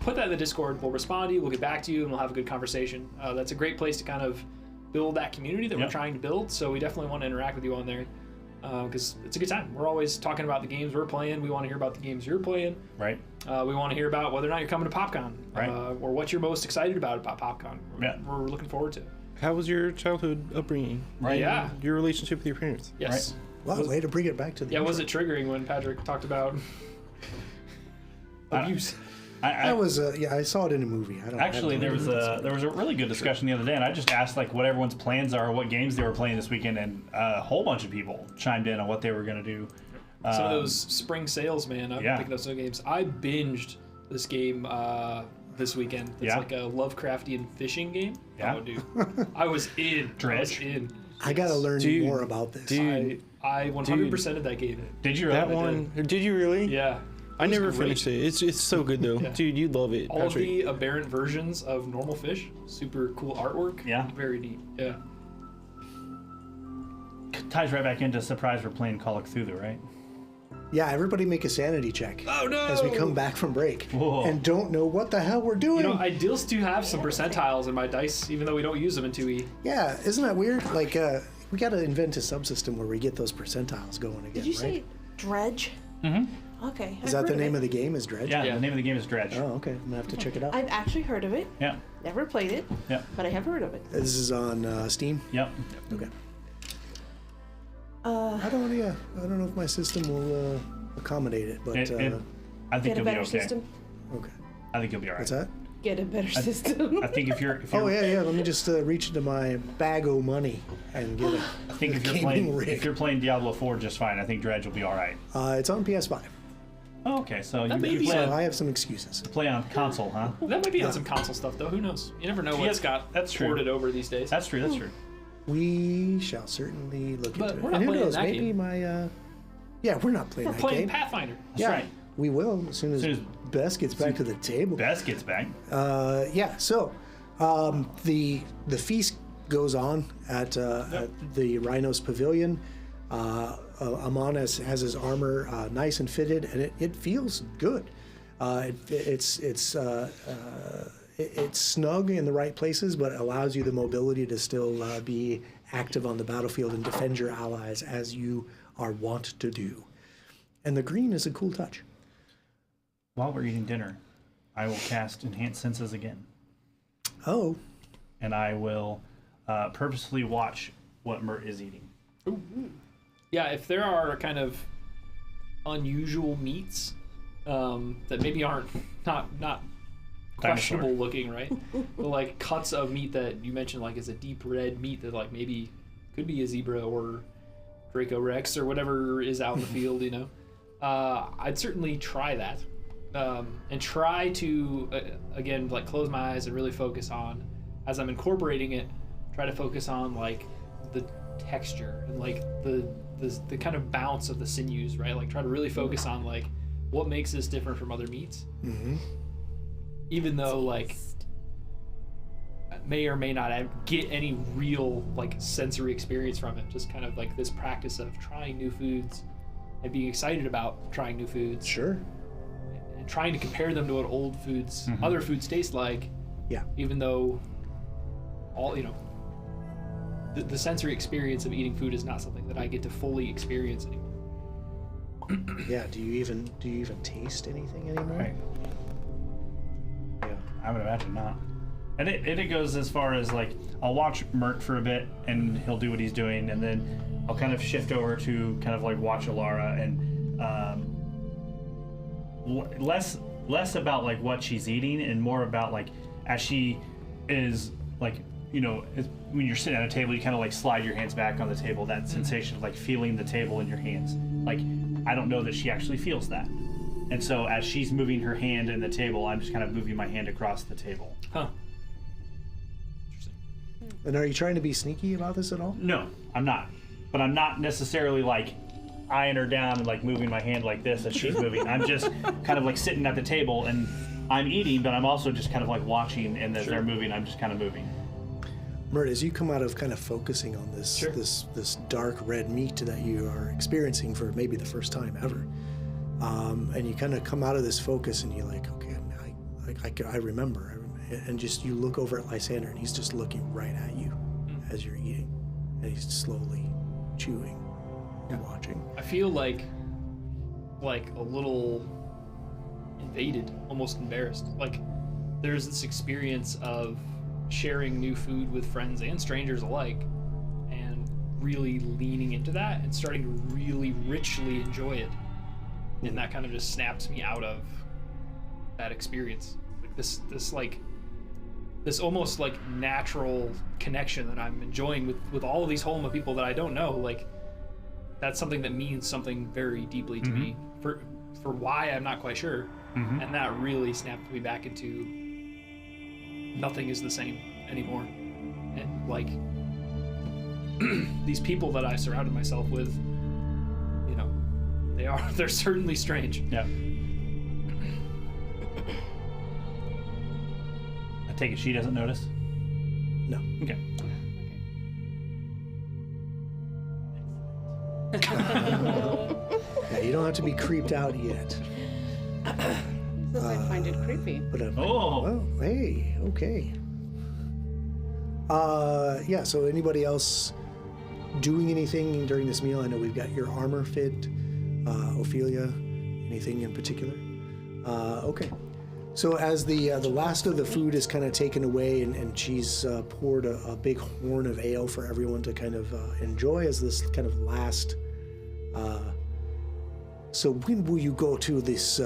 put that in the Discord. We'll respond to you. We'll get back to you and we'll have a good conversation. That's a great place to kind of build that community that we're Yep. trying to build. So we definitely want to interact with you on there. Because it's a good time. We're always talking about the games we're playing. We want to hear about the games you're playing. Right. We want to hear about whether or not you're coming to PopCon, Right. or what you're most excited about PopCon. Yeah. We're looking forward to. How was your childhood upbringing? Right. And Yeah. your relationship with your parents? Yes. Wow, way to bring it back to the. Yeah. Was intro. it triggering when Patrick talked about abuse? That was I saw it in a movie. I don't Actually, I there don't was a really good discussion the other day, and I just asked like what everyone's plans are, what games they were playing this weekend, and a whole bunch of people chimed in on what they were going to do. Some of those spring sales, man. I'm yeah. thinking of some games. I binged this game this weekend. It's Yeah. like a Lovecraftian fishing game. Yeah. Oh, dude. I was in. Dredge? I was in. I gotta learn Dude. more about this. Dude, I 100%ed that game. Did you really? that one. Did you really? Yeah. I It was never great. finished it. It's so good though. Yeah. Dude, you'd love it. All of Patrick. the aberrant versions of normal fish. Super cool artwork. Yeah. Very neat. Yeah. Ties right back into surprise we're playing Call of Cthulhu, right? Yeah, everybody make a sanity check. Oh no! As we come back from break Whoa. and don't know what the hell we're doing. I do still have some percentiles in my dice, even though we don't use them in 2E. Yeah, isn't that weird? Like, we gotta invent a subsystem where we get those percentiles going again, Did you right? say dredge? Mm-hmm. Okay. Is that the name of the game? Is Dredge? Yeah, Yeah. the name of the game is Dredge. Oh, okay. I'm gonna have to check it out. I've actually heard of it. Yeah. Never played it, Yeah. but I have heard of it. This is on Steam. Yep. Okay. I don't know if my system will accommodate it, but I think Get a you'll be better okay. system. okay. I think you'll be all right. What's that? Get a better system. I think if you're Oh yeah. Let me just reach into my bag of money and get I think if you're gaming playing rig. if you're playing Diablo 4 just fine, I think Dredge will be all right. It's on PS5, Oh, okay, so That may you be play, so I have some excuses. play on console, huh? That might be on some console stuff, though. Who knows? You never know what's got that's true. ported over these days. That's true. That's true. We shall certainly look But into we're it. not And who playing knows? that Maybe game. my. Yeah, we're not playing We're that playing game. Pathfinder. That's yeah, right. we will as soon as, soon as Bess gets back to the table. Bess gets back. Yeah, so the feast goes on at the Rhino's Pavilion. Amon has his armor nice and fitted, and it feels good. It's snug in the right places, but it allows you the mobility to still be active on the battlefield and defend your allies as you are wont to do. And the green is a cool touch. While we're eating dinner, I will cast Enhanced Senses again, Oh, and I will purposefully watch what Mert is eating. Yeah, if there are kind of unusual meats that maybe aren't not questionable looking, right? But like cuts of meat that you mentioned, like is a deep red meat that like maybe could be a zebra or Draco Rex or whatever is out in the field, I'd certainly try that and try to again like close my eyes and really focus on as I'm incorporating it. Try to focus on like the texture and like the kind of bounce of the sinews, right? Like try to really focus on like what makes this different from other meats. mm-hmm. Even though like I may or may not get any real like sensory experience from it, just kind of like this practice of trying new foods and being excited about trying new foods Sure. and trying to compare them to what old foods, other foods taste like. Yeah. Even though all the sensory experience of eating food is not something that I get to fully experience anymore. Yeah. Do you even taste anything anymore? Right. Yeah. I would imagine not. And it goes as far as like I'll watch Mert for a bit and he'll do what he's doing, and then I'll kind of shift over to kind of like watch Alara and less about like what she's eating and more about like as she is like, you know, when you're sitting at a table, you kind of like slide your hands back on the table, that sensation of like feeling the table in your hands. Like, I don't know that she actually feels that. And so as she's moving her hand in the table, I'm just kind of moving my hand across the table. Huh. Interesting. And are you trying to be sneaky about this at all? No, I'm not. But I'm not necessarily like eyeing her down and like moving my hand like this as she's moving. I'm just kind of like sitting at the table and I'm eating, but I'm also just kind of like watching, and as they're moving, I'm just kind of moving. Mert, as you come out of kind of focusing on this this dark red meat that you are experiencing for maybe the first time ever, and you kind of come out of this focus and you're like, okay, I remember, and just you look over at Lysander and he's just looking right at you as you're eating, and he's slowly chewing and watching. I feel like a little invaded, almost embarrassed. Like there's this experience of sharing new food with friends and strangers alike, and really leaning into that and starting to really richly enjoy it. And that kind of just snaps me out of that experience. Like this almost like natural connection that I'm enjoying with all of these Holma people that I don't know. Like that's something that means something very deeply to me. For why, I'm not quite sure. And that really snapped me back into nothing is the same anymore. And like these people that I surrounded myself with, you know, they're certainly strange. Yeah. I take it she doesn't notice? No. Okay. Yeah, you don't have to be creeped out yet. Says I find it creepy. But Oh. Hey, okay. Yeah, so anybody else doing anything during this meal? I know we've got your armor fit. Ophelia, anything in particular? Okay. So as the last of the food is kind of taken away and she's poured a big horn of ale for everyone to kind of enjoy as this kind of last. So when will you go to this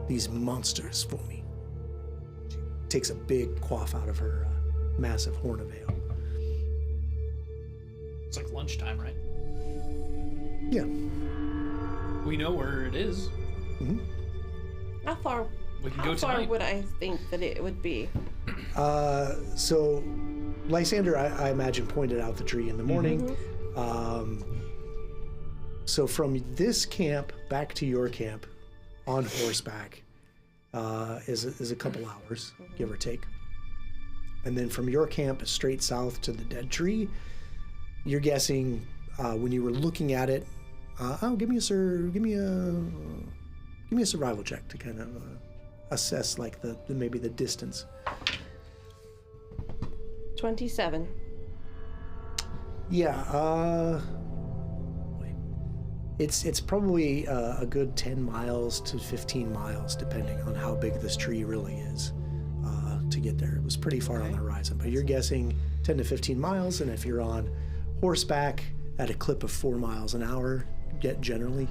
these monsters for me? She takes a big quaff out of her massive horn of ale. It's like lunchtime, right? Yeah. We know where it is. Mm-hmm. How far? We can How go far tonight. would I think that it would be? So Lysander, I imagine, pointed out the tree in the morning. So from this camp back to your camp on horseback is a couple hours, give or take. And then from your camp straight south to the dead tree, you're guessing when you were looking at it. Give me a survival check to kind of assess like maybe the distance. 27. Yeah. It's probably a good 10 miles to 15 miles, depending on how big this tree really is, to get there. It was pretty far on the horizon, but you're guessing 10 to 15 miles, and if you're on horseback at a clip of 4 miles an hour, generally,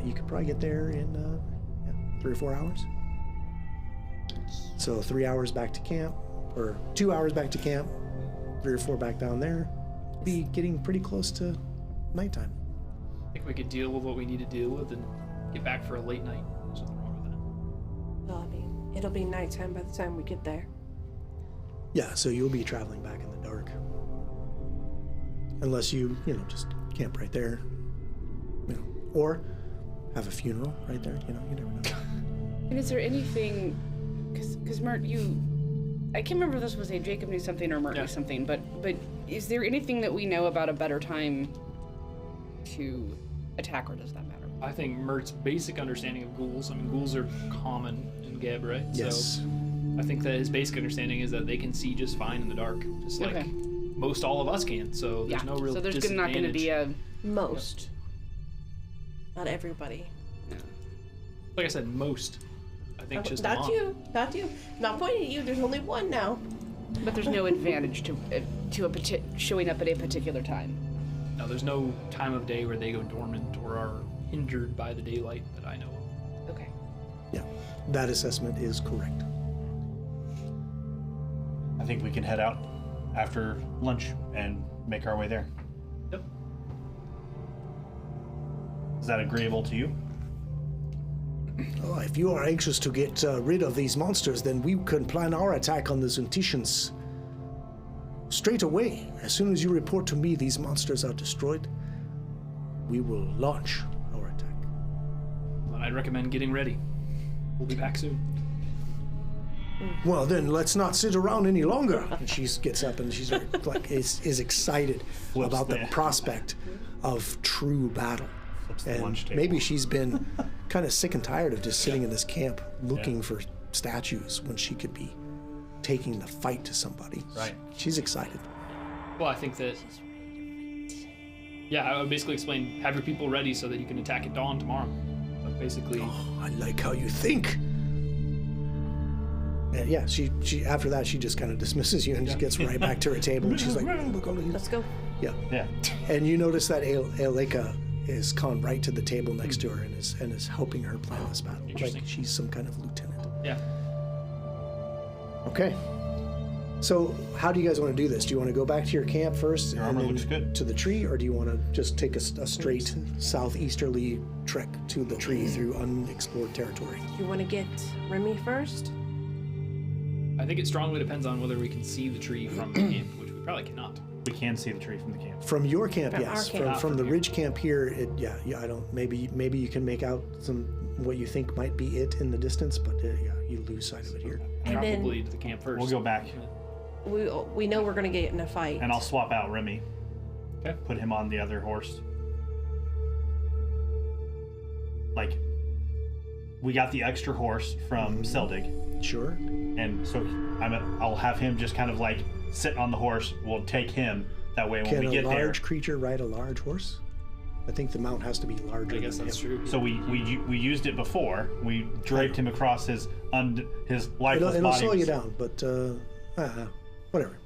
you could probably get there in 3 or 4 hours. So 3 hours back to camp, or 2 hours back to camp, 3 or 4 back down there. Be getting pretty close to nighttime. I think we could deal with what we need to deal with and get back for a late night. There's nothing wrong with that. Well, I mean, it'll be nighttime by the time we get there. Yeah, so you'll be traveling back in the dark. Unless you just camp right there. Or have a funeral right there, you never know. And is there anything, because Mert, I can't remember if this was Jacob knew something or Mert knew something, but is there anything that we know about a better time to attack, or does that matter? I think Mert's basic understanding of ghouls, ghouls are common in Geb, right? Yes. So I think that his basic understanding is that they can see just fine in the dark, just like most all of us can. So there's no real so there's disadvantage. not going to be a... Most. Not everybody. No. Like I said, most. I think just Not Mom. you. Not you. Not pointing at you. There's only one now. But there's no advantage to showing up at a particular time. No, there's no time of day where they go dormant or are hindered by the daylight that I know of. Okay. Yeah, that assessment is correct. I think we can head out after lunch and make our way there. Yep. Is that agreeable to you? Oh, if you are anxious to get rid of these monsters, then we can plan our attack on the Zuntitians straight away. As soon as you report to me these monsters are destroyed, we will launch our attack. Then I'd recommend getting ready. We'll be back soon. Well, then let's not sit around any longer. And she gets up and she's very, like is excited Flips about the the- prospect of true battle. Flips the And lunch table. maybe she's been kind of sick and tired of just sitting in this camp looking Yeah. for statues when she could be taking the fight to somebody. Right. She's excited. Well, I think that. Yeah, I would basically explain: have your people ready so that you can attack at dawn tomorrow. But basically, Oh, I like how you think. And yeah, she after that she just kind of dismisses you and she gets right back to her table and she's like, "Oh, look, all of you." Let's go. Yeah. Yeah. And you notice that Aeleka is gone right to the table next to her and is helping her plan this battle. Like Interesting. she's some kind of lieutenant. yeah. Okay. So how do you guys want to do this? Do you want to go back to your camp first Your and armor then looks good. to the tree, or do you want to just take a straight southeasterly trek to the tree through unexplored territory? You want to get Remy first? I think it strongly depends on whether we can see the tree from the camp, which we probably cannot. We can see the tree from the camp. From your camp, From yes. our camp. From the From here. ridge camp here, I don't. Maybe you can make out what you think might be it in the distance, but you lose sight of it here. And then- Probably to the camp first. We'll go back, We know we're gonna get in a fight. and I'll swap out Remy. Okay. Put him on the other horse. Like, we got the extra horse from Seldig, Sure. and so I'll have him just kind of like sit on the horse. We'll take him. That way, when Can we a get there, large creature ride a large horse? I think the mount has to be larger. I guess than that's him. true. so we used it before. We draped him across his lifeless It'll body. slow you down, but whatever.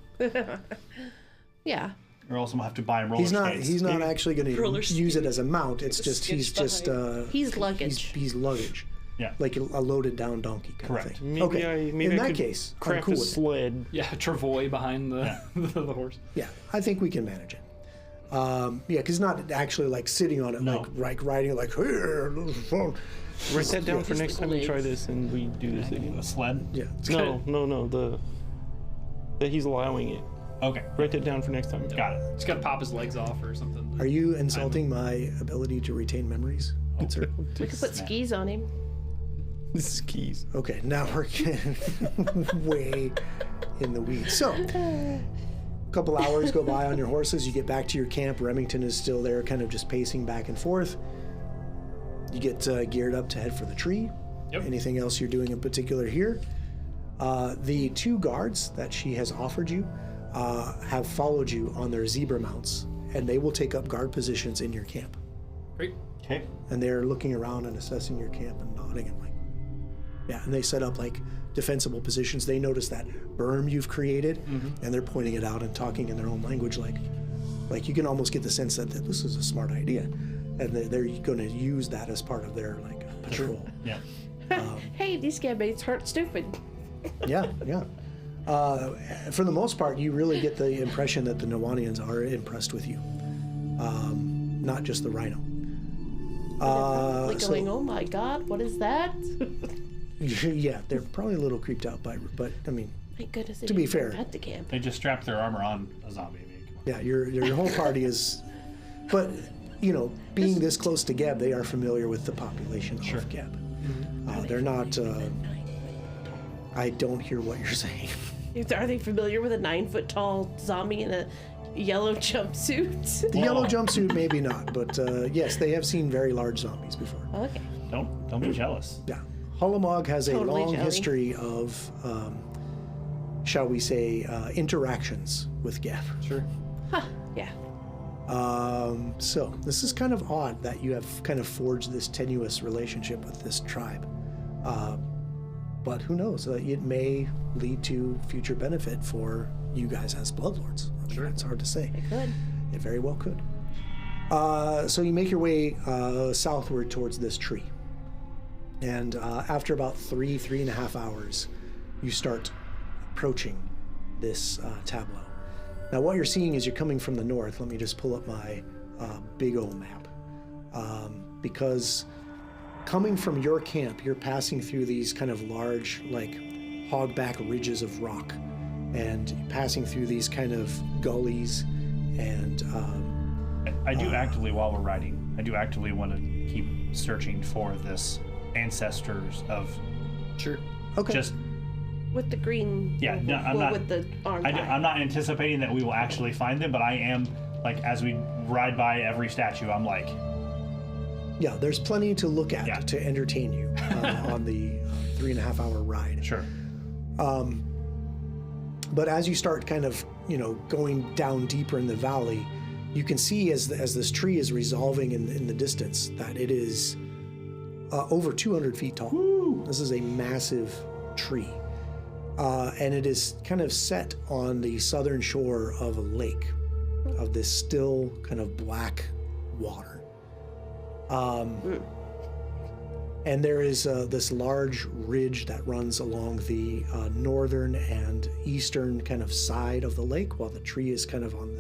Yeah. Or else we'll have to buy him roller He's not. skates. He's not actually going Roller to use it skates. as a mount. It's With a just he's sketch just He's luggage. He's luggage. Yeah. Like a loaded down donkey kind Correct. of thing. Maybe Okay. maybe In I that could case, I'm craft cool a with it. sled. Yeah, Travoy behind the the horse. Yeah, I think we can manage it. Yeah, because it's not actually like sitting on it, No. like riding it, like here. Write that down for Use next the time we try legs. this and we do this again. A sled. Yeah, it's No. That he's allowing it. Okay. Write that down for next time. Got it. Just gotta pop his legs off or something. Are you insulting my ability to retain memories, good sir? We could put skis on him. Skis. Okay, now we're getting way in the weeds. So, a couple hours go by on your horses. You get back to your camp. Remington is still there, kind of just pacing back and forth. You get geared up to head for the tree. Yep. Anything else you're doing in particular here? The two guards that she has offered you have followed you on their zebra mounts, and they will take up guard positions in your camp. Great. Okay. And they're looking around and assessing your camp and nodding and like, yeah, and they set up like defensible positions. They notice that berm you've created, and they're pointing it out and talking in their own language. Like you can almost get the sense that this is a smart idea, and they're going to use that as part of their like patrol. Yeah. Hey, these scabbags aren't stupid. Yeah. For the most part, you really get the impression that the Nawanians are impressed with you, not just the rhino. Like going, oh my god, what is that? Yeah, they're probably a little creeped out by, but I mean, Thank goodness. To be fair. at the camp. They just strapped their armor on a zombie. I mean, come on. yeah, your whole party is, but being this close to Geb, they are familiar with the population of Geb. They're not. I don't hear what you're saying. Are they familiar with a 9-foot tall zombie in a yellow jumpsuit? The yellow jumpsuit, maybe not, but yes, they have seen very large zombies before. Okay. Don't be jealous. Yeah, Hulamog has a Totally long jelly. history of, shall we say, interactions with Geb. Sure. Yeah. So this is kind of odd that you have kind of forged this tenuous relationship with this tribe. But who knows? It may lead to future benefit for you guys as bloodlords. I mean, it's hard to say. It could. It very well could. So you make your way southward towards this tree. And after about 3.5 hours, you start approaching this tableau. Now what you're seeing is you're coming from the north. Let me just pull up my big old map. Because coming from your camp, you're passing through these kind of large, like, hogback ridges of rock, and passing through these kind of gullies, and I do actively, while we're riding, I do actively want to keep searching for this ancestors of Sure. okay. just. With the green. Yeah, no, I'm not. With the arm. I'm not anticipating that we will actually find them, but I am, like, as we ride by every statue, I'm like, Yeah, there's plenty to look at Yeah. to entertain you on the 3.5 hour ride. sure. But as you start kind of, going down deeper in the valley, you can see as this tree is resolving in the distance that it is over 200 feet tall. Woo! This is a massive tree. And it is kind of set on the southern shore of a lake, of this still kind of black water. And there is this large ridge that runs along the northern and eastern kind of side of the lake, while the tree is kind of on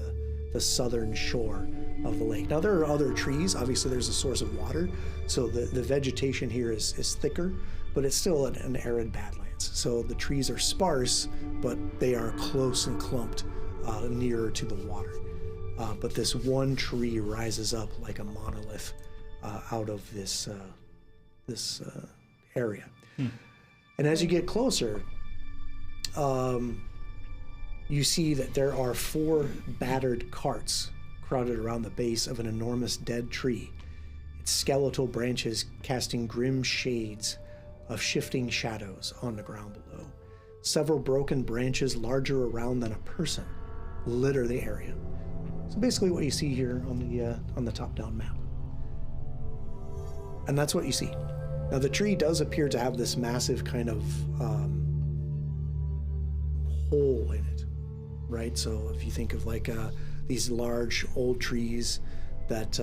the southern shore of the lake. Now, there are other trees. Obviously, there's a source of water, so the vegetation here is thicker, but it's still an arid badlands. So the trees are sparse, but they are close and clumped nearer to the water. But this one tree rises up like a monolith out of this area. And as you get closer, you see that there are 4 battered carts crowded around the base of an enormous dead tree, its skeletal branches casting grim shades of shifting shadows on the ground below. Several broken branches larger around than a person litter the area. So basically what you see here on the top-down map. And that's what you see. Now the tree does appear to have this massive kind of hole in it, right? So if you think of like these large old trees that,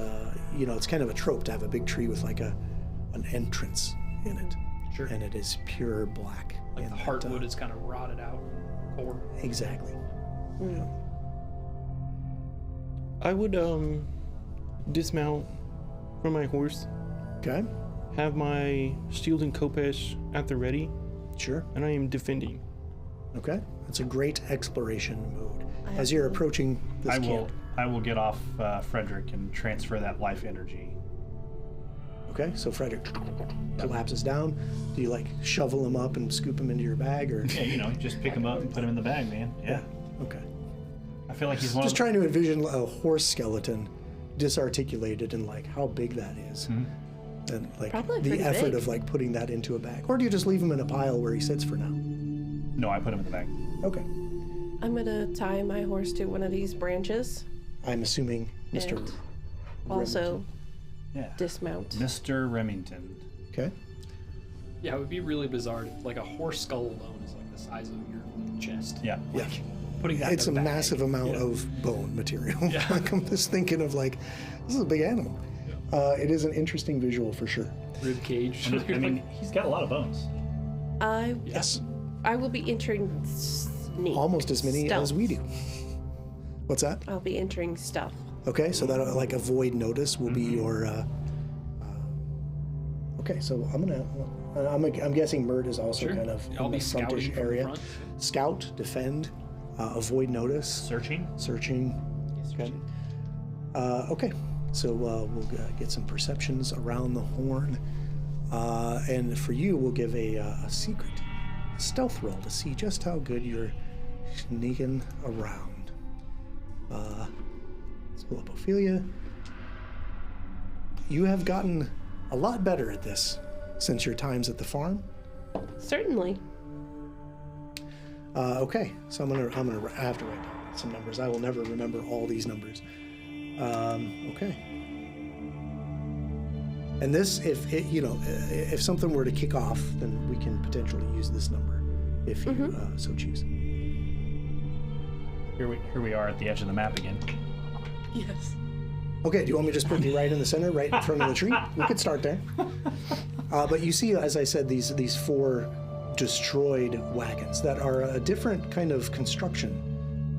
it's kind of a trope to have a big tree with like an entrance in it. Sure. And it is pure black. Like the heartwood is kind of rotted out core. Exactly. Yeah. I would dismount from my horse, Okay, have my shield and khopesh at the ready, sure. and I am defending. Okay, that's a great exploration mode. As you're approaching this camp. I will get off Frederick and transfer that life energy. Okay, so Frederick collapses down. Do you like shovel him up and scoop him into your bag, or? Yeah, just pick him up and put him in the bag, man. Yeah. Okay. I feel like he's one Just of trying to envision a horse skeleton disarticulated and like how big that is. And like Probably the pretty effort big. of like putting that into a bag. Or do you just leave him in a pile where he sits for now? No, I put him in the bag. Okay. I'm gonna tie my horse to one of these branches. I'm assuming Mr. And also Yeah. dismount. Mr. Remington. Okay. Yeah, it would be really bizarre if like a horse skull alone is like the size of your like, chest. Yeah. Yeah. Putting that It's a in a bag. massive amount Yeah. of bone material. Yeah. Like I'm just thinking of like, this is a big animal. It is an interesting visual for sure. Rib cage. I mean, he's got a lot of bones. Yes. I will be entering sneak. Almost as many stealth. as we do. What's that? I'll be entering stealth. Okay, so that like avoid notice will be your. Okay, so I'm guessing Mert is also Sure. kind of I'll in be the scouting frontish from the area. front. Scout, defend, avoid notice, Searching. searching. Okay. Okay, so we'll get some perceptions around the horn, and for you, we'll give a secret stealth roll to see just how good you're sneaking around. Let's pull up Ophelia. You have gotten a lot better at this since your times at the farm. Certainly. Okay, so I have to write down some numbers. I will never remember all these numbers. Okay. And this, if something were to kick off, then we can potentially use this number if you so choose. Here we are at the edge of the map again. Yes. Okay, do you want me to just put you right in the center, right in front of the tree? We could start there. But you see, as I said, these 4 destroyed wagons that are a different kind of construction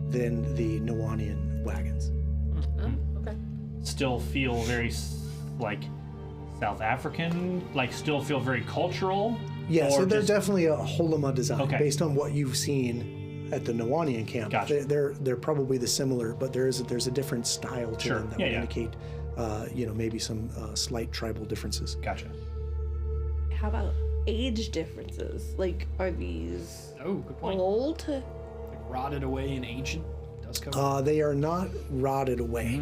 than the Nawanian wagons. Okay. Still feel very like South African, like still feel very cultural. Yeah, so or they're just- definitely a Holoma design Okay. based on what you've seen at the Nawanian camp. Gotcha. They're probably the similar, but there's a different style to Sure. them that Yeah, would yeah. indicate, maybe some slight tribal differences. Gotcha. How about age differences? Like, are these Oh, good point. old? Like rotted away and ancient. Dust covered. They are not rotted away.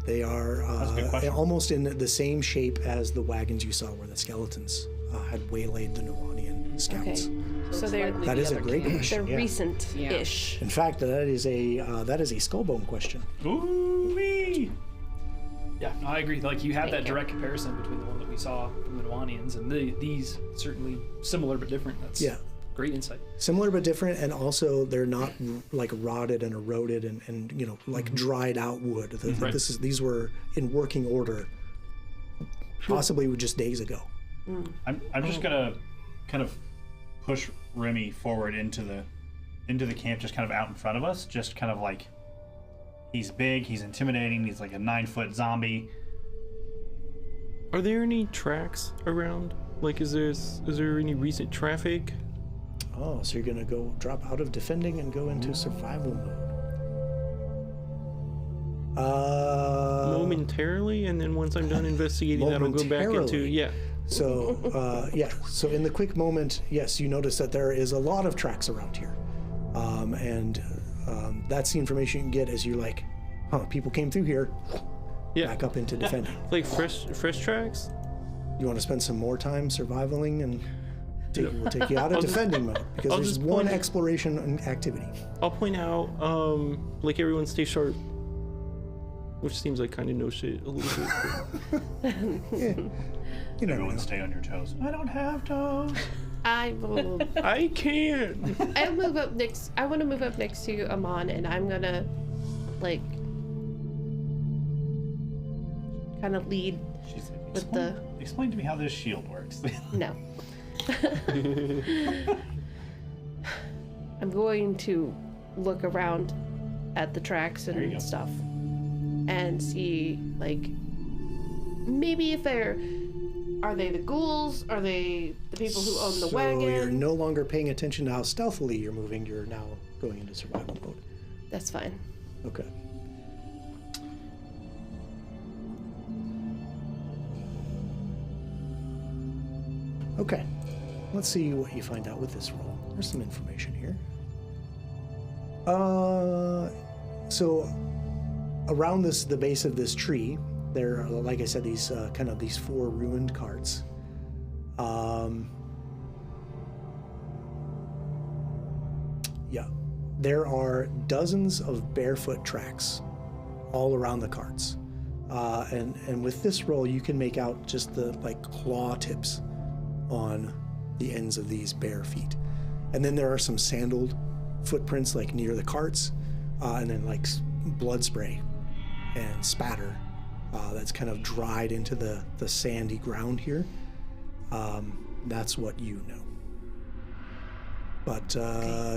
They are That's a good question. almost in the same shape as the wagons you saw where the skeletons had waylaid the Nawanian scouts. Okay. So It's they're likely That the is a other great camp. question. they're Yeah. recent-ish. In fact, that is a skullbone question. Ooh-wee. Yeah, no, I agree. Like you have Thank that you. direct comparison between the one that we saw from the Nawanians and these certainly similar but different. That's Yeah. great insight. Similar but different, and also they're not like rotted and eroded and like dried out wood. Right. These were in working order, possibly just days ago. I'm just gonna kind of push Remy forward into the camp, just kind of out in front of us, just kind of like he's big, he's intimidating, he's like a 9-foot zombie. Are there any tracks around? Like, is there any recent traffic? Oh, so you're gonna go drop out of defending and go into survival mode. Momentarily, and then once I'm done investigating, that'll go back into Momentarily. So, so in the quick moment, yes, you notice that there is a lot of tracks around here. And that's the information you can get as you're like, people came through here, yeah, back up into defending. like fresh tracks. You want to spend some more time survivaling and we'll take you out of I'll just- defending mode because I'll there's just one point- exploration activity. I'll point out, like everyone stay sharp, which seems like kind of no shit a little bit. You know, Everyone stay on your toes. I don't have toes. I will. I can't. I'll move up next. I want to move up next to Amon, and I'm gonna, like, kind of lead. She's like, With explain to me how this shield works. No. I'm going to look around at the tracks There you go. and stuff, and see, like, maybe if are they the ghouls? Are they the people who own the so wagon? you're no longer paying attention to how stealthily you're moving. You're now going into survival mode. That's fine. Okay. Okay. Let's see what you find out with this roll. There's some information here. So around the base of this tree, there are, like I said, these kind of these 4 ruined carts. Yeah, there are dozens of barefoot tracks all around the carts, and with this roll, you can make out just the like claw tips on the ends of these bare feet, and then there are some sandaled footprints like near the carts, and then like blood spray and spatter that's kind of dried into the sandy ground here. That's what you know. But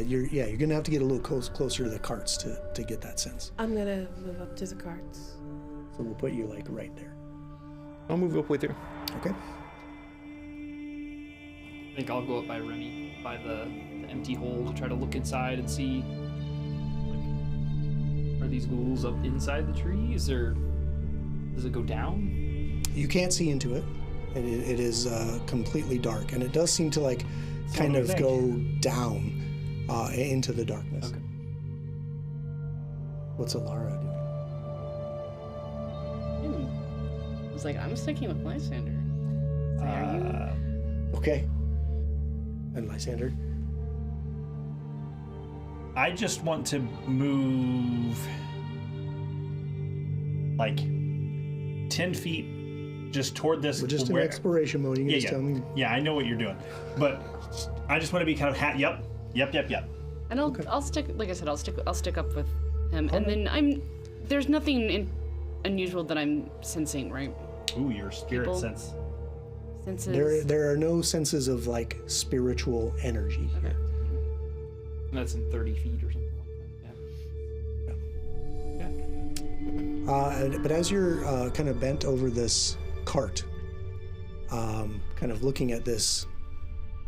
you're gonna have to get a little closer to the carts to get that sense. I'm gonna move up to the carts. So we'll put you like right there. I'll move up with her. Okay. I think I'll go up by Remy, by the empty hole, to try to look inside and see, like, are these ghouls up inside the tree? Does it go down? You can't see into it. It is completely dark, and it does seem to like kind what of I think. go down into the darkness. Okay. What's Alara doing? I was like, I'm sticking with Lysander. It's like, are you? Okay. And Lysander? I just want to move like 10 feet just toward this. We're just in where- exploration mode. You can just tell me. Yeah, I know what you're doing. But I just want to be kind of yep. And I'll stick, like I said, I'll stick up with him, and then there's nothing in unusual that I'm sensing, right? Ooh, your spirit People- sense. Senses. There are no senses of like spiritual energy Okay. here. That's in 30 feet or something like that. Yeah. But as you're kind of bent over this cart, kind of looking at this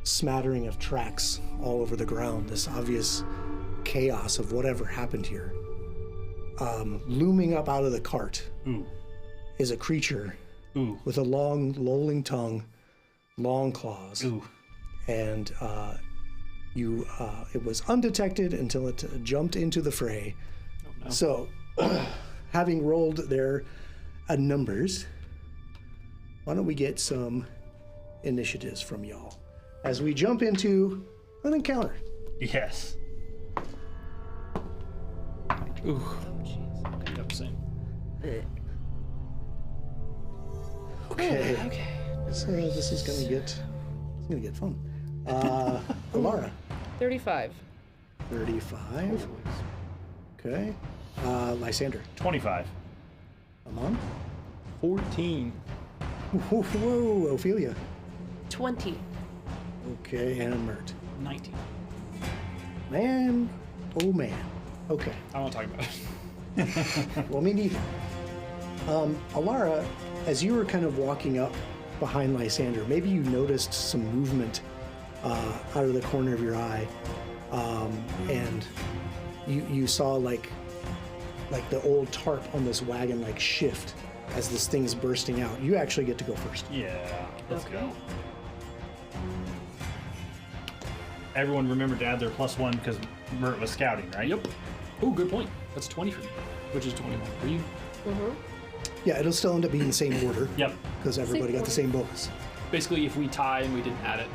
smattering of tracks all over the ground, this obvious chaos of whatever happened here, looming up out of the cart Ooh. is a creature Ooh. with a long, lolling tongue, long claws, Ooh. and it was undetected until it jumped into the fray. Oh, no. So, having rolled their numbers, why don't we get some initiatives from y'all as we jump into an encounter? Yes. Ooh. Oh, jeez. Yep, same. Okay. Okay. So this is gonna get fun. Alara, 35. 35. Okay. Lysander, 25. Amon. 14. Whoa, whoa, Ophelia. 20. Okay, and Mert. 19. Man, oh man. Okay. I won't talk about it. Well, me neither. Alara, as you were kind of walking up behind Lysander, maybe you noticed some movement out of the corner of your eye, and you saw like the old tarp on this wagon like shift as this thing's bursting out. You actually get to go first. Yeah. Let's Okay. go. Everyone remembered to add their +1 because Mert was scouting, right? Yep. Oh, good point. That's 20 for me, which is 21 for you. Yeah, it'll still end up being the same order Yep. because everybody got the same bonus. Basically, if we tie and we didn't add it,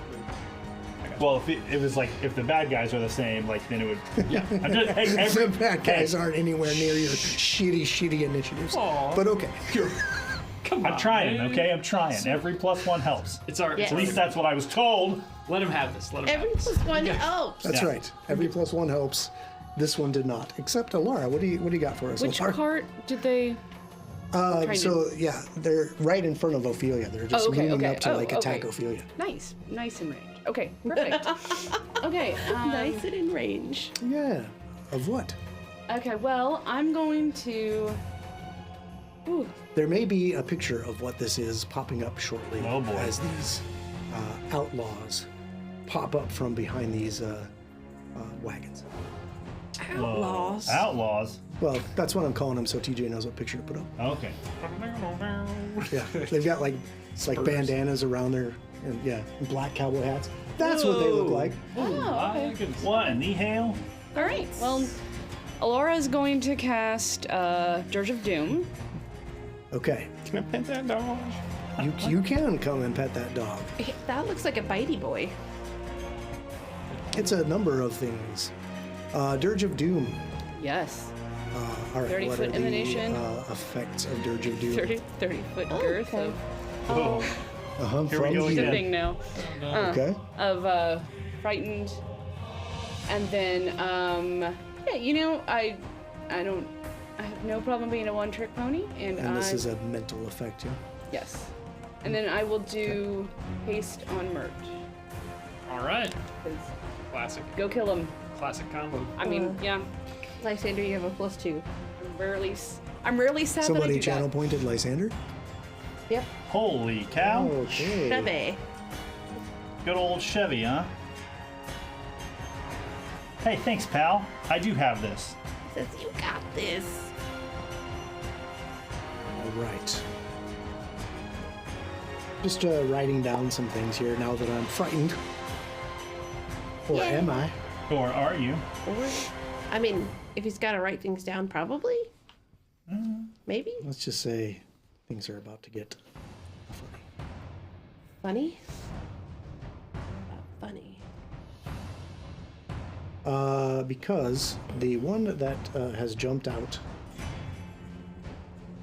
Well, if it was like if the bad guys are the same, like then it would. yeah. I'm just, hey, The bad guys aren't anywhere near your shitty initiatives. Aw. But okay. Come on. I'm trying, man. okay? I'm trying. Every +1 helps. It's our. Yes. At least that's what I was told. Let him have this. Let him Every have this. plus one helps. That's Yeah. right. Every +1 helps. This one did not. Except Alara, what do you got for us? Which Alara? cart did they? trying So yeah, they're right in front of Ophelia. They're just Oh, okay, moving okay. up to Oh, like attack okay. Ophelia. Nice in range. Okay, perfect. Okay. Nice and in range. Yeah. Of what? Okay. Well, I'm going to. Ooh. There may be a picture of what this is popping up shortly Oh, boy. as these outlaws pop up from behind these wagons. Outlaws. Outlaws. Well, that's what I'm calling them, so TJ knows what picture to put up. Okay. Yeah, they've got like bandanas around their and black cowboy hats. That's what they look Whoa. like. Oh, okay. What in the hell? All right. Well, Alora is going to cast Dirge of Doom. Okay, Can I pet that dog? you can come and pet that dog. That looks like a bitey boy. It's a number of things. Dirge of Doom. Yes. All right, 30 what foot are the emanation. effects of Dirge of Doom? 30 foot girth okay. Whoa. Here we go of the again. thing now Okay. of frightened, and then I have no problem being a one-trick pony, and And this is a mental effect, yeah? yes, and then I will do haste on Mert. All right. 'Cause Classic. go kill him. Classic combo. I mean, yeah, Lysander, you have a +2. I'm rarely sad that I Somebody do channel that. pointed Lysander? Yep. Holy cow. Okay. Chevy. Good old Chevy, huh? Hey, thanks, pal. I do have this. Says you got this. All right. Just writing down some things here now that I'm frightened. Or Yeah. am I? Or are you? Or, I mean, if he's got to write things down, probably. Maybe. Let's just say things are about to get funny. Funny. Funny. Because the one that has jumped out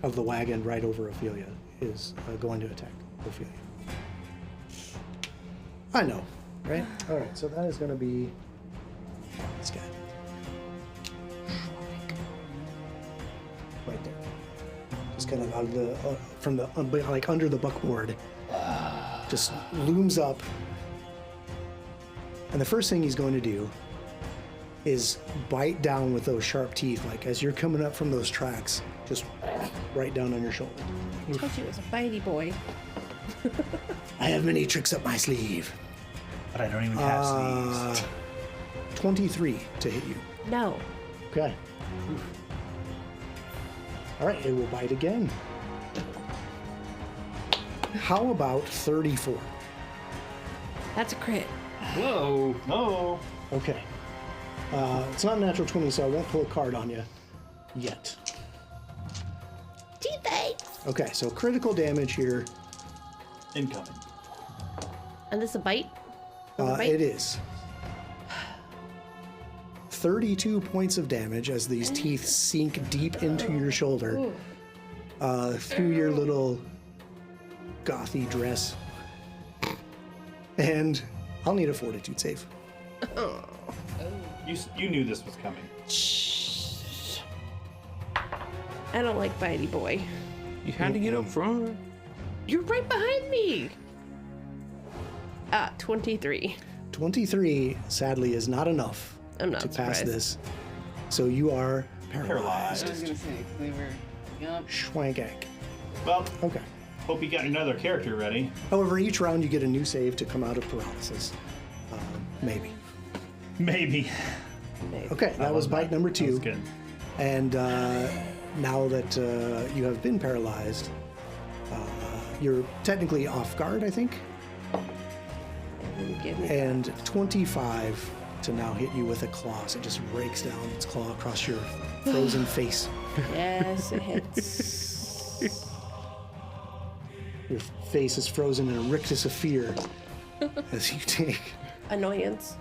of the wagon right over Ophelia is going to attack Ophelia. I know, right? All right, so that is going to be this guy. Right there. Just kind of out of the from the like under the buckboard, just looms up. And the first thing he's going to do is bite down with those sharp teeth, like as you're coming up from those tracks, just right down on your shoulder. I told you it was a bitey boy. I have many tricks up my sleeve. But I don't even have sleeves. 23 to hit you. No. Okay. All right, it will bite again. How about 34? That's a crit. Whoa. Oh. Okay. It's not a natural 20, so I won't pull a card on you yet. Thanks. Okay, so critical damage here. Incoming. And this a bite? A bite? It is 32 points of damage as these teeth sink deep into your shoulder through your little gothy dress. And I'll need a fortitude save. You knew this was coming. I don't like bitey boy. You had to get up front. You're right behind me. 23. 23, sadly, is not enough I'm not to pass surprised. this. So you are paralyzed. I was gonna say we were. Yep. Schwankank. Well, Okay. hope you got another character ready. However, each round you get a new save to come out of paralysis. Maybe. Maybe. Okay, that was bite number 2. That was good. And now that you have been paralyzed, you're technically off guard, I think. Give me And 25 to now hit you with a claw. So it just rakes down its claw across your frozen face. Yes, it hits. Your face is frozen in a rictus of fear as you take Annoyance.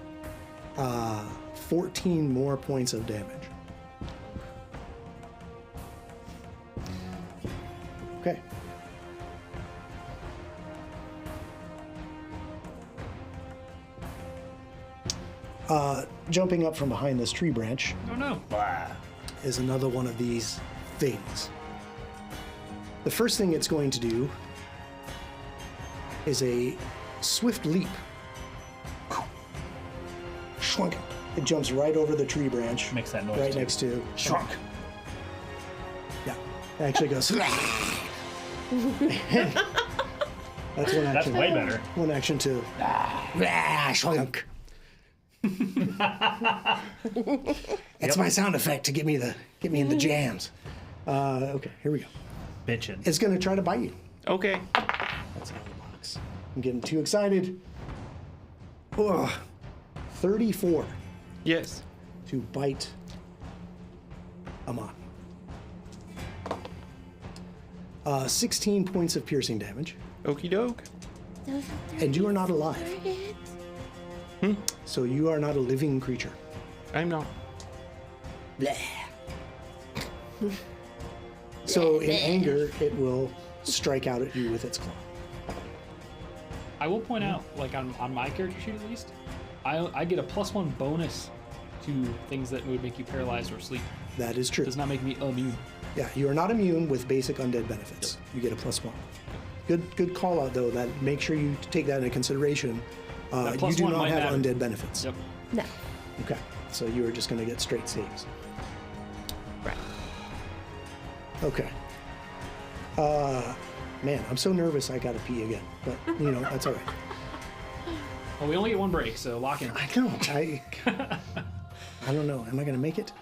14 more points of damage. Okay. Jumping up from behind this tree branch Oh no. Blah. is another one of these things. The first thing it's going to do is a swift leap. Schwunk. It jumps right over the tree branch. Makes that noise right too. next to. Shrunk. Yeah. It actually goes. That's one That's action. way better. One action to. Schwunk. That's my sound effect to get me in the jams. Okay, here we go. Bitchin'. It's gonna try to bite you. Okay. That's out of the box. I'm getting too excited. Ugh. 34 Yes. to bite Amon. 16 points of piercing damage, Okie doke. and you are not alive. So you are not a living creature. I'm not. Bleh. So in anger, it will strike out at you with its claw. I will point out, like on my character sheet at least, I get a +1 bonus to things that would make you paralyzed or sleep. That is true. Does not make me immune. Yeah, you are not immune with basic undead benefits. You get a +1. Good call out though. That make sure you take that into consideration. That You do +1 not might have matter. undead benefits. Yep. No. Okay, so you are just going to get straight saves. Right. Okay. Man, I'm so nervous I got to pee again, but that's all right. Well, we only get one break, so lock in. I know. I don't know. Am I going to make it?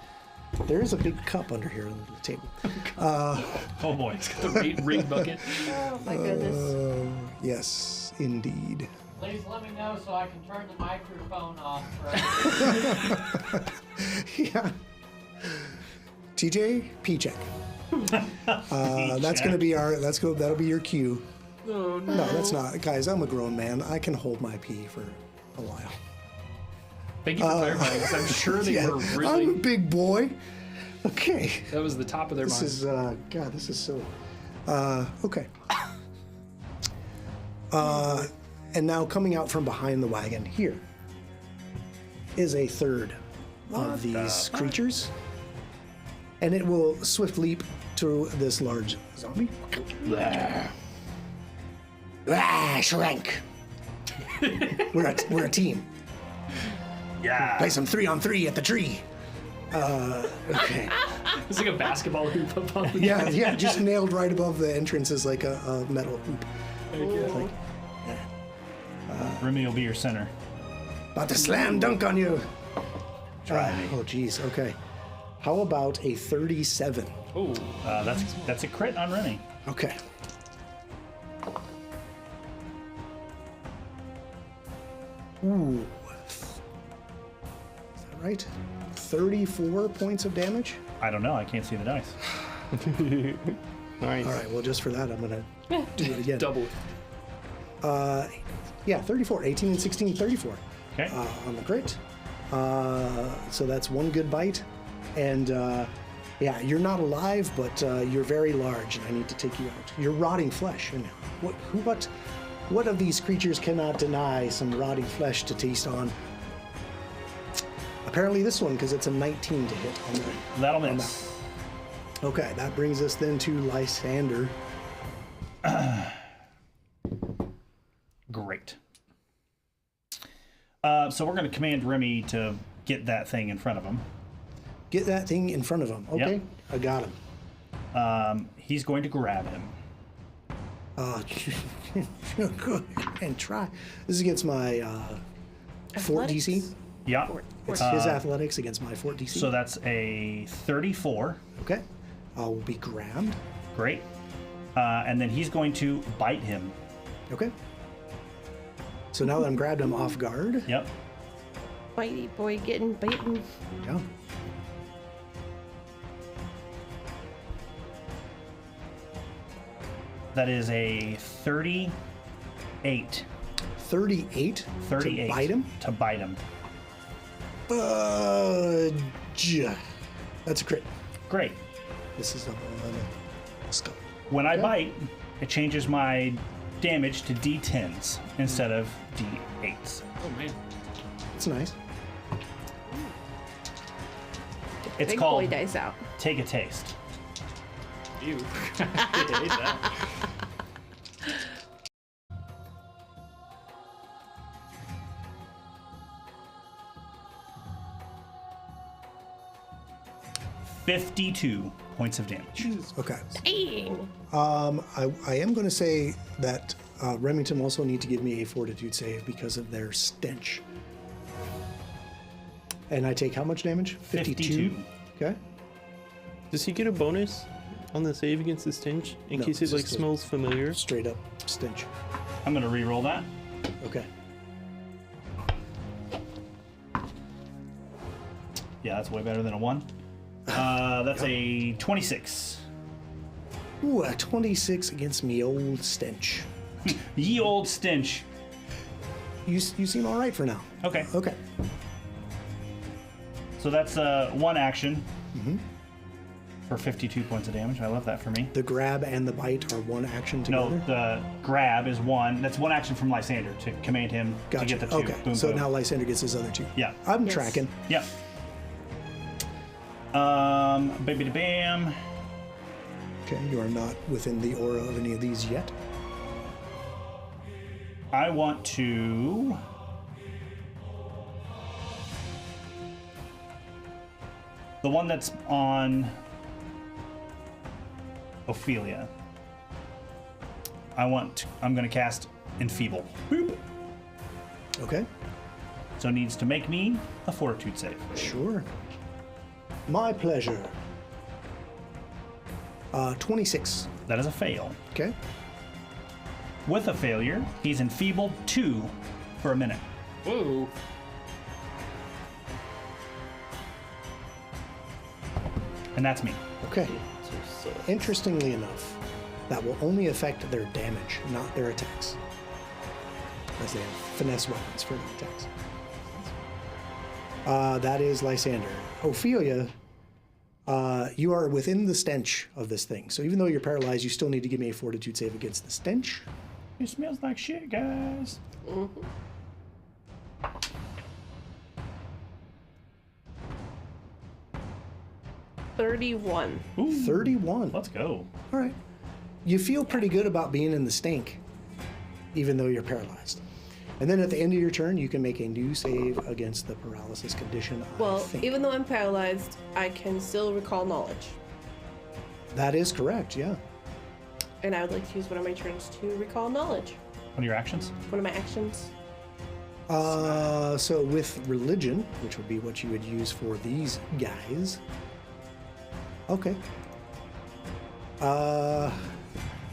There is a big cup under here on the table. Oh boy. The raid bucket. Oh my goodness. Yes, indeed. Please let me know so I can turn the microphone off. Yeah. TJ, pee check. That's going to be that'll be your cue. Oh, No, that's not. Guys, I'm a grown man. I can hold my pee for a while. Thank you for clarifying, 'cause I'm sure they were I'm a really. big boy. Okay. That was the top of their This minds. is, God, this is so. Okay. And now coming out from behind the wagon here is a third of these creatures. And it will swift leap to this large zombie. Shrink. We're a team. Yeah. Play some 3-on-3 at the tree. Okay. It's like a basketball hoop up on the Yeah, just nailed right above the entrance is like a metal hoop. Like, Remy will be your center. about to slam dunk on you. Try me. Oh, geez. Okay. How about a 37? Oh, That's a crit on Remy. Okay. Ooh. Is that right? 34 points of damage? I don't know. I can't see the dice. Nice. All right, well, just for that, I'm going to do it again. double. Yeah, 34. 18 and 16, 34 Okay. on the crit. So that's one good bite. And yeah, you're not alive, but you're very large, and I need to take you out. You're rotting flesh. And what of these creatures cannot deny some rotting flesh to taste on? Apparently this one, because it's a 19 to hit on that. That'll on miss. that. Okay, that brings us then to Lysander. Great. So we're going to command Remy to get that thing in front of him. Get that thing in front of him. Okay, Yep. I got him. He's going to grab him. Go and try. This is against my fort DC. Athletics? Yeah. It's his athletics against my fort DC. So that's a 34. Okay. Will be grabbed. Great. And then he's going to bite him. Okay. So now that I'm grabbed, I'm off guard. Yep. Bitey boy getting bitten. Yeah. That is a 38. 38. 38. To bite him? To bite him. That's a crit. Great. This is a skull. When I bite, it changes my damage to D10s instead of D8s. Oh man. It's nice. It's Big called boy dice out. Take a Taste. Ew. I hate that. $52 points of damage. Okay. Dang. I am going to say that Remington also need to give me a fortitude save because of their stench. And I take how much damage? 52. Okay. Does he get a bonus on the save against the stench in No, case it's it like just a- smells familiar? Straight up stench. I'm going to re-roll that. Okay. Yeah, that's way better than a 1. That's a 26. Ooh, a 26 against me old stench. Ye old stench. You seem all right for now. Okay. Okay. So that's one action for 52 points of damage. I love that for me. The grab and the bite are one action No, together? the grab is one. That's one action from Lysander to command him Gotcha. to get the 2. Okay. Boom, So boom. now Lysander gets his other 2. Yeah. I'm Yes. tracking. Yep. Baby to bam. Okay. You are not within the aura of any of these yet. I want to. The one that's on Ophelia. I'm going to cast Enfeeble. Boop. Okay. So it needs to make me a fortitude save. Sure. My pleasure. 26. That is a fail. Okay. With a failure, he's enfeebled 2 for a minute. Whoa. And that's me. Okay. Interestingly enough, that will only affect their damage, not their attacks. As they have finesse weapons for their attacks. That is Lysander. Ophelia, you are within the stench of this thing. So even though you're paralyzed, you still need to give me a fortitude save against the stench. It smells like shit, guys. 31. Ooh, 31. let's go. All right. You feel pretty good about being in the stink, even though you're paralyzed. And then at the end of your turn, you can make a new save against the paralysis condition. I Well, think. even though I'm paralyzed, I can still recall knowledge. That is correct, yeah. And I would like to use one of my turns to recall knowledge. What are your actions? One of my actions. So with religion, which would be what you would use for these guys. Okay.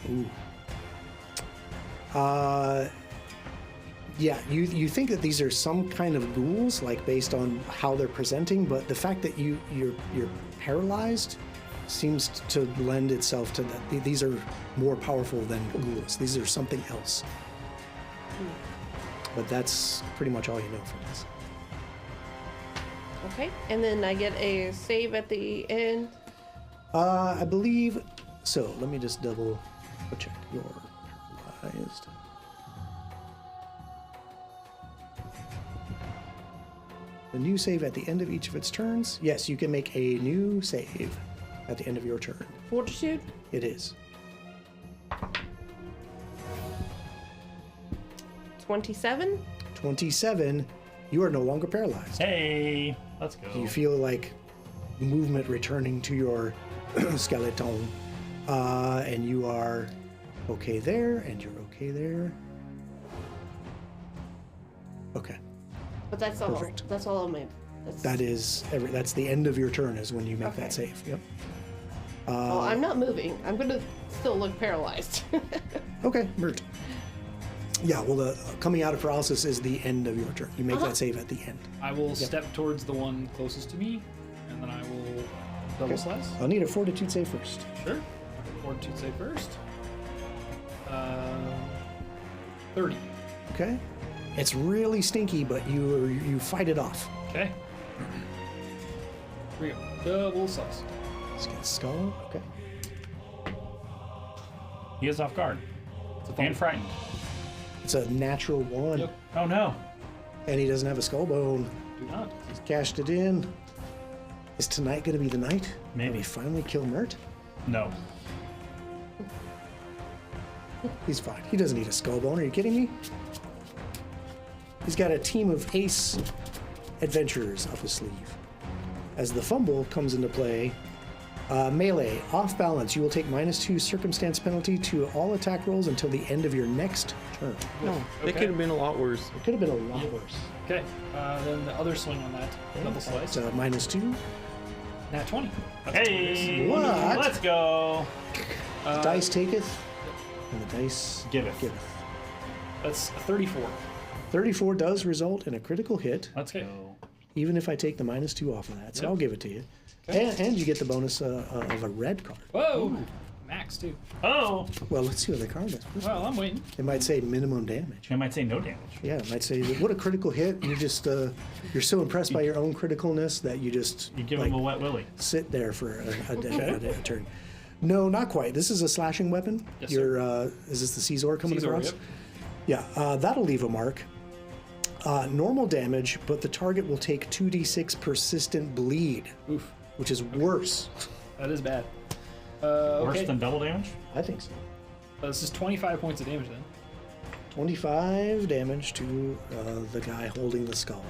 Ooh. Yeah, you think that these are some kind of ghouls, like based on how they're presenting, but the fact that you're paralyzed seems to lend itself to that. These are more powerful than ghouls. These are something else. But that's pretty much all you know from this. Okay. And then I get a save at the end. I believe so. Let me just double check. You're paralyzed. The new save at the end of each of its turns. Yes, you can make a new save at the end of your turn. Fortitude. It is. 27. 27. You are no longer paralyzed. Hey, let's go. You feel like movement returning to your skeleton. And you are okay there, and you're okay there. Okay. But that's all. Perfect. That's all of my. That's the end of your turn is when you make Okay. that save. Yep. Well, I'm not moving. I'm gonna still look paralyzed. Okay, Mert. Yeah, well, the coming out of paralysis is the end of your turn. You make that save at the end. I will step towards the one closest to me, and then I will double Okay. slice. I'll need a fortitude save first. Sure. Fortitude save first. 30. Okay. It's really stinky, but you fight it off. Okay. Here we go. Double slice. Let's get skull. Okay. He is off guard It's a fumble. and frightened. It's a natural one, Yep. Oh no. and he doesn't have a skull bone. Do not. He's cashed it in. Is tonight going to be the night? Maybe. When we finally kill Mert? No. He's fine. He doesn't need a skull bone. Are you kidding me? He's got a team of ace adventurers up his sleeve. As the fumble comes into play, melee, off balance, you will take -2 circumstance penalty to all attack rolls until the end of your next turn. No, that Okay. could have been a lot worse. It could have been a lot worse. Okay. Then the other swing on that double It's slice. -2. Nat 20. Hey, What? let's go. Dice taketh, and the dice Giveth. giveth. That's a 34. 34 does result in a critical hit, Let's Okay. go. even if I take the -2 off of that. So Yep. I'll give it to you. Okay. And you get the bonus of a red card. Whoa! Max, too. Oh, Well, let's see what the card is. Well, I'm waiting. It might say minimum damage. I might say no damage. Yeah, it might say, what a critical hit. You just, you're so impressed by your own criticalness that you just You give like, him a wet willy. sit there for a turn. No, not quite. This is a slashing weapon. Yes, Your, is this the Caesar coming Caesar, across? yep. Yeah, that'll leave a mark. Normal damage, but the target will take 2d6 persistent bleed, Oof. which is worse. That is bad. Worse Okay. than double damage? I think so. This is 25 points of damage then. 25 damage to the guy holding the skull.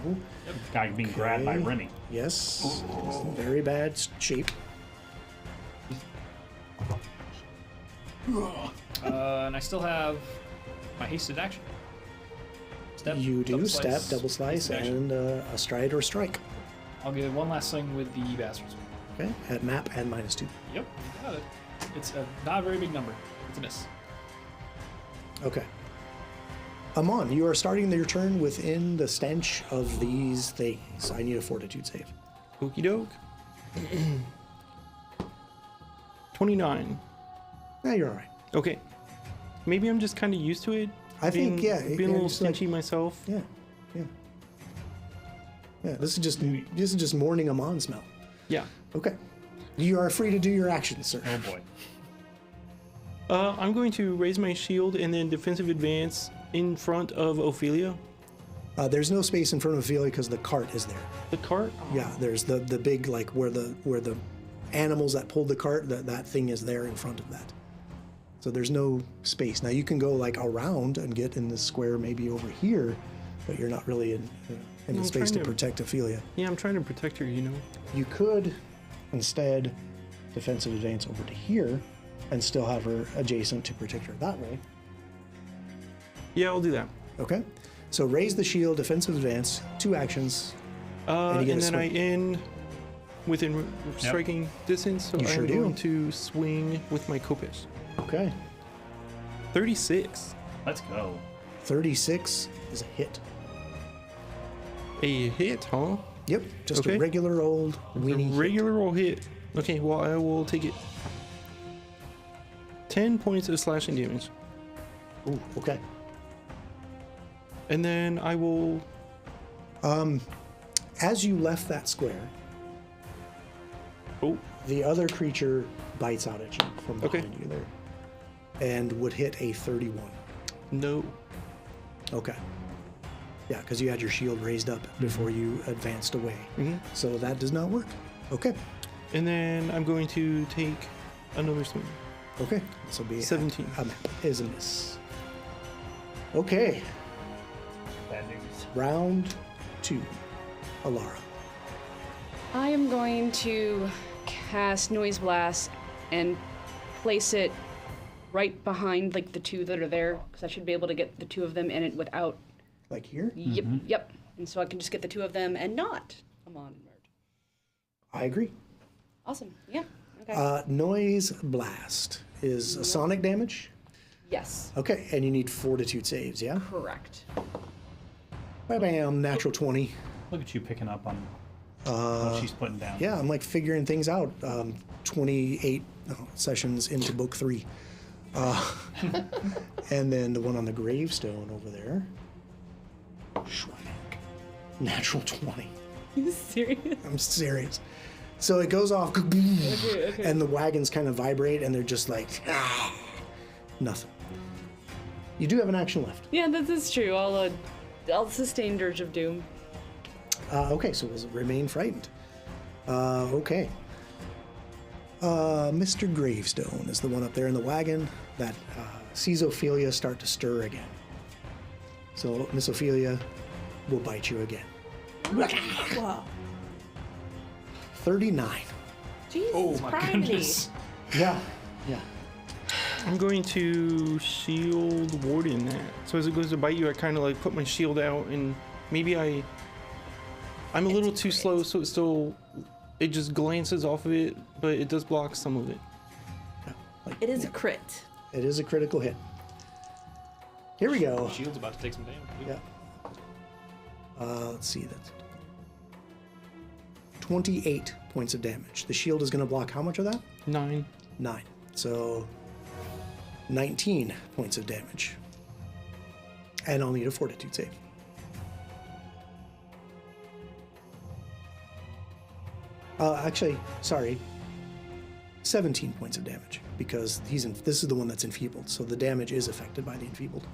Guy being grabbed by Okay. Remy. Yes, it's in very bad shape. And I still have my hasted action. Step, You do double step, double slice, hasted action. and a stride or strike. I'll get one last swing with the bastard swing. Okay, at map and -2. Yep, you got it. It's not a very big number. It's a miss. Okay. Amon, you are starting your turn within the stench of these things. I need a fortitude save. Okie doke. 29. Yeah, you're all right. Okay. Maybe I'm just kind of used to it. I think, yeah, Being a yeah, little it's like- stingy myself. Yeah, yeah. Yeah, this is just morning Amon smell. Yeah. Okay. You are free to do your actions, sir. Oh boy. I'm going to raise my shield and then defensive advance in front of Ophelia. There's no space in front of Ophelia because the cart is there. The cart? Yeah, there's the big, like where the animals that pulled the cart, that thing is there in front of that. So there's no space. Now you can go like around and get in this square maybe over here, but you're not really in the space to protect Ophelia. Yeah, I'm trying to protect her, you know. You could instead defensive advance over to here and still have her adjacent to protect her that way. Yeah, I'll do that. Okay. So raise the shield, defensive advance, 2 actions. And get a then I swing. end within striking distance, so You I'm sure do. going to swing with my Kopesh. Okay. 36. Let's go. 36 is a hit. A hit, huh? Yep. Just Okay. a regular old weenie hit. Regular old hit. Okay, well, I will take it. 10 points of slashing damage. Ooh, okay. And then I will... As you left that square, Oh, the other creature bites out at you from Okay. behind you there and would hit a 31. no. Okay. Yeah, because you had your shield raised up before you advanced away. Mhm. So that does not work. Okay. And then I'm going to take another swing. Okay. This will be 17. Is a miss. Okay. Bad news. Round 2. Alara. I am going to cast Noise Blast and place it right behind like the 2 that are there, because I should be able to get the 2 of them in it without. Like here? Yep. And so I can just get the 2 of them and not Amon and Mert. I agree. Awesome. Yeah. Okay. Noise Blast is sonic damage. Yes. Okay, and you need fortitude saves, yeah? Correct. Bam, natural 20. Look at you picking up on what she's putting down. Yeah, I'm like figuring things out. 28 sessions into book 3. And then the one on the gravestone over there. Schwank. Natural 20. Are you serious? I'm serious. So it goes off, and the wagons kind of vibrate, and they're just like, nothing. You do have an action left. Yeah, that is true. I'll sustain Dirge of Doom. Okay, so we'll remain frightened. Okay. Mr. Gravestone is the one up there in the wagon that sees Ophelia start to stir again. So Miss Ophelia will bite you again. Wow. 39. Jesus, Oh my criminy. goodness. Yeah. Yeah. I'm going to shield warden that. So as it goes to bite you, I kind of like put my shield out, and maybe I'm a little too slow, so it just glances off of it, but it does block some of it. It is a crit. It is a critical hit. Here we go. Shield's about to take some damage. Yeah. Let's see that. 28 points of damage. The shield is going to block how much of that? 9. 9. So 19 points of damage. And I'll need a fortitude save. Actually, sorry. 17 points of damage because this is the one that's enfeebled. So the damage is affected by the enfeebled.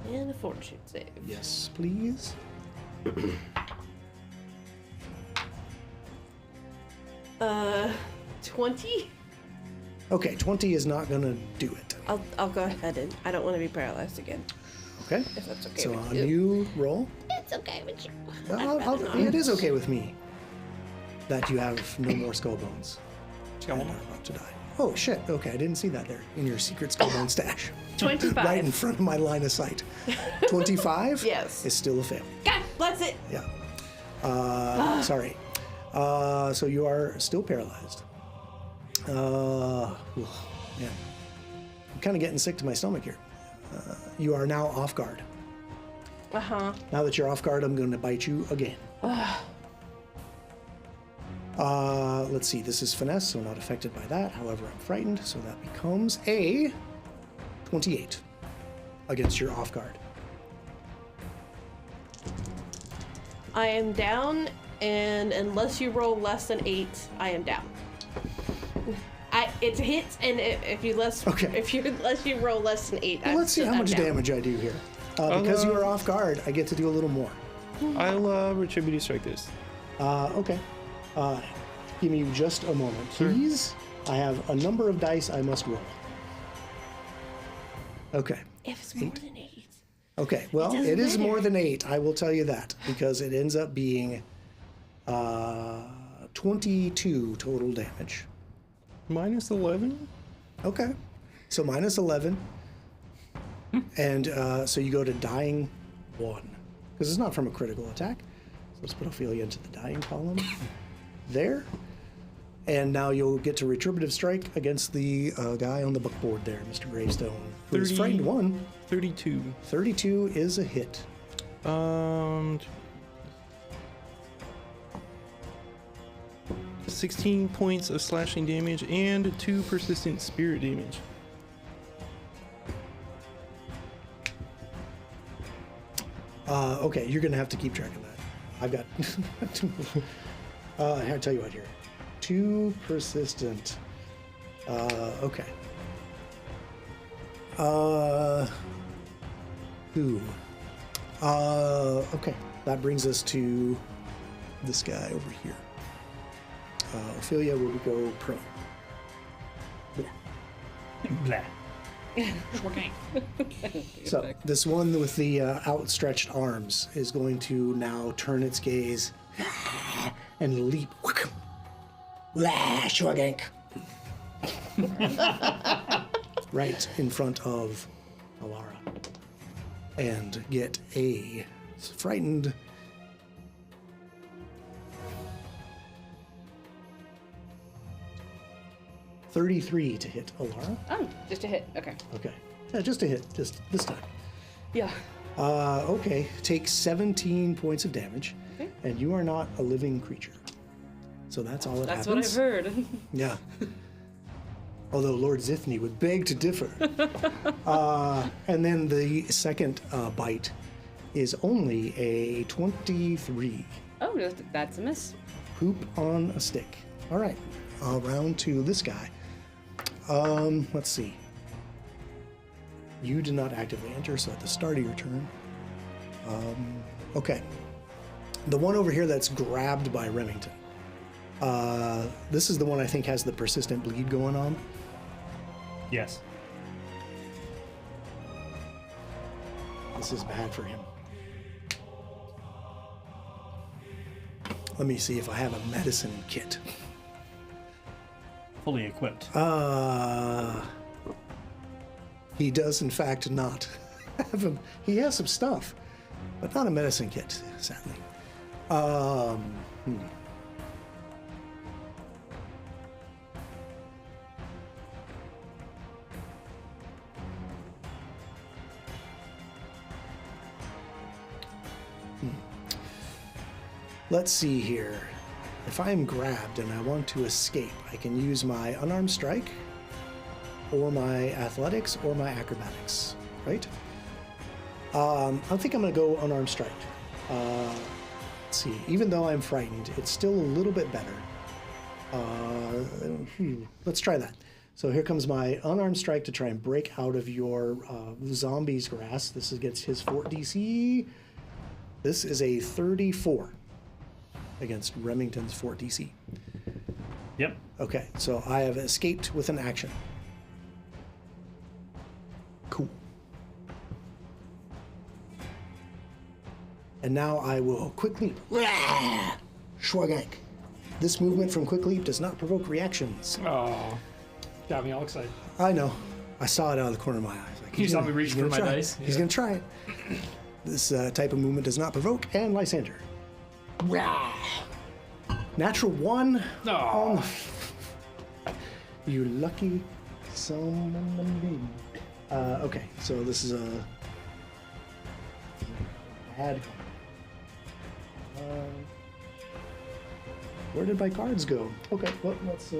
And a fortitude save. Yes, please. 20? Okay, 20 is not going to do it. I'll go ahead and I don't want to be paralyzed again. Okay? If that's okay So with a you. new roll. It's okay with you. It is okay with me that you have no more skull bones. got one and more. are about to die. Oh shit! Okay, I didn't see that there in your secret skull bone stash. 25. Right in front of my line of sight. 25. Yes. Is still a fail. God, bless it. Yeah. Sorry. So you are still paralyzed. Man, I'm kind of getting sick to my stomach here. You are now off guard. Uh-huh. Now that you're off guard, I'm going to bite you again. Let's see. This is finesse, so not affected by that. However, I'm frightened, so that becomes a 28 against your off guard. I am down, and unless you roll less than 8, I am down. It's hits, and unless you roll less than 8, Well, let's see how I'm much down. damage I do here. Because you are off guard, I get to do a little more. I'll retributive strike this. Okay. Give me just a moment. Please. I have a number of dice I must roll. Okay. If it's more than 8. Okay, well, it is more than 8, I will tell you that, because it ends up being 22 total damage. Minus 11? Okay, so minus 11. And so you go to dying 1, because it's not from a critical attack. So let's put Ophelia into the dying column there. And now you'll get to retributive strike against the guy on the bookboard there, Mr. Gravestone. Who's frightened 1. 32. 32 is a hit. 16 points of slashing damage and 2 persistent spirit damage. Okay, you're gonna have to keep track of that. I've got. I'll tell you what here. 2 persistent. Okay. Ooh. Okay. That brings us to this guy over here. Ophelia will go prone. Blah. So this one with the outstretched arms is going to now turn its gaze and leap. Shwagank. Right in front of Alara. And get a frightened 33 to hit Alara. Oh, just a hit. Okay. Okay. Yeah, just a hit, just this time. Yeah. Okay. Take 17 points of damage, Okay. and you are not a living creature. So that's all that That's happens. what I've heard. Yeah. Although Lord Zithny would beg to differ. And then the second bite is only a 23. Oh, that's a miss. Poop on a stick. All right. Round to this guy. Let's see. You did not actively enter, so at the start of your turn. Okay. The one over here that's grabbed by Remington. This is the one I think has the persistent bleed going on. Yes. This is bad for him. Let me see if I have a medicine kit. Fully equipped. He does, in fact, not have him. He has some stuff, but not a medicine kit, sadly. Let's see here. If I am grabbed and I want to escape, I can use my unarmed strike, or my athletics, or my acrobatics, right? I think I'm going to go unarmed strike. Let's see. Even though I'm frightened, it's still a little bit better. Let's try that. So here comes my unarmed strike to try and break out of your zombie's grasp. This is against his fort DC. This is a 34 against Remington's fort DC. Yep. Okay, so I have escaped with an action. Cool. And now I will quick leap. Shwagank. This movement from quick leap does not provoke reactions. Oh, got me all excited. I know. I saw it out of the corner of my eye. Like, You saw me reach for my try it. dice? He's Yeah. gonna try it. This type of movement does not provoke, and Lysander. Natural 1 No. on the... You lucky son of a baby. Okay, so this is a bad card. Where did my cards go? Okay, well, let's...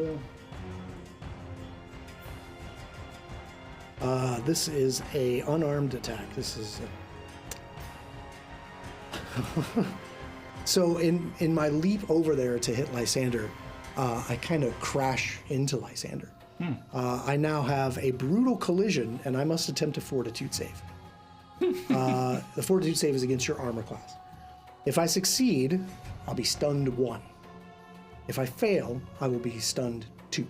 this is a unarmed attack. This is... So in my leap over there to hit Lysander, I kind of crash into Lysander. I now have a brutal collision, and I must attempt a fortitude save. The fortitude save is against your armor class. If I succeed, I'll be stunned 1. If I fail, I will be stunned 2.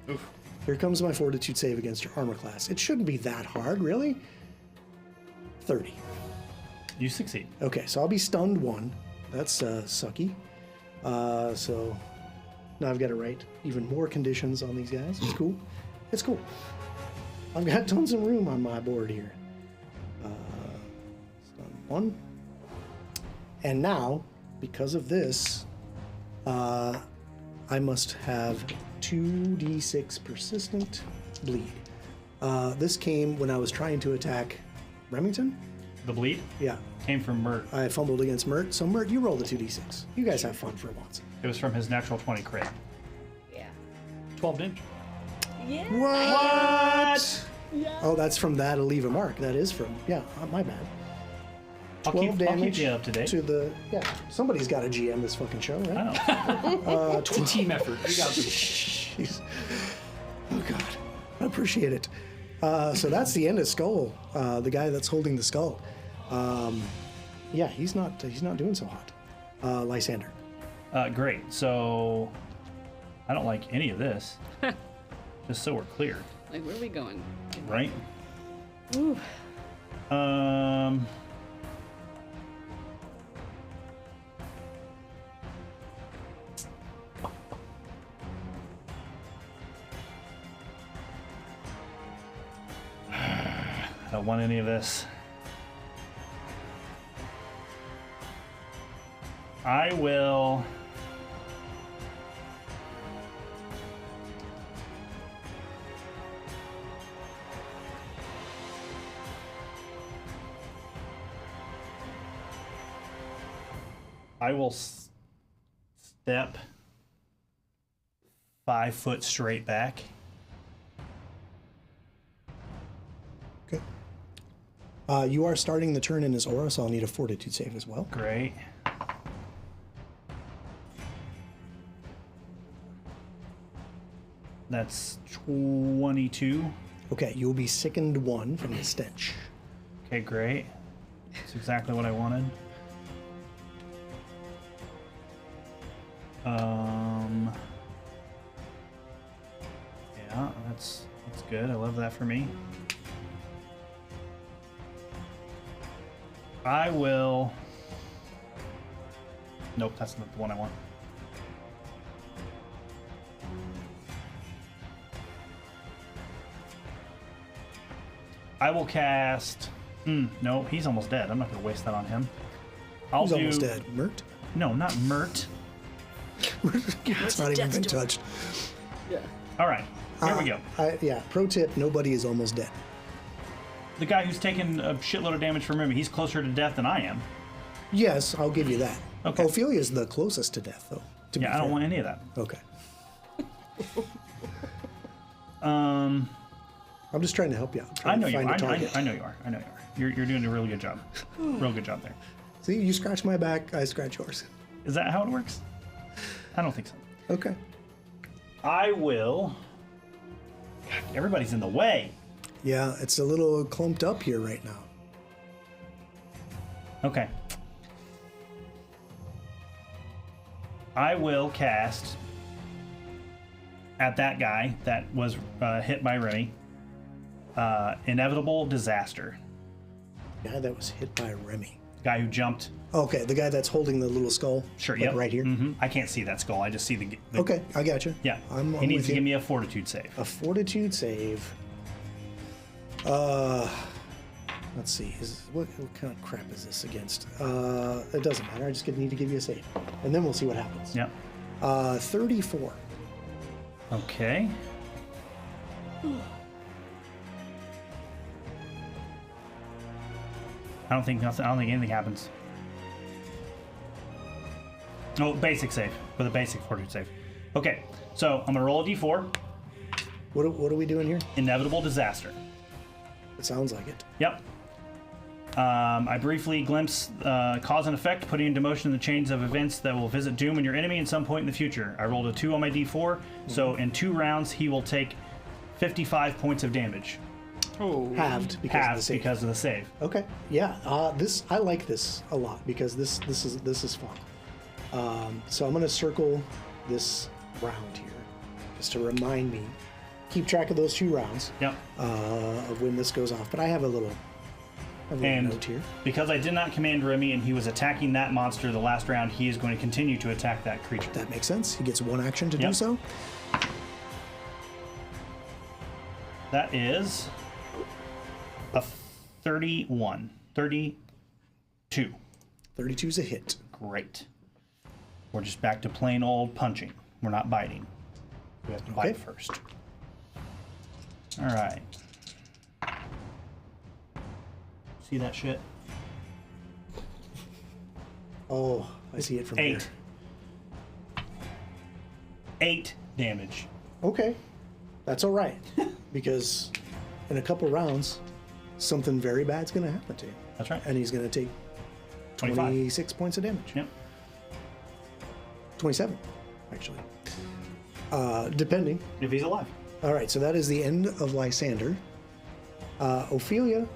Oof. Here comes my fortitude save against your armor class. It shouldn't be that hard, really. 30. You succeed. Okay, so I'll be stunned 1. That's sucky. So now I've got to write even more conditions on these guys. It's cool. It's cool. I've got tons of room on my board here. Stun 1. And now, because of this, I must have 2d6 persistent bleed. This came when I was trying to attack Remington. The bleed Yeah, came from Mert. I fumbled against Mert. So Mert, you roll the 2d6. You guys have fun for once. It was from his natural 20 crit. Yeah. 12 damage. Yeah. What? Oh, that's from that leave a mark. That is from, my bad. I'll 12 keep damage you up to date. to the, somebody's got to GM this fucking show, right? I know. It's a team effort. We got this. Jeez. Oh God, I appreciate it. So that's the end of Skull. The guy that's holding the skull. He's not doing so hot. Lysander. Great. So I don't like any of this. Just so we're clear, Like, where are we going? right? Ooh. I don't want any of this. I will. I will step 5 foot straight back. Okay. You are starting the turn in his aura, so I'll need a fortitude save as well. Great. That's 22. Okay, you will be sickened 1 from the stench. Okay, great. That's exactly what I wanted. Yeah, that's good. I love that for me. I will. Nope, that's not the one I want. I will cast. No, he's almost dead. I'm not going to waste that on him. Who's almost dead? Mert? No, not Mert. It's not even been touched. Yeah. All right, here we go. Pro tip, nobody is almost dead. The guy who's taken a shitload of damage from him, he's closer to death than I am. Yes, I'll give you that. Okay. Ophelia's the closest to death, though. To be Yeah, I don't fair. want any of that. Okay. Um, I'm just trying to help you out. I Trying know to you. find a I target. know you are. I know you are. You're doing a really good job. Real good job there. See, you scratch my back, I scratch yours. Is that how it works? I don't think so. Okay. I will. God, everybody's in the way. Yeah, it's a little clumped up here right now. Okay. I will cast at that guy that was hit by Remy. Inevitable Disaster. Guy that was hit by Remy. Guy who jumped. Okay, the guy that's holding the little skull. Sure, like yep. right here. I can't see that skull. I just see the Okay, I got you. Yeah. I'm he needs with to you. give me a fortitude save. A fortitude save. Let's see. What kind of crap is this against? It doesn't matter. I just need to give you a save, and then we'll see what happens. Yep. 34. Okay. I don't think anything happens. Oh, basic save with a basic fortitude save. Okay, so I'm gonna roll a d4. What are we doing here? Inevitable Disaster. It sounds like it. Yep. I briefly glimpse cause and effect, putting into motion the chains of events that will visit doom and your enemy at some point in the future. I rolled a 2 on my d4, so in 2 rounds he will take 55 points of damage. Oh. Halved because of the save. Okay. Yeah. I like this a lot because this is fun. So I'm gonna circle this round here, just to remind me. Keep track of those 2 rounds Yep. of when this goes off. But I have a little And note here. because I did not command Remy and he was attacking that monster the last round, he is going to continue to attack that creature. That makes sense. He gets 1 action to do Yep. so. That is a 31. 32. 32 is a hit. Great. We're just back to plain old punching. We're not biting. We have to Okay. bite first. All right. See that shit? Oh, I see it from 8. here. 8 damage. Okay, that's all right, because in a couple rounds, something very bad's going to happen to you, That's right. and he's going to take 25. 26 points of damage. Yep. 27, actually, depending. If he's alive. All right, so that is the end of Lysander. Ophelia,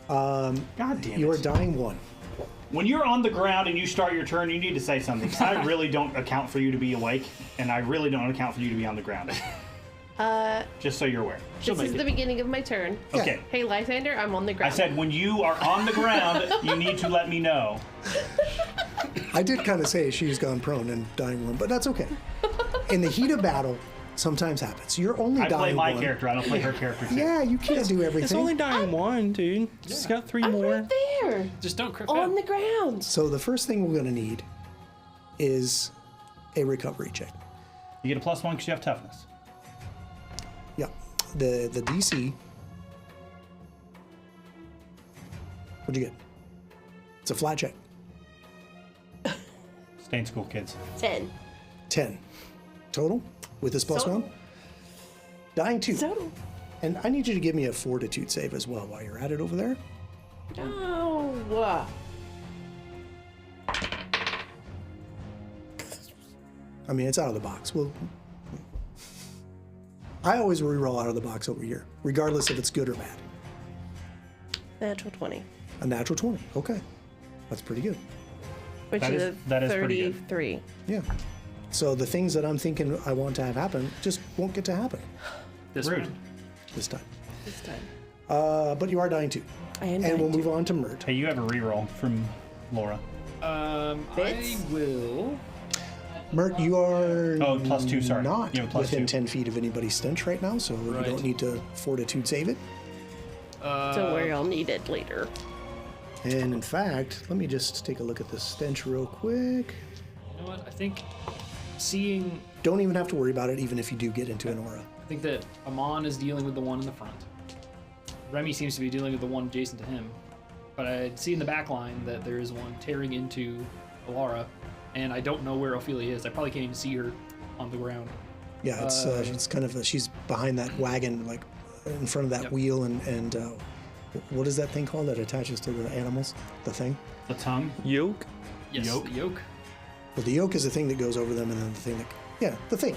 God damn it. you are dying 1. When you're on the ground and you start your turn, you need to say something. 'Cause I really don't account for you to be awake, and I really don't account for you to be on the ground. Just so you're aware. This is the beginning of my turn. Okay. Hey, Lysander, I'm on the I ground. said when you are on the ground, you need to let me know. I did kind of say she's gone prone and dying 1, but that's okay. In the heat of battle, sometimes happens. You're only I dying play my 1. character. I don't play her character too. Yeah, you can't do everything. It's only dying 1, dude. She's got 3 I'm more. right there, Just don't crit on fail. the ground. So the first thing we're going to need is a recovery check. You get a +1 because you have toughness. Yeah. The DC. What'd you get? It's a flat check. Stay in school, kids. 10. 10. Total with this plus Total. 1. Dying 2. Total. And I need you to give me a fortitude save as well while you're at it over there. Oh. I mean, it's out of the box. Well, I always reroll out of the box over here, regardless if it's good or bad. Natural 20. A natural 20. Okay. That's pretty good. Which That is, is- a that is pretty good. 33. Yeah. So the things that I'm thinking I want to have happen just won't get to happen This Rude. round. this time. This time. But you are dying 2. I am And we'll dying move on to Mert. Hey, you have a reroll from Laura. I Bits? will. Mert, you are Oh, +2, sorry. not You have a within +2. 10 feet of anybody's stench right now, so you Right. don't need to fortitude save it. Don't worry, I'll need it later. And in fact, let me just take a look at this stench real quick. You know what? I think seeing. Don't even have to worry about it, even if you do get into an aura. I think that Amon is dealing with the one in the front. Remy seems to be dealing with the one adjacent to him. But I see in the back line that there is one tearing into Alara, and I don't know where Ophelia is. I probably can't even see her on the ground. Yeah, it's kind of she's behind that wagon, like in front of that Yep. wheel, and what is that thing called that attaches to the animals? The thing. The tongue. Yoke? Yes, Yoke? the yoke. Well, the yoke is the thing that goes over them, and then the thing that the thing,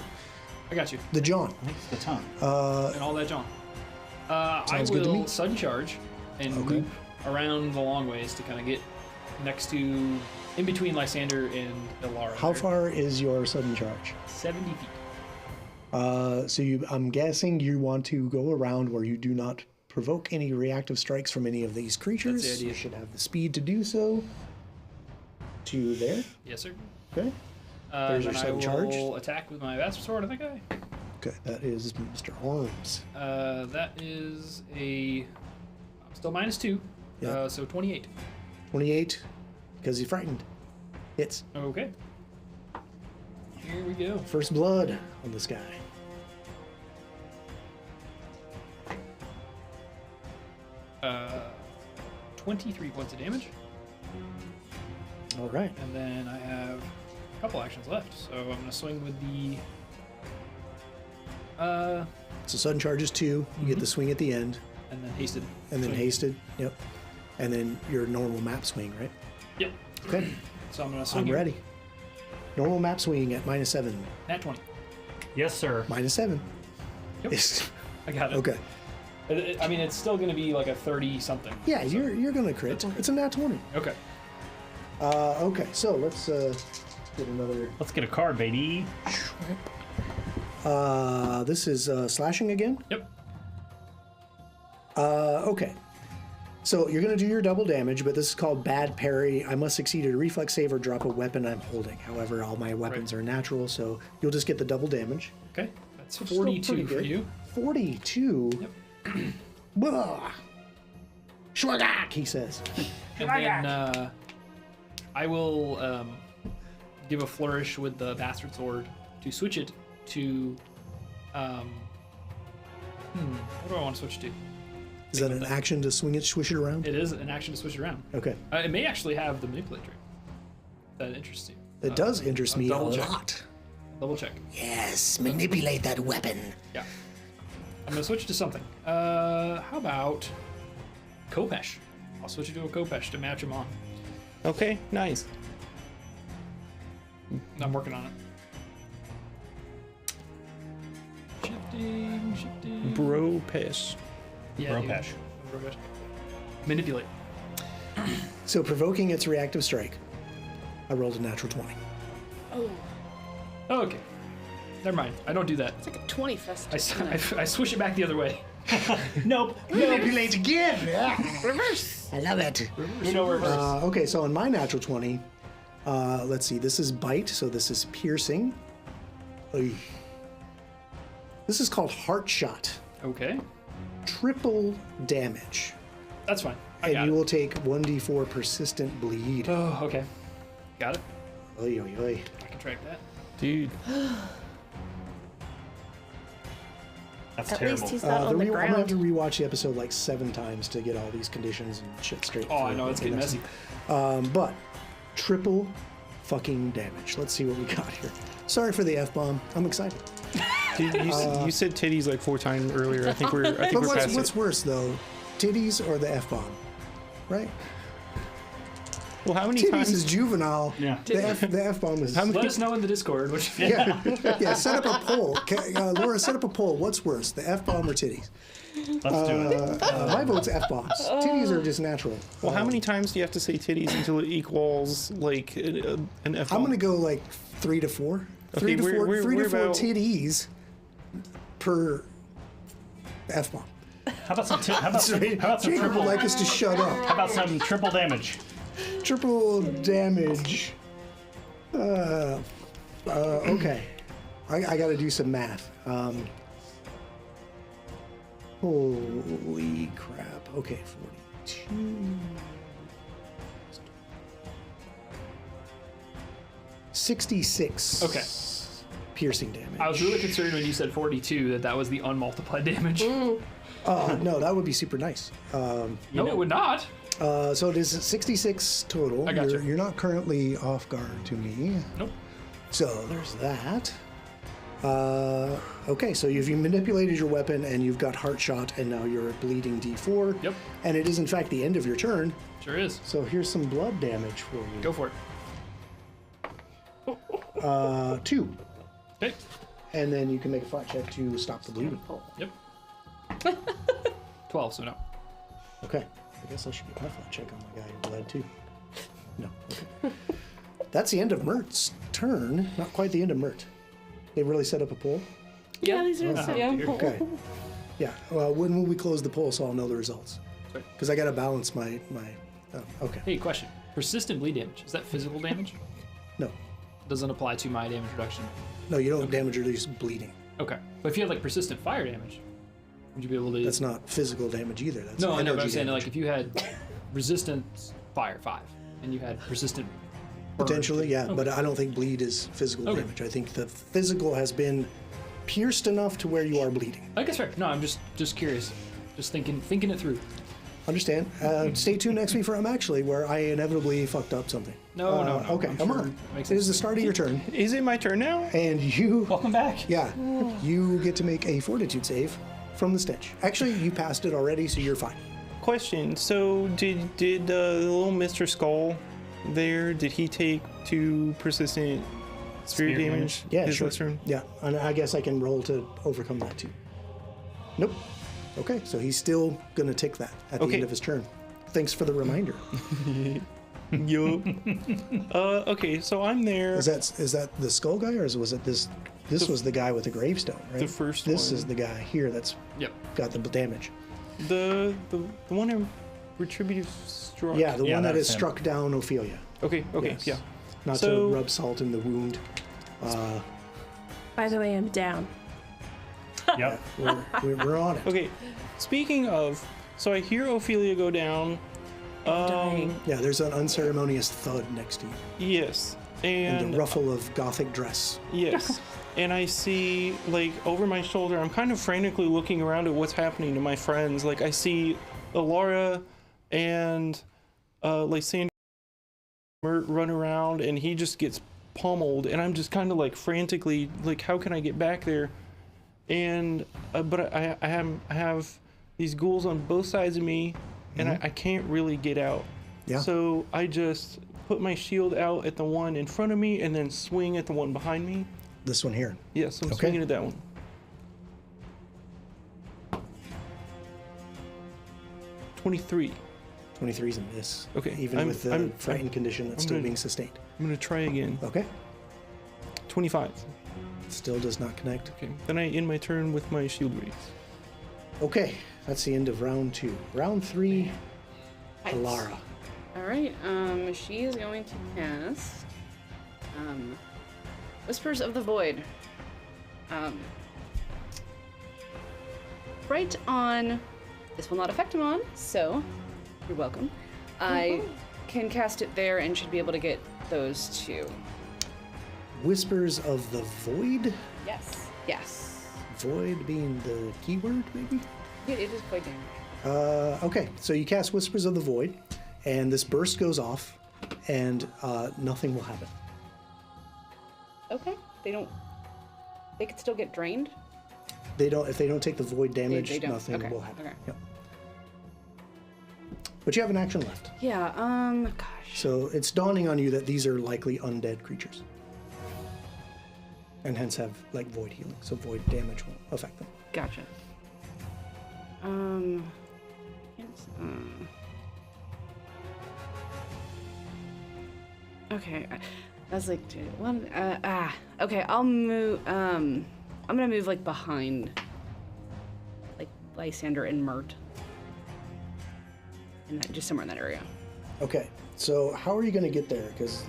I got you. the John. I think it's the tongue. And all that, John. I Sounds good to will me. sudden charge and Okay. loop around the long ways to kind of get next to, in between Lysander and Alara. How there. far is your sudden charge? 70 feet. So I'm guessing you want to go around where you do not provoke any reactive strikes from any of these creatures. That's the idea. You should have the speed to do so. To there. Yes, sir. Okay. There's Then your I sudden charge. will attack with my Vasp Sword at that guy. Okay, that is Mr. Arms. That is a still -2. Yeah. So 28. 28, because he's frightened. Hits. Okay. Here we go. First blood on this guy. Uh, 23 points of damage, All right. and then I have a couple actions left. So I'm gonna swing with the. So sudden charge is 2. You get the swing at the end, And then hasted. and then swing. hasted. Yep. And then your normal map swing, right? Yep. Okay. So I'm gonna swing. I'm here. ready. Normal map swing at -7. Nat 20. Yes, sir. -7. Yep. Yes. I got it. Okay. I mean, it's still gonna be like a 30 something. Yeah, you're gonna crit. That's okay. It's a nat 20. Okay. Okay, so let's Get another. Let's get a card, baby. This is slashing again. Yep. Okay. So you're going to do your double damage, but this is called bad parry. I must succeed at a reflex save or drop a weapon I'm holding. However, all my weapons are natural, so you'll just get the double damage. Okay. That's Still 42 pretty for good. you. 42? Yep. Blah. Shwagak, he says. And then I will give a flourish with the bastard sword to switch it to. What do I want to switch to? Is that an action to swish it around? It is an action to switch it around. Okay. It may actually have the manipulate trait. That interests you. It does interest me a double check. lot. Double check. Yes, manipulate that weapon. Yeah. I'm gonna switch to something. How about Kopesh? I'll switch it to a Kopesh to match him on. Okay, nice. I'm working on it. Shifting. Bro piss. Yeah, dude. Bropesh. Bropesh. Manipulate. So provoking its reactive strike. I rolled a natural 20. Oh, Oh, okay. Never mind. I don't do that. it's like a 20 fest. I swish it back the other way. Nope. Manipulate again! Reverse! I love it. You know where it is. Okay, so on my natural 20, let's see, this is bite, so this is piercing. Oy. This is called heart shot. Okay. Triple damage. That's fine. I And got you it. will take 1d4 persistent bleed. Oh, okay. Got it. Oy, oy, oy. I can track that. Dude. That's At terrible. least he's not on the I'm gonna have ground. to rewatch the episode like 7 times to get all these conditions and shit straight. Oh, I through. know. It's Okay, getting that's- messy. But triple fucking damage. Let's see what we got here. Sorry for the F-bomb. I'm excited. Dude, you said titties like 4 times earlier. I think we're But past what's it. worse though? Titties or the F-bomb? Right? Well, how many Titties times? is juvenile. Yeah. The F-bomb is... Let us know in the Discord what you Yeah, yeah, set up a poll. Laura, set up a poll. What's worse, the F-bomb or titties? Let's do it. My vote's F-bombs. Titties are just natural. Well, how many times do you have to say titties until it equals like an F? I'm gonna go like 3 to 4. Okay, 3 to we're 4 about- titties per F-bomb. How about some? How about some Jake would triple? like us to shut up. How about some triple damage? Triple damage. Okay. I gotta do some math. Holy crap. Okay, 42. 66. Okay. Piercing damage. I was really concerned when you said 42 that was the unmultiplied damage. No, that would be super nice. No, it would not. So it is 66 total. I gotcha. You're not currently off guard to me. Nope. So there's that. Okay, so you've manipulated your weapon and you've got heart shot and now you're bleeding D4. Yep. And it is in fact the end of your turn. Sure is. So here's some blood damage for you. Go for it. 2. Okay. And then you can make a flat check to stop the bleeding. Yep. 12, so no. Okay. I guess I should get my flat check on my guy who bled too. No. Okay. That's the end of Mert's turn. Not quite the end of Mert. They really set up a poll? Yeah, these are Okay. Yeah. Well, when will we close the poll so I'll know the results? Sorry. Because I got to balance my. Okay. Hey, question. Persistent bleed damage. Is that physical damage? No. Doesn't apply to my damage reduction. No, you don't damage reduce bleeding. Okay. But if you had like persistent fire damage, would you be able to? That's not physical damage either. That's No, I know, but I'm energy saying damage. like if you had resistance fire 5 and you had persistent burn Potentially, 2. yeah, Okay. but I don't think bleed is physical Okay. damage. I think the physical has been pierced enough to where you are bleeding. I guess fair. No, I'm just curious. Just thinking it through. Understand? Stay tuned next week for Actually, where I inevitably fucked up something. No. Okay, I'm come sure on. it makes It is sense. the start of your turn, Is it my turn now? and you, Welcome back. yeah, you get to make a fortitude save from the stench. Actually, you passed it already, so you're fine. Question. So did the little Mr. Skull there? Did he take 2 persistent spirit Spirit damage? Yeah, his sure. last turn? Yeah, and I guess I can roll to overcome that too. Nope. Okay, so he's still gonna take that at the Okay. end of his turn. Thanks for the reminder. Yup. Okay, so I'm there. Is that the skull guy, or was it this? This was the guy with the gravestone, right? The first This one. is the guy here that's Yep. got the damage. The one in retributive struck. Yeah, the Yeah, one that that's has him. struck down Ophelia. Okay. Yes. Yeah. Not So- to rub salt in the wound. By the way, I'm down. Yep. We're on it. Okay. Speaking of, so I hear Ophelia go down. Dying. Yeah, there's an unceremonious thud next to you, Yes. and And the ruffle of gothic dress. yes. And I see, like, over my shoulder, I'm kind of frantically looking around at what's happening to my friends. Like, I see Alara and, like, Sandy Mert run around, and he just gets pummeled. And I'm just kind of, like, frantically, like, how can I get back there? And, but I have these ghouls on both sides of me, and I can't really get out. Yeah. So I just put my shield out at the one in front of me, and then swing at the one behind me. This one here. Yes, I'm Okay. swinging at that one. 23. 23 is a miss. Okay, Even with the I'm frightened condition that's I'm still gonna- being sustained. I'm gonna try again. Okay. 25. Still does not connect. Okay, then I end my turn with my shield raise. Okay, that's the end of round 2. Round 3, Alara. All right. She is going to cast Whispers of the Void. Right on. This will not affect him on, so you're welcome. I can cast it there and should be able to get those two. Whispers of the Void? Yes. Yes. Void being the keyword, maybe? Yeah, it is quite damage. Okay, so you cast Whispers of the Void, and this burst goes off, and nothing will happen. Okay. They could still get drained. If they don't take the void damage, they don't. nothing Okay, will happen. okay. Yep. But you have an action left. Yeah. Gosh. So it's dawning on you that these are likely undead creatures. And hence have like void healing. So void damage won't affect them. Gotcha. Yes, okay. I was like, dude, one. Okay, I'll move. I'm gonna move like behind, like Lysander and Mert, and just somewhere in that area. Okay, so how are you going to get there? Because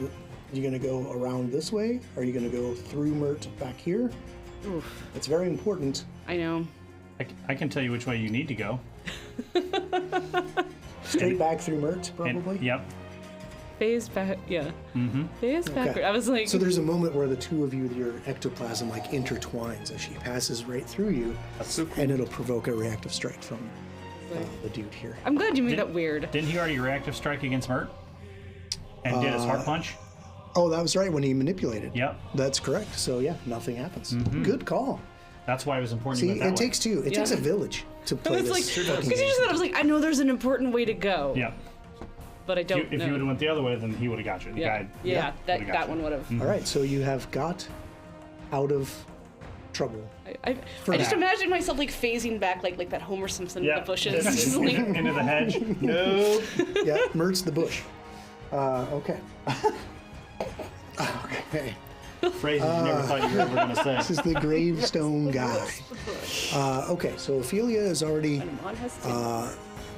you're going to go around this way? Are you going to go through Mert back here? Oof. It's very important. I know. I can tell you which way you need to go. Straight back through Mert, And- probably? yep. Phase back. Yeah. Phase backward. I was like. So there's a moment where the two of you, your ectoplasm, like intertwines as she passes right through you, and it'll provoke a reactive strike from the dude here. I'm glad you made that weird. Didn't he already reactive strike against Mert? And did his heart punch? Oh, that was right when he manipulated. Yep. That's correct. So yeah, nothing happens. Good call. That's why it was important See, you went that it way. takes two. It takes a village to play It's like this. because you just said I was like I know there's an important way to go. Yeah. But I If don't you know. would have went the other way, then he would have got you. The yeah. guy, Yeah. That would've got that you. one would have. All right, so you have got out of trouble. I just now. imagine myself like phasing back like that Homer Simpson in Yeah. the bushes. Just like, Into the hedge. No. Yeah, Mert's the bush. Okay. Okay. Phrases you never thought you were ever going to say. This is the gravestone guy. Okay, so Ophelia is already Mon has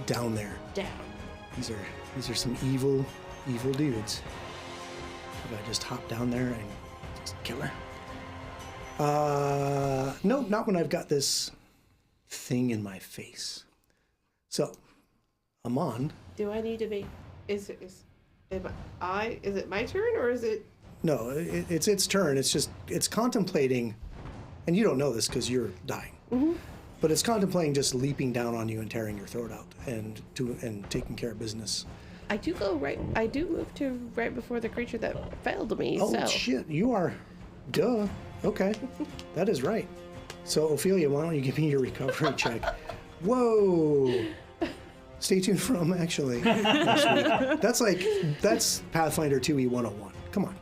down there. down. These are some evil dudes. Should I just hop down there and just kill her? No, not when I've got this thing in my face. So, Amon. Do I need to be? Is it my turn or is it? No, it's its turn. It's contemplating, and you don't know this because you're dying. But it's contemplating just leaping down on you and tearing your throat out and taking care of business. I do move to right before the creature that failed me. Oh so shit, you are, duh. Okay, that is right. So Ophelia, why don't you give me your recovery check? Whoa. Stay tuned from actually next week. That's Pathfinder 2E 101. Come on.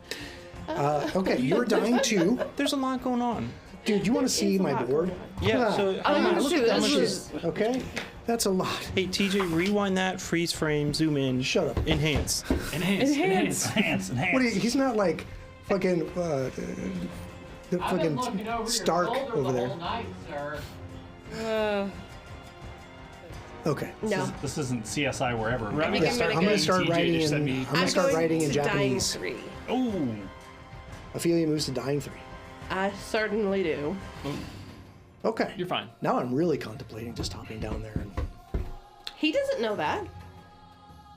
Okay, you're dying too. There's a lot going on. Dude, you want to see It's a my lot board? going Yeah, Ah, so Oh, look shoot, at how this much is- okay. That's a lot. Hey, TJ, rewind that, freeze frame, zoom in. Shut up. Enhance. Enhance. What? He's not like fucking the I've been fucking looking over Stark your shoulder over the there. whole night, sir. Okay. No. This isn't CSI wherever. I think Yeah, I'm I'm gonna start TJ writing just in. sent me- I'm gonna start writing in to dying Japanese. 3. Oh, Ophelia moves to dying 3. I certainly do. Okay. You're fine. Now I'm really contemplating just hopping down there, and He doesn't know that.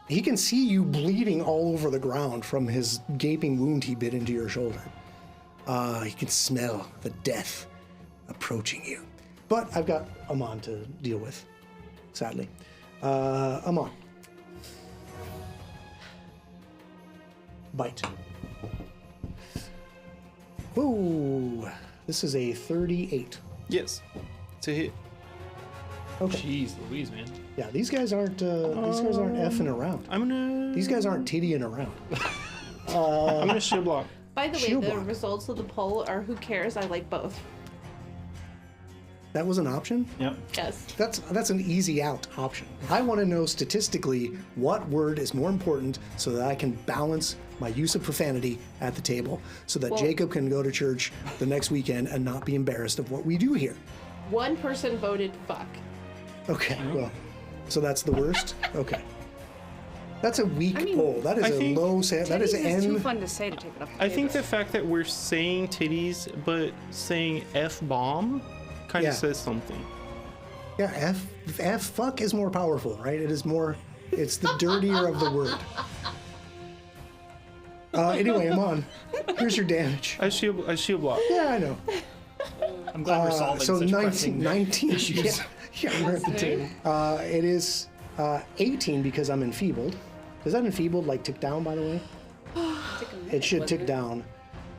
he can see you bleeding all over the ground from his gaping wound he bit into your shoulder. He can smell the death approaching you. But I've got Amon to deal with, sadly. Amon. Bite. Ooh, this is a 38. Yes. It's a hit. Okay. Jeez Louise, man. Yeah, these guys aren't effing around. I'm gonna. These guys aren't tittying around. I'm gonna shield block. By the way, Shield the block. results of the poll are who cares? I like both. That was an option? yep. Yes. That's an easy out option. I want to know statistically what word is more important so that I can balance my use of profanity at the table so that Well- Jacob can go to church the next weekend and not be embarrassed of what we do here. One person voted fuck. Okay, well, so that's the worst? Okay. That's a weak I mean, poll. That is I a think low that is Titties too N. fun to say to take it off. The I think table. the fact that we're saying titties but saying F bomb kind Yeah. of says something. Yeah, F fuck is more powerful, right? It is more, it's the dirtier of the word. Anyway, I'm on. Here's your damage. I shield block. Yeah, I know. I'm glad we're solving So such 19 pressing issues. Yeah, we're at the table. It is 18 because I'm enfeebled. Does that enfeebled like tick down, by the way? It should tick down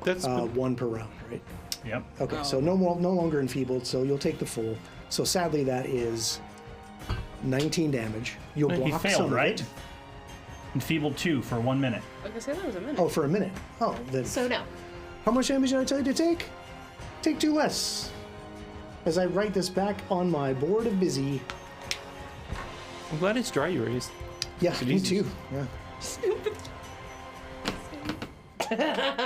That's 1 per round, right? Yep. Okay, so no longer enfeebled, so you'll take the full. So sadly, that is 19 damage. You'll He block failed, some of right? it. Enfeebled 2 for 1 minute. Like I said, that was a minute. Oh, for a minute. Oh, then So no. how much damage did I tell you to take? Take 2 less. As I write this back on my board of busy. I'm glad it's dry erase. Yeah, me Jesus. too. Yeah.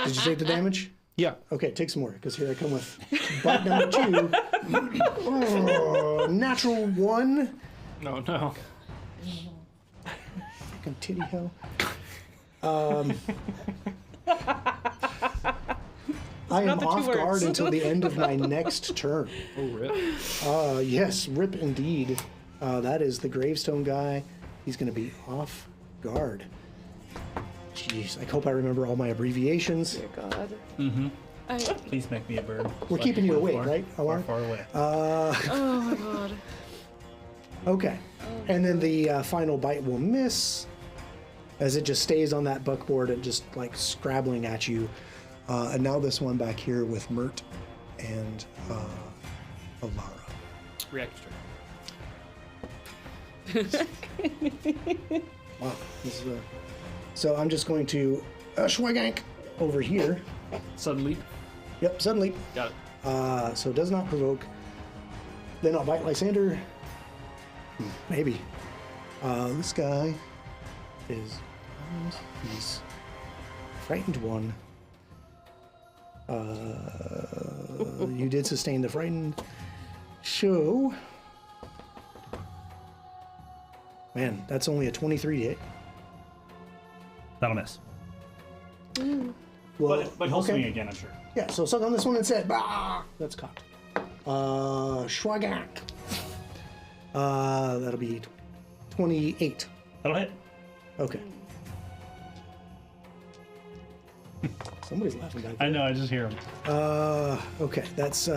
Did you take the damage? Yeah. Okay, take some more, because here I come with bite number 2. Oh, natural 1. No. Fucking titty hell. I am the two off guard words. until the end of my next turn. Oh, rip. Yes, rip indeed. That is the gravestone guy. He's going to be off guard. Jeez, I hope I remember all my abbreviations. Dear God. Please make me a bird. We're keeping you awake, Far- right? Far, far away. Oh my God. Okay. And then the final bite will miss as it just stays on that buckboard and just like scrabbling at you. And now this one back here with Mert and Alara. React straight. Wow. This is so I'm just going to schwagank over here. Suddenly. Yep, suddenly. Got it. So it does not provoke. Then I'll bite Lysander. Maybe. This guy is. He's frightened 1. You did sustain the frightened. So. Man, that's only a 23 hit. That'll miss. Well, But he'll okay. swing again, I'm sure. Yeah, so suck on this one and said, bah! That's cocked. Schwagak. That'll be 28. That'll hit. Okay. Somebody's laughing back I there. know, I just hear him. Okay, that's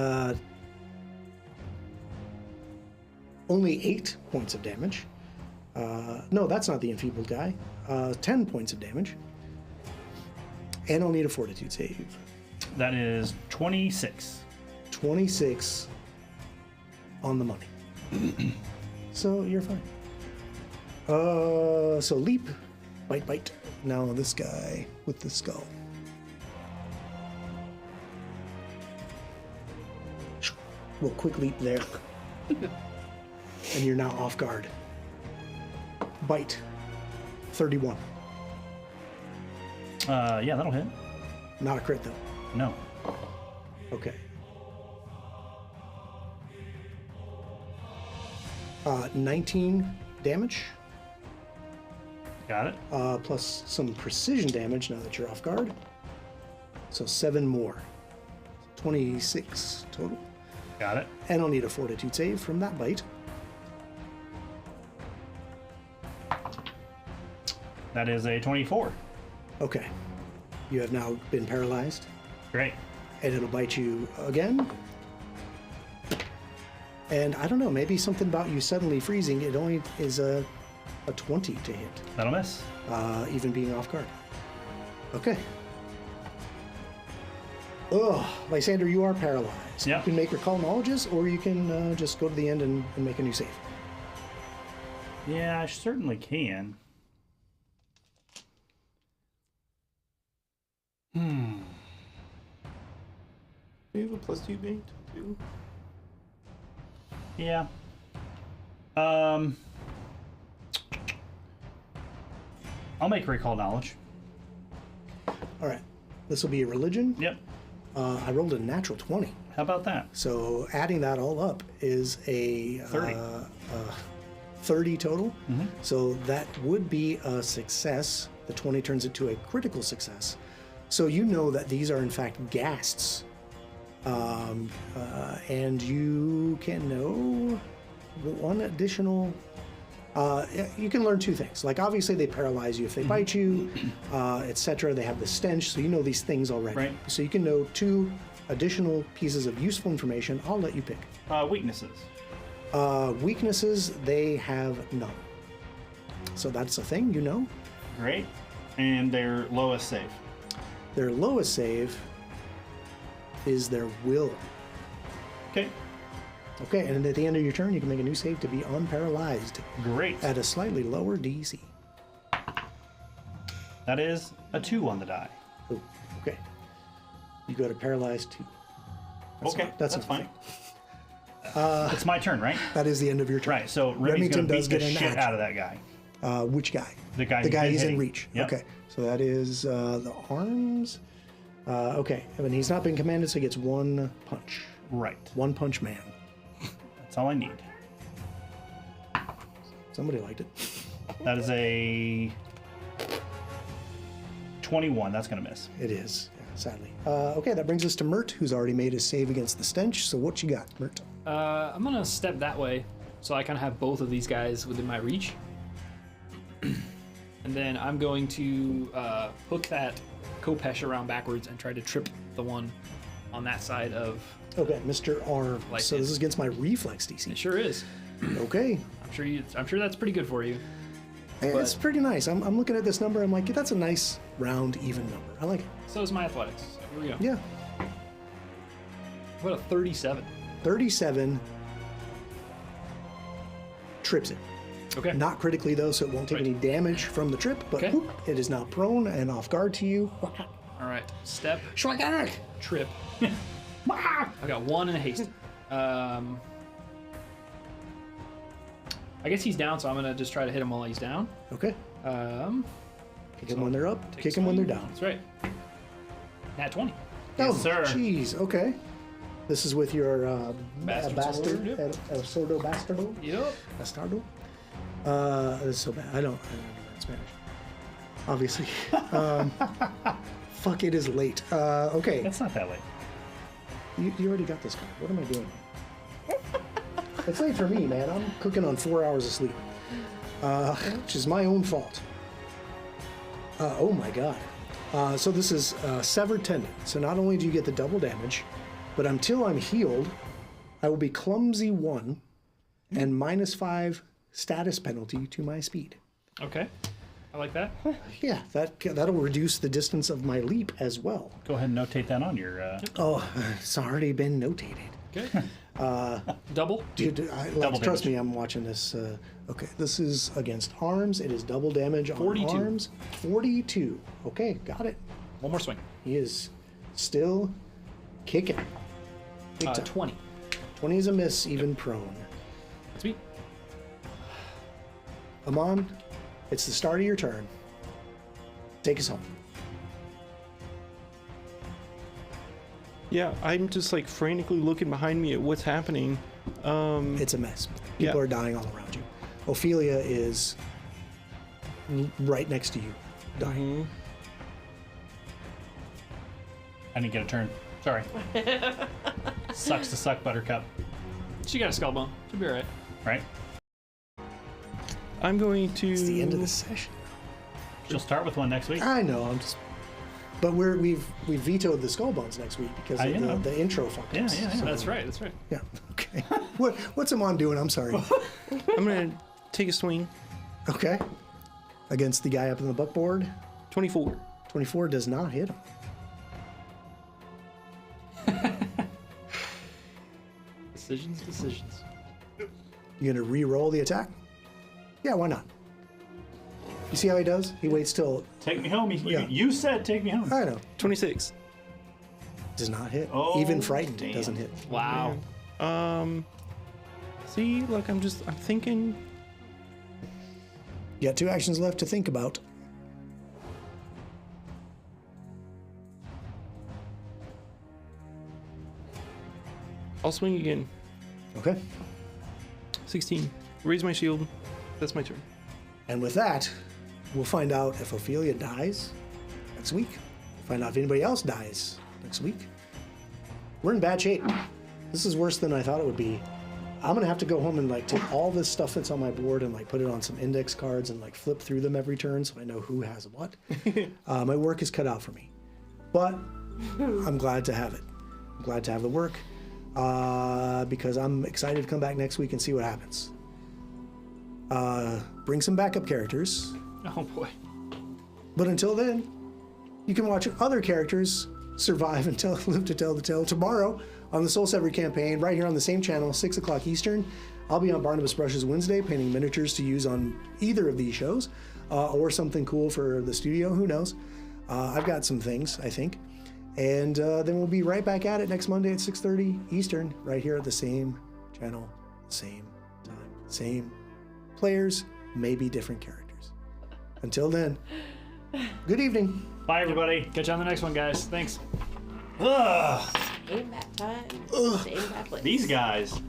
only 8 points of damage. No, that's not the enfeebled guy. 10 points of damage. And I'll need a fortitude save. That is 26. 26 on the money. So you're fine. So leap, bite. Now this guy with the skull. We'll quick leap there. and you're now off guard. Bite. 31. Yeah, that'll hit. Not a crit though. No. Okay. 19 damage, Got it. plus some precision damage now that you're off guard. So 7 more. 26 total. Got it. And I'll need a fortitude save from that bite. That is a 24. Okay. You have now been paralyzed, Great. and it'll bite you again. And I don't know, maybe something about you suddenly freezing, it only is a 20 to hit, That'll miss. even being off guard. Okay. Oh, Lysander, you are paralyzed. Yeah. You can make recall knowledges, or you can just go to the end and make a new save. Yeah, I certainly can. Do you have a +2 bank too? Yeah. I'll make recall knowledge. All right. This will be a religion. Yep. I rolled a natural 20. How about that? So adding that all up is a 30. 30 total. So that would be a success. The 20 turns into a critical success. So you know that these are in fact ghasts. And you can know one additional. You can learn 2 things. Like obviously they paralyze you if they bite you, etc. They have the stench, so you know these things already. Right. So you can know 2 additional pieces of useful information. I'll let you pick. Weaknesses. Weaknesses, they have none. So that's a thing, you know. Great. And their lowest save. Their lowest save is their will. Okay. Okay, and at the end of your turn, you can make a new save to be unparalyzed Great. at a slightly lower DC. That is a 2 on the die. Oh, okay. You go to paralyzed 2. Okay, that's fine. fine. It's my turn, right? That is the end of your turn. Right. So Remy's Remington gonna does beat the get an shit action. out of that guy. Which guy? The guy. The who's guy been he's in hitting. reach. Yep. Okay, so that is the arms. Okay, and he's not been commanded, so he gets 1 punch. Right. 1 punch man. That's all I need. Somebody liked it. That is a 21. That's gonna miss. It is, yeah, sadly. Okay, that brings us to Mert, who's already made his save against the stench. So what you got, Mert? I'm gonna step that way, so I kind of have both of these guys within my reach. And then I'm going to hook that Kopesh around backwards and try to trip the one on that side of. Okay, Mr. Arm. Like So it. this is against my reflex DC. It sure is. Okay, I'm sure that's pretty good for you. it's pretty nice. I'm looking at this number. I'm like, that's a nice round, even number. I like it. So is my athletics. So here we go. Yeah, What a 37. 37 trips it. Okay. Not critically though, so it won't take Right. any damage from the trip. But Okay. whoop, it is now prone and off guard to you. All right. Step. Schwack! Trip. I got 1 and a haste. I guess he's down, so I'm gonna just try to hit him while he's down. Okay, kick them when they're up, Take kick them when they're swing. down. That's right. Nat 20. Oh, sir. Jeez. Okay. This is with your Bastard bastard, sword, yep. El Sordo Bastardo. Yep. Bastardo. It's so bad. I don't know that Spanish. Obviously. Fuck! It is late. Okay. It's not that late. You already got this card. What am I doing? It's late for me, man. I'm cooking on 4 hours of sleep, which is my own fault. Oh my god. So this is severed tendon. So not only do you get the double damage, but until I'm healed, I will be clumsy 1 and -5 status penalty to my speed. Okay. I like that. Yeah, that'll reduce the distance of my leap as well. Go ahead and notate that on your. Oh, it's already been notated. Okay. Double. Dude, Double trust damage. me, I'm watching this. Okay, this is against arms. It is double damage on 42. arms. 42. Okay, got it. One more swing. He is still kicking. Big time. 20. 20 is a miss, even prone. That's me. Amon, it's the start of your turn. Take us home. Yeah, I'm just like frantically looking behind me at what's happening. It's a mess. People Yeah. are dying all around you. Ophelia is right next to you, dying. I didn't get a turn. Sorry. Sucks to suck, Buttercup. She got a skull bone. She'll be alright. Right? I'm going to. It's the end of the session. She'll start with one next week. I know. I'm just. But we've vetoed the skull bones next week because I of know. the intro fucked Yeah, us. yeah, yeah. So, That's right. That's right. yeah. Okay. What's Amon doing? I'm sorry. I'm gonna take a swing. Okay. Against the guy up in the buckboard. 24. 24 does not hit him. Decisions. You gonna re-roll the attack? Yeah, why not? You see how he does? He waits till. Take me home. Yeah. You said take me home. I know. 26. Does not hit. Oh, Even frightened, damn. it doesn't hit. Wow. See, like I'm thinking. You got 2 actions left to think about. I'll swing again. Okay. 16. Raise my shield. That's my turn. And with that, we'll find out if Ophelia dies next week. Find out if anybody else dies next week. We're in bad shape. This is worse than I thought it would be. I'm gonna have to go home and like take all this stuff that's on my board and like put it on some index cards and like flip through them every turn so I know who has what. My work is cut out for me, but I'm glad to have it. I'm glad to have the work because I'm excited to come back next week and see what happens. Bring some backup characters, Oh boy. but until then, you can watch other characters survive and live to tell the tale tomorrow on the Soul Severy campaign, right here on the same channel, 6 o'clock Eastern. I'll be on Barnabas Brushes Wednesday, painting miniatures to use on either of these shows, or something cool for the studio, who knows. I've got some things, I think. And then we'll be right back at it next Monday at 6:30 Eastern, right here at the same channel, same time, same players, maybe different characters. Until then, good evening. Bye, everybody. Catch you on the next one, guys. Thanks. Ugh, Same bad time, same bad place. these guys.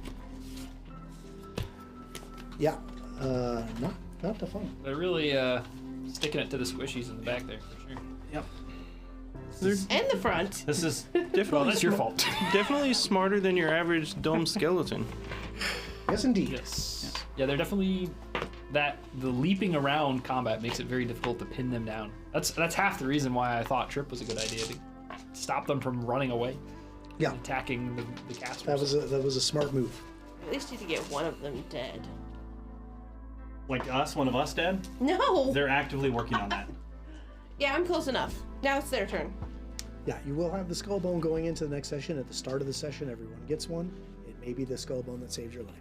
Yeah, not the fun. They're really sticking it to the squishies in the back there for sure. Yep. And the front. This is Definitely, Well, that's your fault. definitely smarter than your average dumb skeleton. Yes, indeed. Yes. Yeah, they're definitely the leaping around combat makes it very difficult to pin them down. That's half the reason why I thought Trip was a good idea, to stop them from running away, Yeah, and attacking the casters. that was a smart move. At least you to get one of them dead. like us, one of us dead. No. They're actively working on that. Yeah, I'm close enough. Now it's their turn. Yeah, you will have the skull bone going into the next session. At the start of the session, everyone gets one. It may be the skull bone that saves your life.